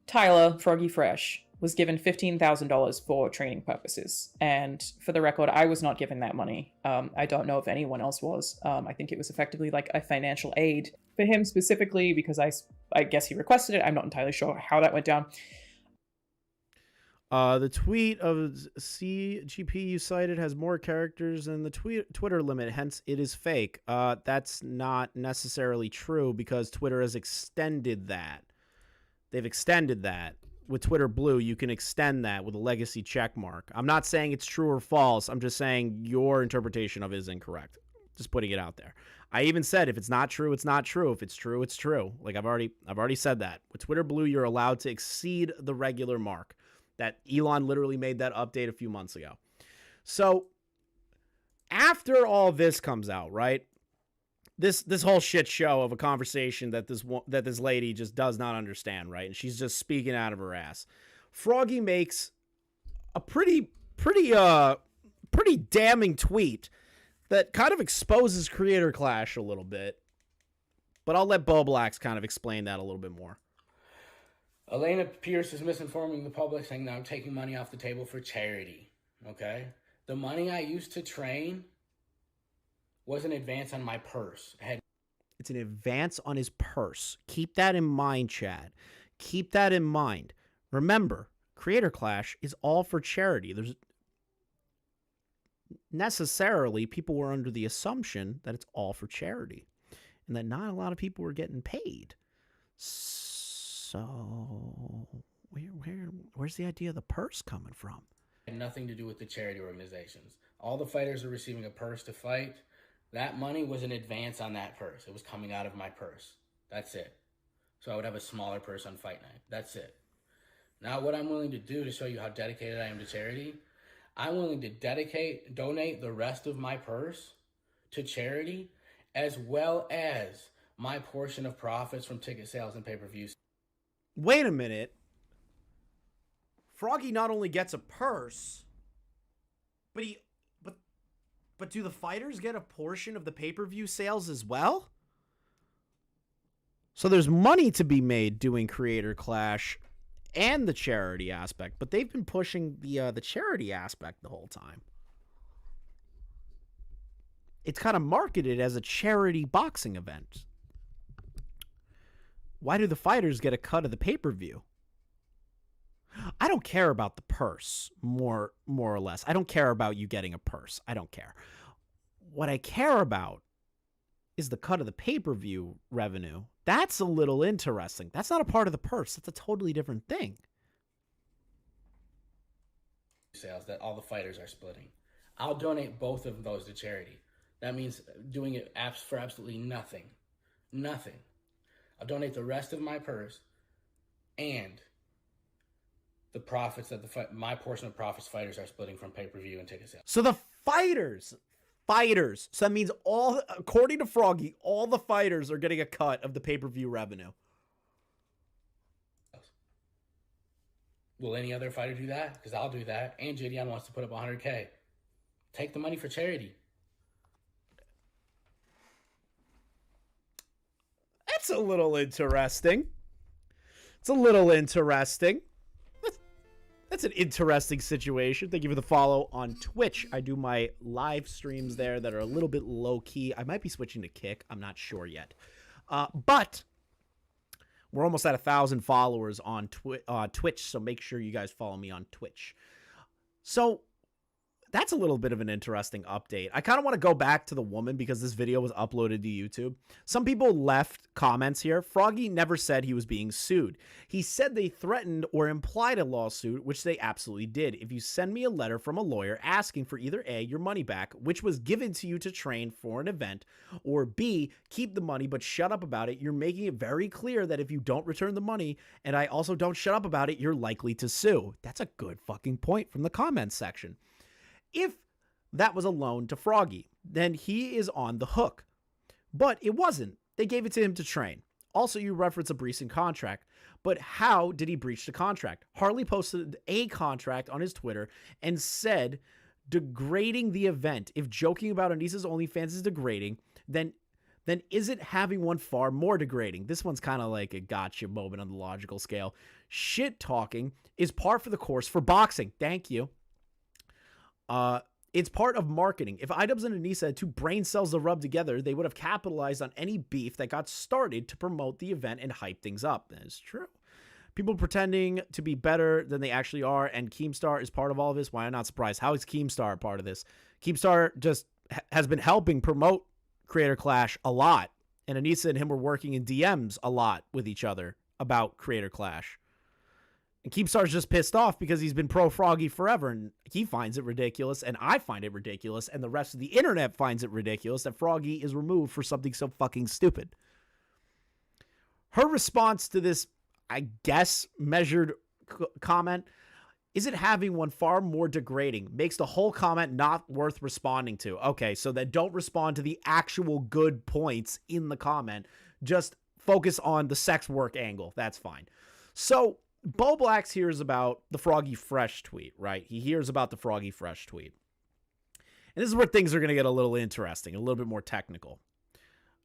Tyler, Froggy Fresh, was given $15,000 for training purposes. And for the record, I was not given that money. I don't know if anyone else was. I think it was effectively like a financial aid for him specifically because I guess he requested it. I'm not entirely sure how that went down. The tweet of CGP you cited has more characters than the Twitter limit, hence it is fake. That's not necessarily true because Twitter has extended that. They've extended that. With Twitter Blue, you can extend that with a legacy check mark. I'm not saying it's true or false. I'm just saying your interpretation of it is incorrect. Just putting it out there. I even said if it's not true, it's not true. If it's true, it's true. Like I've already said that. With Twitter Blue, you're allowed to exceed the regular mark. That Elon literally made that update a few months ago. So after all this comes out, right? This whole shit show of a conversation that this lady just does not understand, right? And she's just speaking out of her ass. Froggy makes a pretty damning tweet that kind of exposes Creator Clash a little bit. But I'll let Bowblax kind of explain that a little bit more. Elena Pierce is misinforming the public, saying that I'm taking money off the table for charity. Okay? The money I used to train was an advance on my purse. It's an advance on his purse. Keep that in mind, Chad. Keep that in mind. Remember, Creator Clash is all for charity. There's necessarily people were under the assumption that it's all for charity and that not a lot of people were getting paid. So where's the idea of the purse coming from? It had nothing to do with the charity organizations. All the fighters are receiving a purse to fight. That money was an advance on that purse. It was coming out of my purse. That's it. So I would have a smaller purse on fight night. That's it. Now what I'm willing to do to show you how dedicated I am to charity, I'm willing to donate the rest of my purse to charity, as well as my portion of profits from ticket sales and pay-per-views. Wait a minute. Froggy not only gets a purse, but do the fighters get a portion of the pay-per-view sales as well? So there's money to be made doing Creator Clash and the charity aspect, but they've been pushing the charity aspect the whole time. It's kind of marketed as a charity boxing event. Why do the fighters get a cut of the pay-per-view? I don't care about the purse, more or less. I don't care about you getting a purse. I don't care. What I care about is the cut of the pay-per-view revenue. That's a little interesting. That's not a part of the purse. That's a totally different thing. Sales that all the fighters are splitting. I'll donate both of those to charity. That means doing it for absolutely nothing. Nothing. I'll donate the rest of my purse and the profits that my portion of profits fighters are splitting from pay-per-view and ticket sales. So the fighters. So that means according to Froggy, all the fighters are getting a cut of the pay-per-view revenue. Will any other fighter do that? Because I'll do that. And JDN wants to put up 100K. Take the money for charity. That's a little interesting. It's a little interesting. That's an interesting situation. Thank you for the follow on Twitch. I do my live streams there that are a little bit low-key. I might be switching to Kick. I'm not sure yet. But we're almost at 1,000 followers on Twitch, so make sure you guys follow me on Twitch. So that's a little bit of an interesting update. I kind of want to go back to the woman because this video was uploaded to YouTube. Some people left comments here. Froggy never said he was being sued. He said they threatened or implied a lawsuit, which they absolutely did. If you send me a letter from a lawyer asking for either A, your money back, which was given to you to train for an event, or B, keep the money but shut up about it, you're making it very clear that if you don't return the money, and I also don't shut up about it, you're likely to sue. That's a good fucking point from the comments section. If that was a loan to Froggy, then he is on the hook. But it wasn't. They gave it to him to train. Also, you reference a breach in contract. But how did he breach the contract? Harley posted a contract on his Twitter and said, degrading the event. If joking about Anissa's OnlyFans is degrading, then isn't having one far more degrading? This one's kind of like a gotcha moment on the logical scale. Shit talking is par for the course for boxing. Thank you. It's part of marketing. If iDubbbz and Anissa had two brain cells to rub together, they would have capitalized on any beef that got started to promote the event and hype things up. That is true. People pretending to be better than they actually are, and Keemstar is part of all of this. Why am I not surprised? How is Keemstar a part of this? Keemstar just has been helping promote Creator Clash a lot, and Anissa and him were working in DMs a lot with each other about Creator Clash. And Keemstar's just pissed off because he's been pro Froggy forever, and he finds it ridiculous, and I find it ridiculous, and the rest of the internet finds it ridiculous that Froggy is removed for something so fucking stupid. Her response to this, I guess, measured comment, isn't having one far more degrading, makes the whole comment not worth responding to. Okay, so then don't respond to the actual good points in the comment. Just focus on the sex work angle. That's fine. So Bowblax hears about the Froggy Fresh tweet, right? He hears about the Froggy Fresh tweet. And this is where things are going to get a little interesting, a little bit more technical.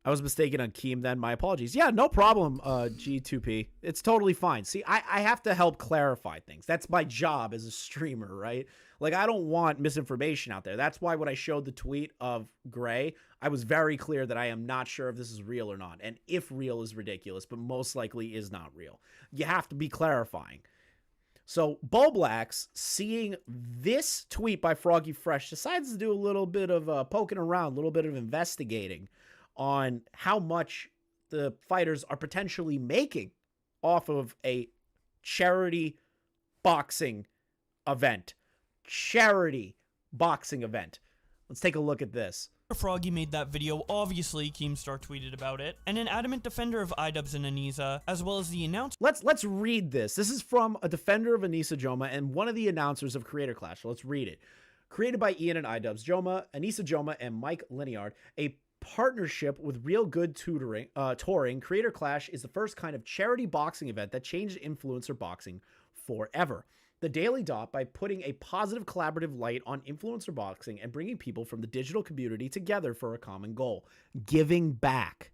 I was mistaken on Keem then. My apologies. Yeah, no problem, G2P. It's totally fine. See, I have to help clarify things. That's my job as a streamer, right? Like, I don't want misinformation out there. That's why when I showed the tweet of Gray, I was very clear that I am not sure if this is real or not. And if real is ridiculous, but most likely is not real. You have to be clarifying. So Bowblax, seeing this tweet by Froggy Fresh, decides to do a little bit of poking around, a little bit of investigating on how much the fighters are potentially making off of a charity boxing event. Charity boxing event. Let's take a look at this. Froggy made that video, obviously Keemstar tweeted about it, and an adamant defender of iDubbbz and Anissa, as well as the announcer. Let's read this. This is from a defender of Anissa Joma and one of the announcers of Creator Clash. So let's read it. Created by Ian and iDubbbz, Joma, Anissa Joma, and Mike Lineard, a partnership with Real Good Touring, Creator Clash is the first kind of charity boxing event that changed influencer boxing forever. The Daily Dot, by putting a positive collaborative light on influencer boxing and bringing people from the digital community together for a common goal, giving back.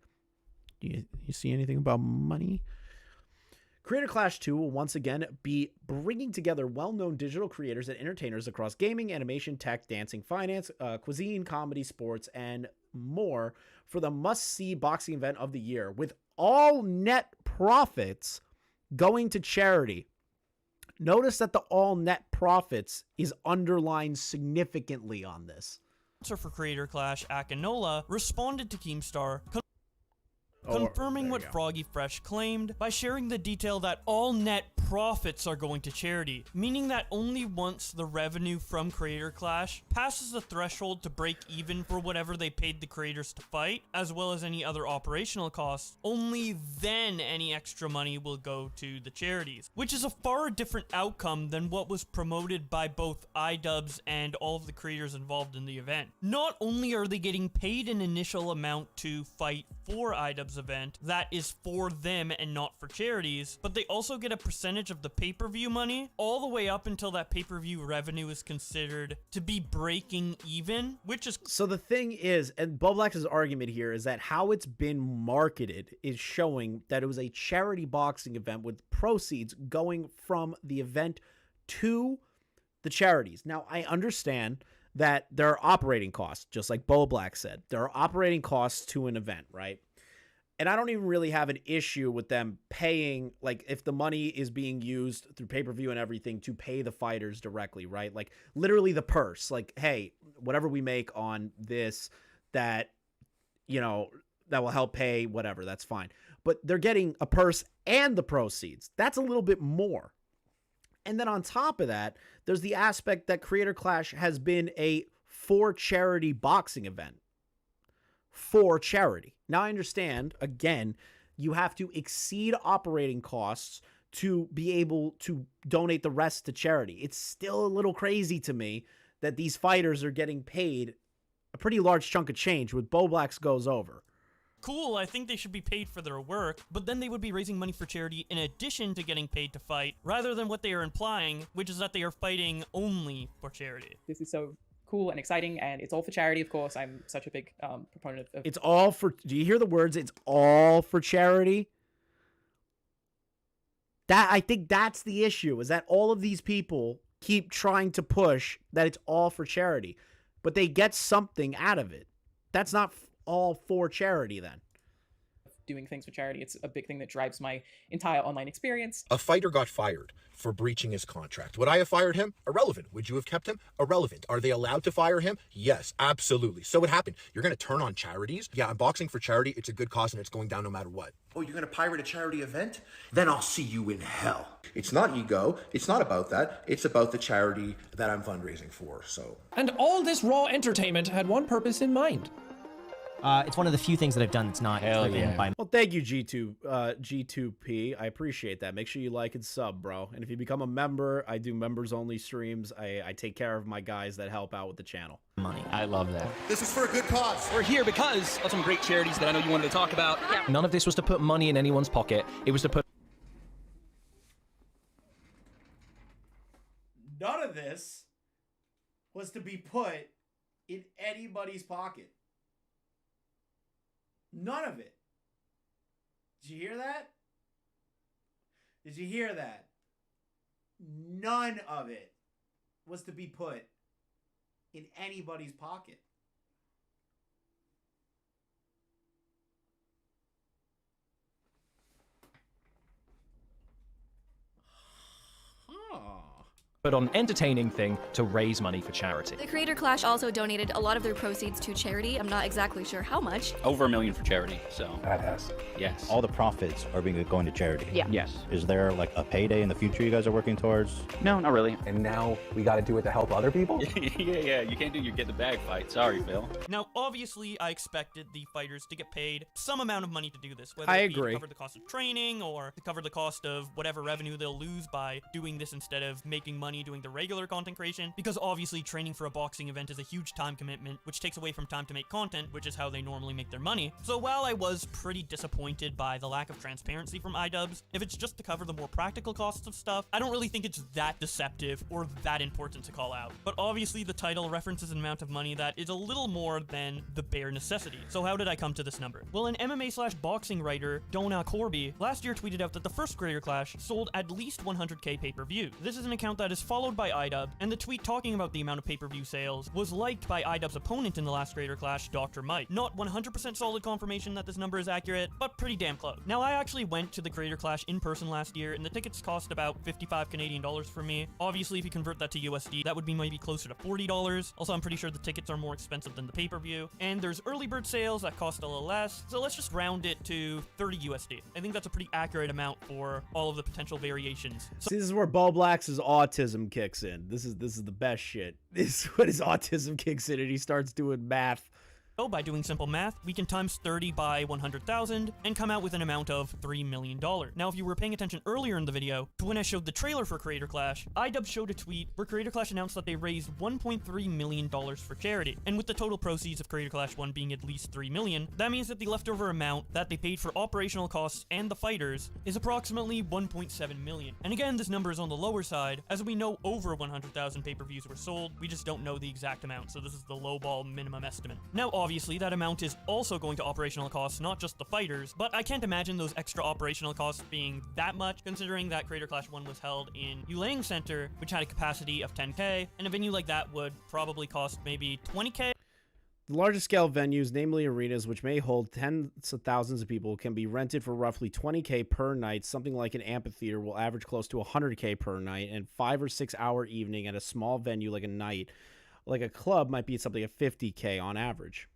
You see anything about money? Creator Clash 2 will once again be bringing together well-known digital creators and entertainers across gaming, animation, tech, dancing, finance, cuisine, comedy, sports, and more for the must-see boxing event of the year, with all net profits going to charity. Notice that the all net profits is underlined significantly on this. For Creator Clash, Akinola, responded to Keemstar, confirming what Froggy Fresh claimed by sharing the detail that all net profits are going to charity, meaning that only once the revenue from Creator Clash passes the threshold to break even for whatever they paid the creators to fight, as well as any other operational costs, only then any extra money will go to the charities, which is a far different outcome than what was promoted by both iDubbbz and all of the creators involved in the event. Not only are they getting paid an initial amount to fight for IDubbbz's event that is for them and not for charities, but they also get a percentage of the pay-per-view money all the way up until that pay-per-view revenue is considered to be breaking even, which is... So the thing is, and Bowblax's argument here is that how it's been marketed is showing that it was a charity boxing event with proceeds going from the event to the charities. Now, I understand that there are operating costs, just like Bowblax said. There are operating costs to an event, right? And I don't even really have an issue with them paying, like, if the money is being used through pay-per-view and everything to pay the fighters directly, right? Like, literally the purse. Like, hey, whatever we make on this that, you know, that will help pay whatever, that's fine. But they're getting a purse and the proceeds. That's a little bit more. And then on top of that, there's the aspect that Creator Clash has been a for charity boxing event. For charity. Now, I understand, again, you have to exceed operating costs to be able to donate the rest to charity. It's still a little crazy to me that these fighters are getting paid a pretty large chunk of change when Bowblax goes over. Cool, I think they should be paid for their work, but then they would be raising money for charity in addition to getting paid to fight, rather than what they are implying, which is that they are fighting only for charity. This is so cool and exciting, and it's all for charity, of course. I'm such a big proponent of... It's all for... Do you hear the words? It's all for charity? I think that's the issue, is that all of these people keep trying to push that it's all for charity, but they get something out of it. That's not all for charity then. Doing things for charity, it's a big thing that drives my entire online experience. A fighter got fired for breaching his contract. Would I have fired him? Irrelevant. Would you have kept him? Irrelevant. Are they allowed to fire him? Yes, absolutely. So what happened? You're going to turn on charities? Yeah, I'm boxing for charity. It's a good cause and it's going down no matter what. Oh, you're going to pirate a charity event? Then I'll see you in hell. It's not ego. It's not about that. It's about the charity that I'm fundraising for, so. And all this raw entertainment had one purpose in mind. It's one of the few things that I've done that's not driven by... Well, thank you, G2P. I appreciate that. Make sure you like and sub, bro. And if you become a member, I do members-only streams. I take care of my guys that help out with the channel. Money. I love that. This is for a good cause. We're here because of some great charities that I know you wanted to talk about. Yeah. None of this was to put money in anyone's pocket. It was to put... None of this was to be put in anybody's pocket. None of it. Did you hear that? Did you hear that? None of it was to be put in anybody's pocket. But on entertaining thing to raise money for charity. The Creator Clash also donated a lot of their proceeds to charity. I'm not exactly sure how much. Over $1 million for charity, so. Badass. Yes. All the profits are going to charity. Yeah. Yes. Is there like a payday in the future you guys are working towards? No, not really. And now we got to do it to help other people? yeah. You can't do your get the bag fight. Sorry, Phil. Now, obviously, I expected the fighters to get paid some amount of money to do this, whether I it be agree. to cover the cost of training or to cover the cost of whatever revenue they'll lose by doing this instead of making money doing the regular content creation, because obviously training for a boxing event is a huge time commitment, which takes away from time to make content, which is how they normally make their money. So while I was pretty disappointed by the lack of transparency from iDubbbz, if it's just to cover the more practical costs of stuff, I don't really think it's that deceptive or that important to call out. But obviously the title references an amount of money that is a little more than the bare necessity. So how did I come to this number? Well, an MMA/boxing writer, Donna Corby, last year tweeted out that the first Creator Clash sold at least 100k pay-per-view. This is an account that is followed by iDubbbz, and the tweet talking about the amount of pay-per-view sales was liked by iDubbbz's opponent in the last Creator Clash, Dr. Mike. Not 100% solid confirmation that this number is accurate, but pretty damn close. Now, I actually went to the Creator Clash in person last year, and the tickets cost about 55 Canadian dollars for me. Obviously, if you convert that to USD, that would be maybe closer to $40. Also, I'm pretty sure the tickets are more expensive than the pay-per-view, and there's early bird sales that cost a little less, so let's just round it to 30 USD. I think that's a pretty accurate amount for all of the potential variations. See, this is where Bowblax's autism kicks in. This is the best shit. This is when his autism kicks in and he starts doing math. So by doing simple math, we can times 30 by 100,000 and come out with an amount of $3 million. Now, if you were paying attention earlier in the video, to when I showed the trailer for Creator Clash, iDub showed a tweet where Creator Clash announced that they raised $1.3 million for charity. And with the total proceeds of Creator Clash 1 being at least $3 million, that means that the leftover amount that they paid for operational costs and the fighters is approximately $1.7 million. And again, this number is on the lower side, as we know over 100,000 pay-per-views were sold, we just don't know the exact amount, so this is the lowball minimum estimate. Now, obviously, that amount is also going to operational costs, not just the fighters, but I can't imagine those extra operational costs being that much, considering that Creator Clash 1 was held in Yulang Center, which had a capacity of 10K, and a venue like that would probably cost maybe 20K. The largest scale venues, namely arenas, which may hold tens of thousands of people, can be rented for roughly 20K per night. Something like an amphitheater will average close to 100K per night, and 5 or 6 hour evening at a small venue like a night, like a club, might be something at 50K on average.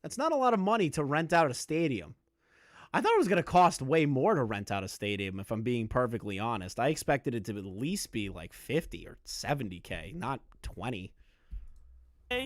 That's not a lot of money to rent out a stadium. I thought it was going to cost way more to rent out a stadium, if I'm being perfectly honest. I expected it to at least be like 50 or 70K, not 20.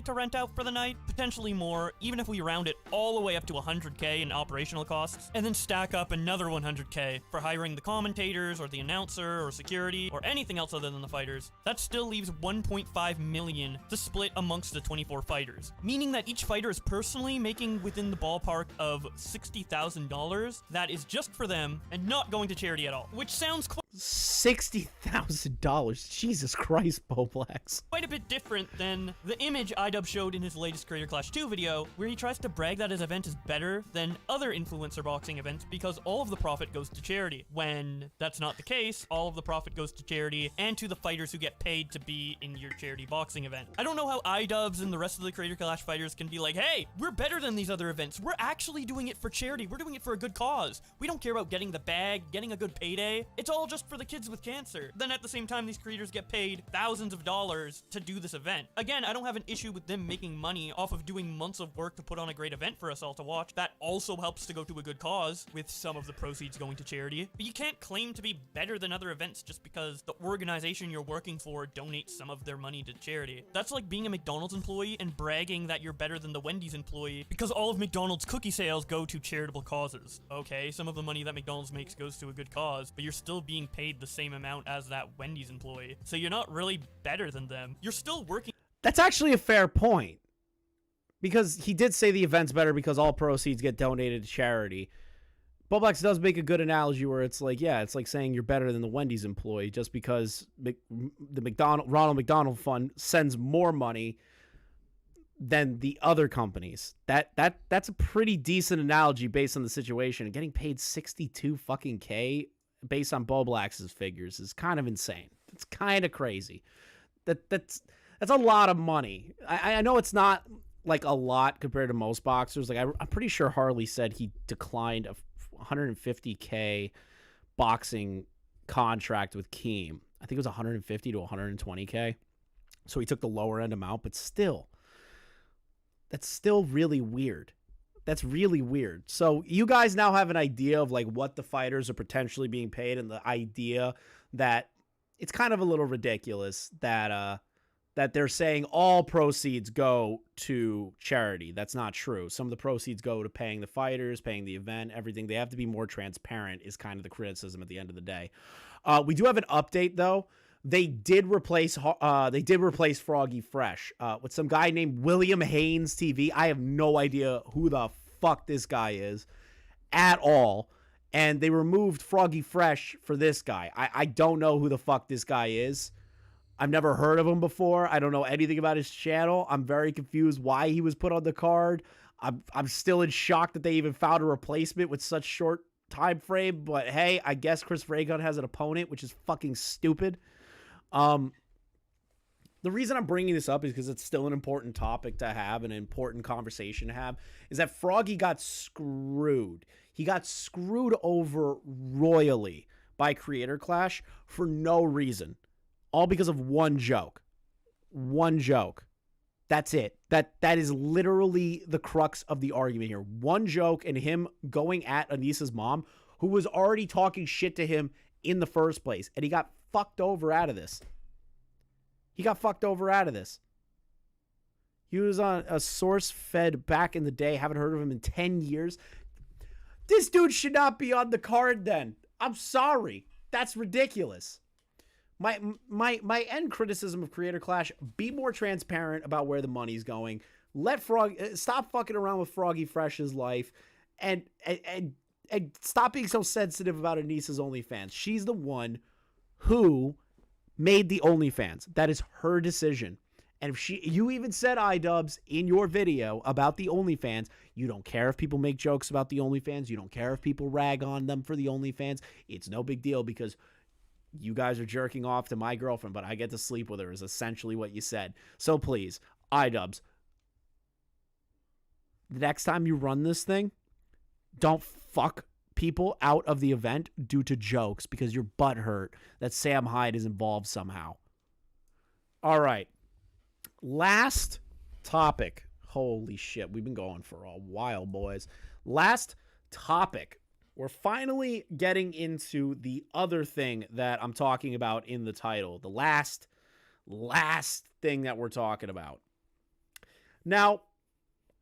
To rent out for the night, potentially more, even if we round it all the way up to 100K in operational costs, and then stack up another 100K for hiring the commentators or the announcer or security or anything else other than the fighters. That still leaves 1.5 million to split amongst the 24 fighters, meaning that each fighter is personally making within the ballpark of $60,000 that is just for them and not going to charity at all, which sounds $60,000. Jesus Christ, Bowblax. Quite a bit different than the image iDub showed in his latest Creator Clash 2 video, where he tries to brag that his event is better than other influencer boxing events because all of the profit goes to charity. When that's not the case, all of the profit goes to charity and to the fighters who get paid to be in your charity boxing event. I don't know how iDubbbz and the rest of the Creator Clash fighters can be like, hey, we're better than these other events. We're actually doing it for charity. We're doing it for a good cause. We don't care about getting the bag, getting a good payday. It's all just for the kids with cancer. Then at the same time, these creators get paid thousands of dollars to do this event. Again, I don't have an issue with them making money off of doing months of work to put on a great event for us all to watch. That also helps to go to a good cause, with some of the proceeds going to charity. But you can't claim to be better than other events just because the organization you're working for donates some of their money to charity. That's like being a McDonald's employee and bragging that you're better than the Wendy's employee because all of McDonald's cookie sales go to charitable causes. Okay, some of the money that McDonald's makes goes to a good cause, but you're still being paid the same amount as that Wendy's employee. So you're not really better than them. You're still working. That's actually a fair point, because he did say the event's better because all proceeds get donated to charity. Bowblax does make a good analogy where it's like, yeah, it's like saying you're better than the Wendy's employee just because the Ronald McDonald Fund sends more money than the other companies. That's a pretty decent analogy based on the situation. And getting paid 62 fucking K based on Bowblax's figures is kind of insane. It's kind of crazy. That's a lot of money. I know it's not like a lot compared to most boxers. Like I'm pretty sure Harley said he declined a 150K boxing contract with Keem. I think it was 150 to 120K. So he took the lower end amount, but still, that's still really weird. That's really weird. So you guys now have an idea of like what the fighters are potentially being paid, and the idea that it's kind of a little ridiculous that that they're saying all proceeds go to charity. That's not true. Some of the proceeds go to paying the fighters, paying the event, everything. They have to be more transparent is kind of the criticism at the end of the day. We do have an update though. They did replace Froggy Fresh with some guy named William Haynes TV. I have no idea who the fuck this guy is at all. And they removed Froggy Fresh for this guy. I don't know who the fuck this guy is. I've never heard of him before. I don't know anything about his channel. I'm very confused why he was put on the card. I'm still in shock that they even found a replacement with such short time frame. But hey, I guess Chris Raygun has an opponent, which is fucking stupid. The reason I'm bringing this up is because it's still an important topic to have, an important conversation to have, is that Froggy got screwed. He got screwed over royally by Creator Clash for no reason. All because of one joke. One joke. That's it. That is literally the crux of the argument here. One joke and him going at Anissa's mom, who was already talking shit to him in the first place. And he got fucked over out of this. He got fucked over out of this. He was on a source fed back in the day. Haven't heard of him in 10 years. This dude should not be on the card then. I'm sorry. That's ridiculous. My end criticism of Creator Clash, be more transparent about where the money's going. Let stop fucking around with Froggy Fresh's life and stop being so sensitive about Anissa's OnlyFans. She's the one who made the OnlyFans. That is her decision. And if you even said, iDubbbz, in your video about the OnlyFans, you don't care if people make jokes about the OnlyFans. You don't care if people rag on them for the OnlyFans. It's no big deal because you guys are jerking off to my girlfriend, but I get to sleep with her is essentially what you said. So please, iDubbbz, the next time you run this thing, don't fuck people out of the event due to jokes because you're butthurt that Sam Hyde is involved somehow. All right. Last topic. Holy shit. We've been going for a while, boys. Last topic. We're finally getting into the other thing that I'm talking about in the title. The last thing that we're talking about. Now,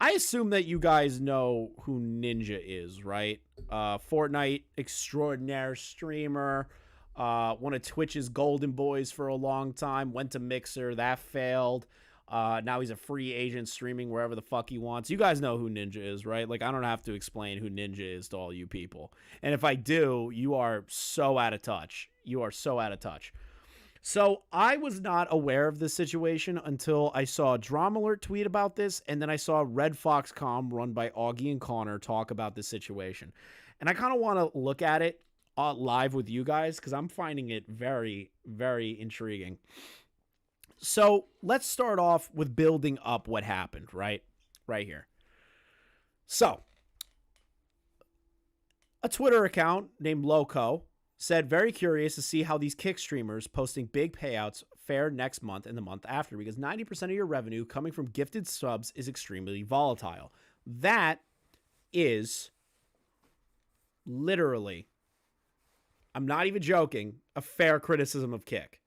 I assume that you guys know who Ninja is, right? Fortnite extraordinaire streamer. One of Twitch's golden boys for a long time. Went to Mixer. That failed. Now he's a free agent streaming wherever the fuck he wants. You guys know who Ninja is, right? Like, I don't have to explain who Ninja is to all you people. And if I do, you are so out of touch. You are so out of touch. So I was not aware of this situation until I saw Drama Alert tweet about this, and then I saw Red Fox Com run by Augie and Connor talk about this situation. And I kind of want to look at it live with you guys because I'm finding it very, very intriguing. So let's start off with building up what happened, right here. So a Twitter account named Loco said, very curious to see how these kick streamers posting big payouts fare next month and the month after, because 90% of your revenue coming from gifted subs is extremely volatile. That is literally, I'm not even joking, a fair criticism of Kick.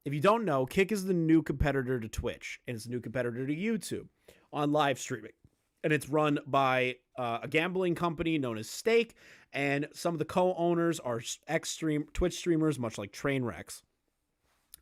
If you don't know, Kick is the new competitor to Twitch, and it's a new competitor to YouTube on live streaming. And it's run by a gambling company known as Stake, and some of the co-owners are Twitch streamers, much like Trainwrecks.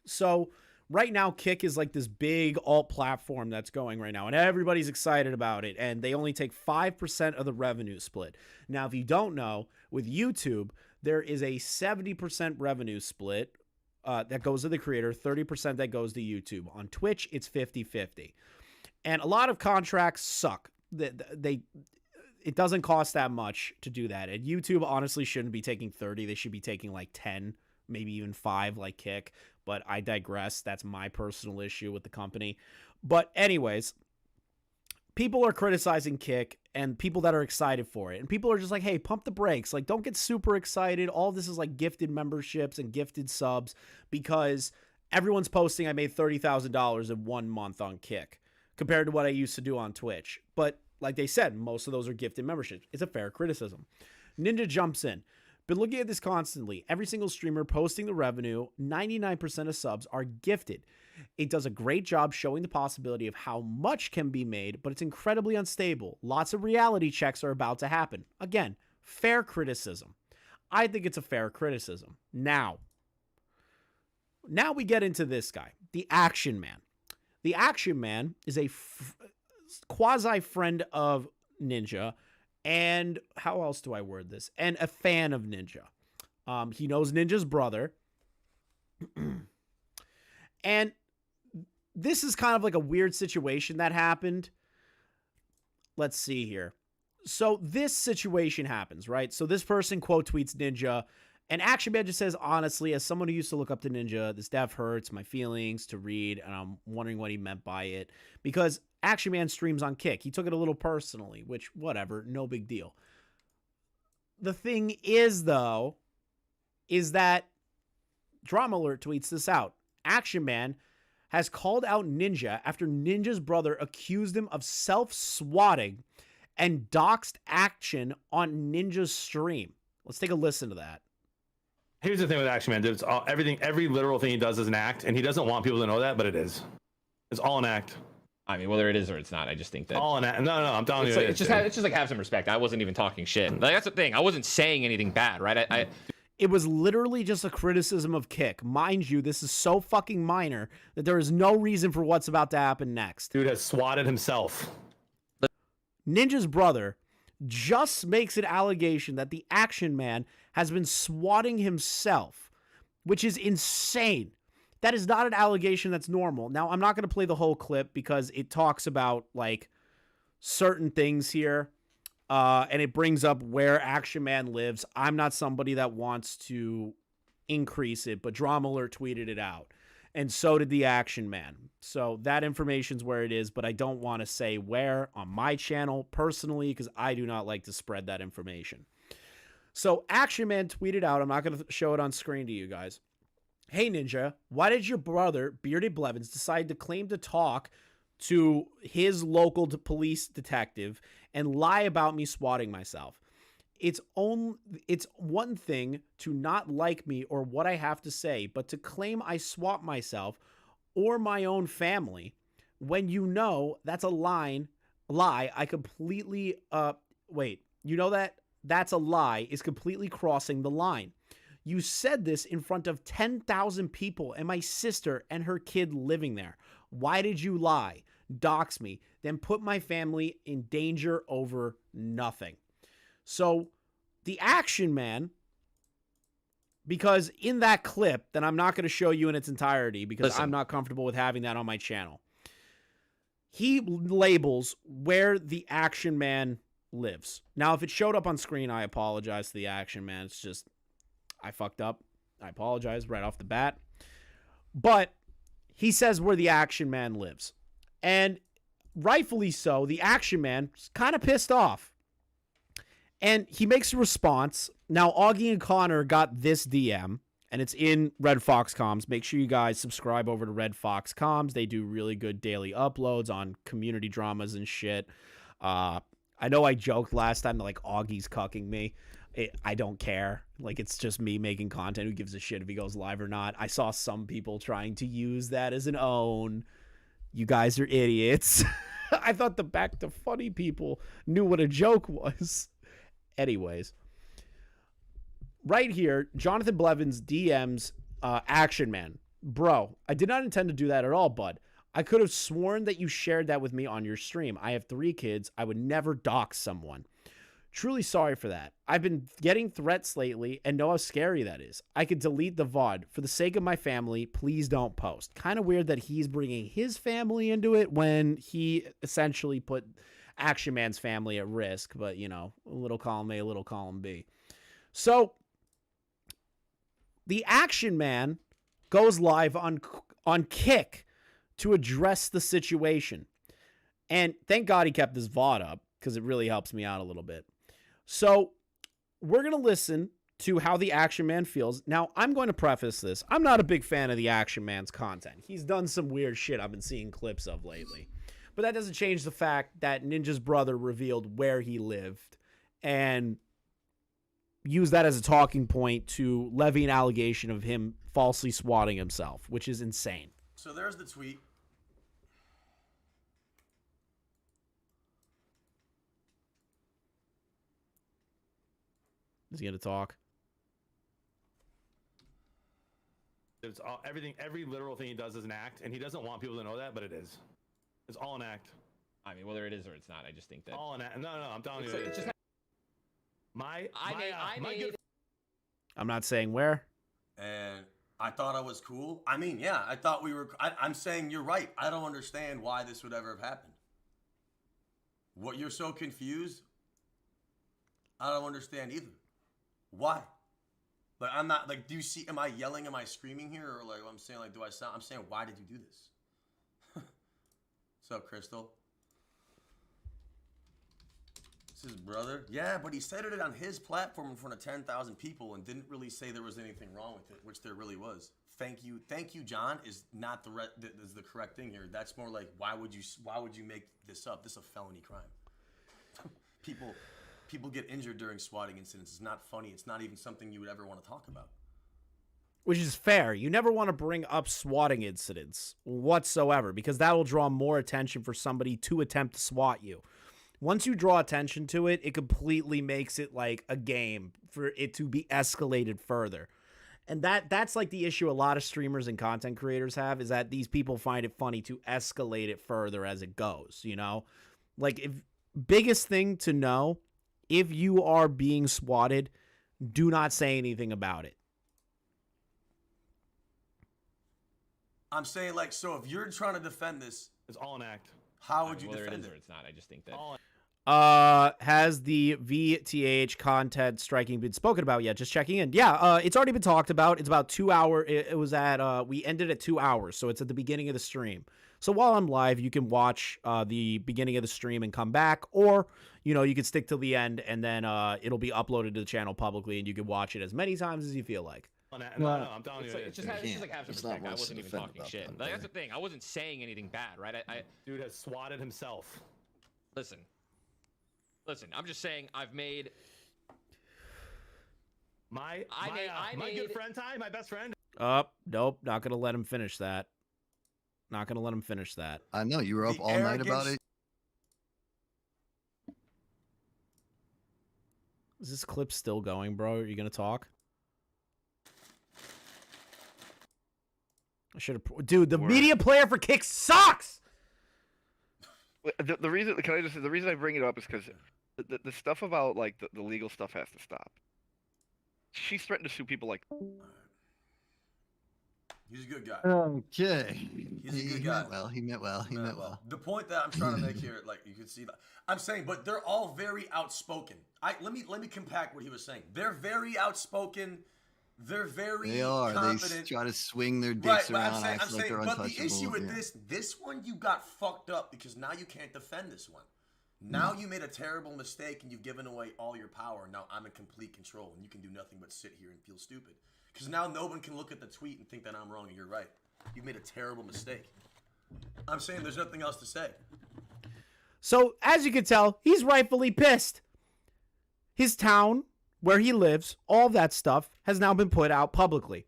So right now, Kick is like this big alt platform that's going right now, and everybody's excited about it, and they only take 5% of the revenue split. Now, if you don't know, with YouTube, there is a 70% revenue split that goes to the creator, 30% that goes to YouTube. On Twitch, it's 50-50. And a lot of contracts suck. It doesn't cost that much to do that. And YouTube honestly shouldn't be taking 30. They should be taking like 10, maybe even 5 like Kick. But I digress. That's my personal issue with the company. But anyways, people are criticizing Kick and people that are excited for it. And people are just like, hey, pump the brakes. Like, don't get super excited. All this is like gifted memberships and gifted subs because everyone's posting I made $30,000 in 1 month on Kick compared to what I used to do on Twitch. But like they said, most of those are gifted memberships. It's a fair criticism. Ninja jumps in. Been looking at this constantly. Every single streamer posting the revenue, 99% of subs are gifted. It does a great job showing the possibility of how much can be made, but it's incredibly unstable. Lots of reality checks are about to happen. Again, fair criticism. I think it's a fair criticism. Now we get into this guy, the Action Man. The Action Man is a quasi-friend of Ninja, and how else do I word this? And a fan of Ninja. He knows Ninja's brother. And this is kind of like a weird situation that happened. Let's see here. So this situation happens, right? So this person quote tweets Ninja, and Action Man just says, honestly, as someone who used to look up to Ninja, this dev hurts my feelings to read, and I'm wondering what he meant by it. Because Action Man streams on Kick. He took it a little personally, which, whatever, no big deal. The thing is, though, is that Drama Alert tweets this out. Action Man has called out Ninja after Ninja's brother accused him of self-swatting and doxed Action on Ninja's stream. Let's take a listen to that. Here's the thing with Action Man, dude. It's all, every literal thing he does is an act, and he doesn't want people to know that, but it is. It's all an act. I mean, whether it is or it's not, I just think that all in that. No, I'm telling you, it's just like have some respect. I wasn't even talking shit. Like, that's the thing. I wasn't saying anything bad, right? It was literally just a criticism of Kick. Mind you, this is so fucking minor that there is no reason for what's about to happen next. Dude has swatted himself. Ninja's brother just makes an allegation that the Action Man has been swatting himself, which is insane. That is not an allegation that's normal. Now, I'm not going to play the whole clip because it talks about, like, certain things here, and it brings up where Action Man lives. I'm not somebody that wants to increase it, but Drama Alert tweeted it out, and so did the Action Man. So that information's where it is, but I don't want to say where on my channel personally because I do not like to spread that information. So Action Man tweeted out, I'm not going to show it on screen to you guys. Hey Ninja, why did your brother, Bearded Blevins, decide to claim to talk to his local police detective and lie about me swatting myself? It's one thing to not like me or what I have to say, but to claim I swat myself or my own family when you know that's a lie I completely that's a lie is completely crossing the line. You said this in front of 10,000 people and my sister and her kid living there. Why did you lie? Dox me, then put my family in danger over nothing. So the Action Man, because in that clip that I'm not going to show you in its entirety because I'm not comfortable with having that on my channel, he labels where the Action Man lives. Now, if it showed up on screen, I apologize to the Action Man. It's just, I fucked up. I apologize right off the bat. But he says where the Action Man lives. And rightfully so, the Action Man is kind of pissed off. And he makes a response. Now, Augie and Connor got this DM, and it's in Red Fox Comms. Make sure you guys subscribe over to Red Fox Comms. They do really good daily uploads on community dramas and shit. I know I joked last time that, like, Augie's cucking me. I don't care. Like, it's just me making content. Who gives a shit if he goes live or not? I saw some people trying to use that as an own. You guys are idiots. I thought the Back to Funny people knew what a joke was. Anyways. Right here, Jonathan Blevins DMs Action Man. Bro, I did not intend to do that at all, bud. I could have sworn that you shared that with me on your stream. I have 3 kids. I would never dox someone. Truly sorry for that. I've been getting threats lately and know how scary that is. I could delete the VOD. For the sake of my family, please don't post. Kind of weird that he's bringing his family into it when he essentially put Action Man's family at risk. But, you know, a little column A, a little column B. So, the Action Man goes live on Kick to address the situation. And thank God he kept this VOD up because it really helps me out a little bit. So we're going to listen to how the Action Man feels. Now, I'm going to preface this. I'm not a big fan of the Action Man's content. He's done some weird shit I've been seeing clips of lately. But that doesn't change the fact that Ninja's brother revealed where he lived and used that as a talking point to levy an allegation of him falsely swatting himself, which is insane. So there's the tweet. Is he going to talk? It's all, every literal thing he does is an act, and he doesn't want people to know that, but it is. It's all an act. I mean, whether it is or it's not, I just think that all an act. No, I'm telling you. It's just I'm not saying where. And I thought I was cool. I mean, yeah, I thought we were. I'm saying you're right. I don't understand why this would ever have happened. What, you're so confused? I don't understand either. Why? Like, I'm not, like, do you see, am I yelling, am I screaming here? Or, like, I'm saying, like, do I sound, I'm saying, why did you do this? What's up, Crystal? It's his brother. Yeah, but he said it on his platform in front of 10,000 people and didn't really say there was anything wrong with it, which there really was. Thank you, John, is not is the correct thing here. That's more like, why would you make this up? This is a felony crime. People get injured during swatting incidents. It's not funny. It's not even something you would ever want to talk about. which is fair. You never want to bring up swatting incidents whatsoever because that will draw more attention for somebody to attempt to swat you. Once you draw attention to it, it completely makes it like a game for it to be escalated further. And that's like the issue a lot of streamers and content creators have, is that these people find it funny to escalate it further as it goes, you know? Like, if biggest thing to know, if you are being swatted, do not say anything about it. I'm saying, like, so if you're trying to defend this, it's all an act. How would you whether defend it is it? or it's not, I just think that. Has the VTH content striking been spoken about yet? Just checking in. Yeah, it's already been talked about. It's about 2 hour. It was at, we ended at 2 hours, so it's at the beginning of the stream. So while I'm live, you can watch the beginning of the stream and come back, or, you know, you can stick till the end and then it'll be uploaded to the channel publicly and you can watch it as many times as you feel like. No, I'm telling you. It's just like have some respect. I wasn't even talking shit. Like, that's the thing. I wasn't saying anything bad, right? Dude has swatted himself. Listen, I'm just saying I've made my good friend Ty, my best friend. Nope, not gonna let him finish that. Not gonna let him finish that. I know you were up all night about it. Is this clip still going, bro? Are you gonna talk? I should have. Dude, the media player for Kick sucks. The reason, can I just say, the reason I bring it up is because the stuff about like the legal stuff has to stop. She's threatened to sue people like. He's a good guy. Okay. He's a good guy. He meant well. The point that I'm trying to make here, like you can see that I'm saying, but they're all very outspoken. Let me compact what he was saying. They're very outspoken. They're very confident. They try to swing their dicks right, around. I'm saying, they're but the untouchable. issue with this one, you got fucked up because now you can't defend this one. Now you made a terrible mistake and you've given away all your power. Now I'm in complete control and you can do nothing but sit here and feel stupid. Because now no one can look at the tweet and think that I'm wrong and you're right. You've made a terrible mistake. I'm saying there's nothing else to say. So, as you can tell, he's rightfully pissed. His town, where he lives, all that stuff has now been put out publicly.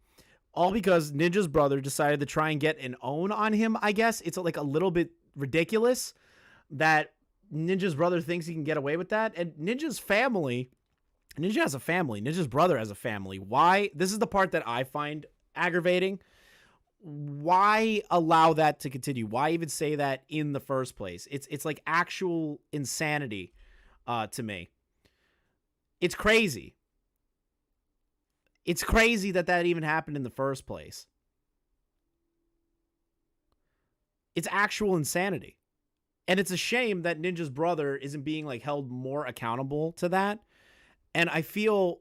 All because Ninja's brother decided to try and get an own on him, I guess. It's like a little bit ridiculous that Ninja's brother thinks he can get away with that. And Ninja's family, Ninja has a family. Ninja's brother has a family. Why? This is the part that I find aggravating. Why allow that to continue? Why even say that in the first place? It's like actual insanity to me. It's crazy. It's crazy that even happened in the first place. It's actual insanity. And it's a shame that Ninja's brother isn't being like held more accountable to that. And I feel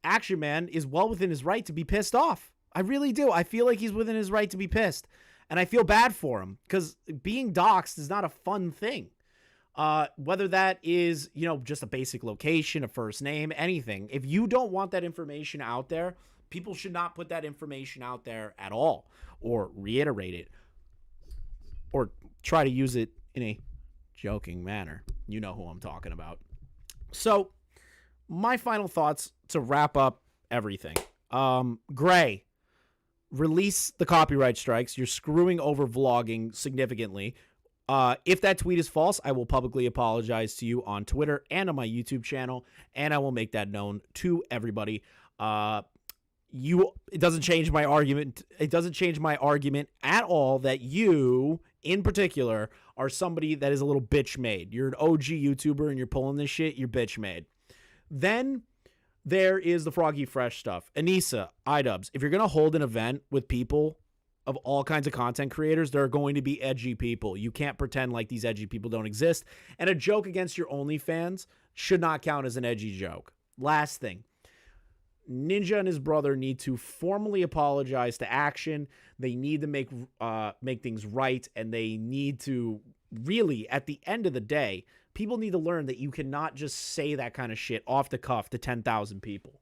Ac7ionMann is well within his right to be pissed off. I really do. I feel like he's within his right to be pissed. And I feel bad for him because being doxxed is not a fun thing. Whether that is, you know, just a basic location, a first name, anything. If you don't want that information out there, people should not put that information out there at all or reiterate it or try to use it in a joking manner. You know who I'm talking about. So my final thoughts to wrap up everything. Gray, release the copyright strikes. You're screwing over vlogging significantly. If that tweet is false, I will publicly apologize to you on Twitter and on my YouTube channel, and I will make that known to everybody. It doesn't change my argument. It doesn't change my argument at all that you, in particular, are somebody that is a little bitch made. You're an OG YouTuber and you're pulling this shit. You're bitch made. Then there is the Froggy Fresh stuff. Anissa, iDubbbz, if you're going to hold an event with people of all kinds of content creators, there are going to be edgy people. You can't pretend like these edgy people don't exist. And a joke against your OnlyFans should not count as an edgy joke. Last thing. Ninja and his brother need to formally apologize to Ac7ionMann. They need to make things right, and they need to really, at the end of the day, people need to learn that you cannot just say that kind of shit off the cuff to 10,000 people.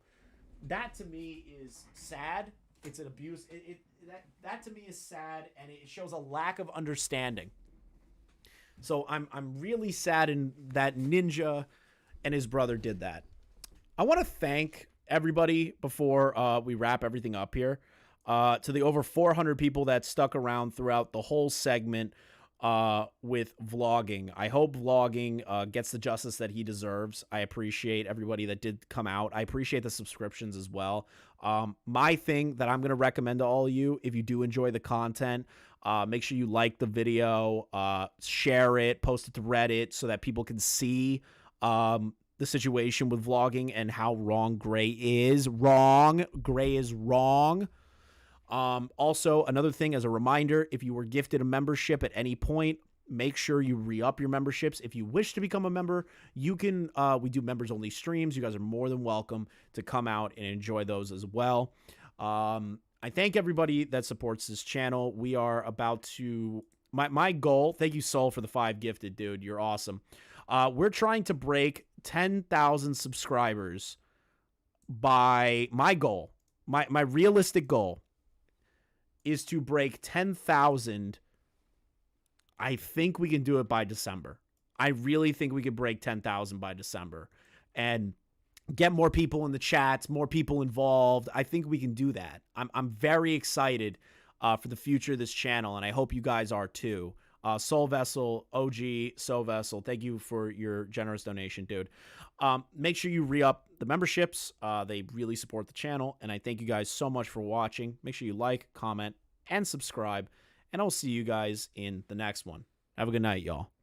That to me is sad. It's an abuse. That to me is sad, and it shows a lack of understanding. So I'm really saddened that Ninja and his brother did that. I want to thank everybody, before we wrap everything up here, to the over 400 people that stuck around throughout the whole segment with vlogging. I hope vlogging gets the justice that he deserves. I appreciate everybody that did come out. I appreciate the subscriptions as well. My thing that I'm going to recommend to all of you, if you do enjoy the content, make sure you like the video, share it, post it to Reddit so that people can see the situation with vlogging and how wrong Gray is. Gray is wrong. Also, another thing as a reminder, if you were gifted a membership at any point, make sure you re-up your memberships. If you wish to become a member, you can, we do members only streams. You guys are more than welcome to come out and enjoy those as well. I thank everybody that supports this channel. We are about to, my goal, thank you Soul for the 5 gifted, dude. You're awesome. We're trying to break 10,000 subscribers by my goal. My realistic goal is to break 10,000. I think we can do it by December. I really think we could break 10,000 by December and get more people in the chats, more people involved. I think we can do that. I'm very excited for the future of this channel, and I hope you guys are too. Soul Vessel, OG Soul Vessel, thank you for your generous donation, dude. Make sure you re-up the memberships. They really support the channel, and I thank you guys so much for watching. Make sure you like, comment, and subscribe, and I'll see you guys in the next one. Have a good night, y'all.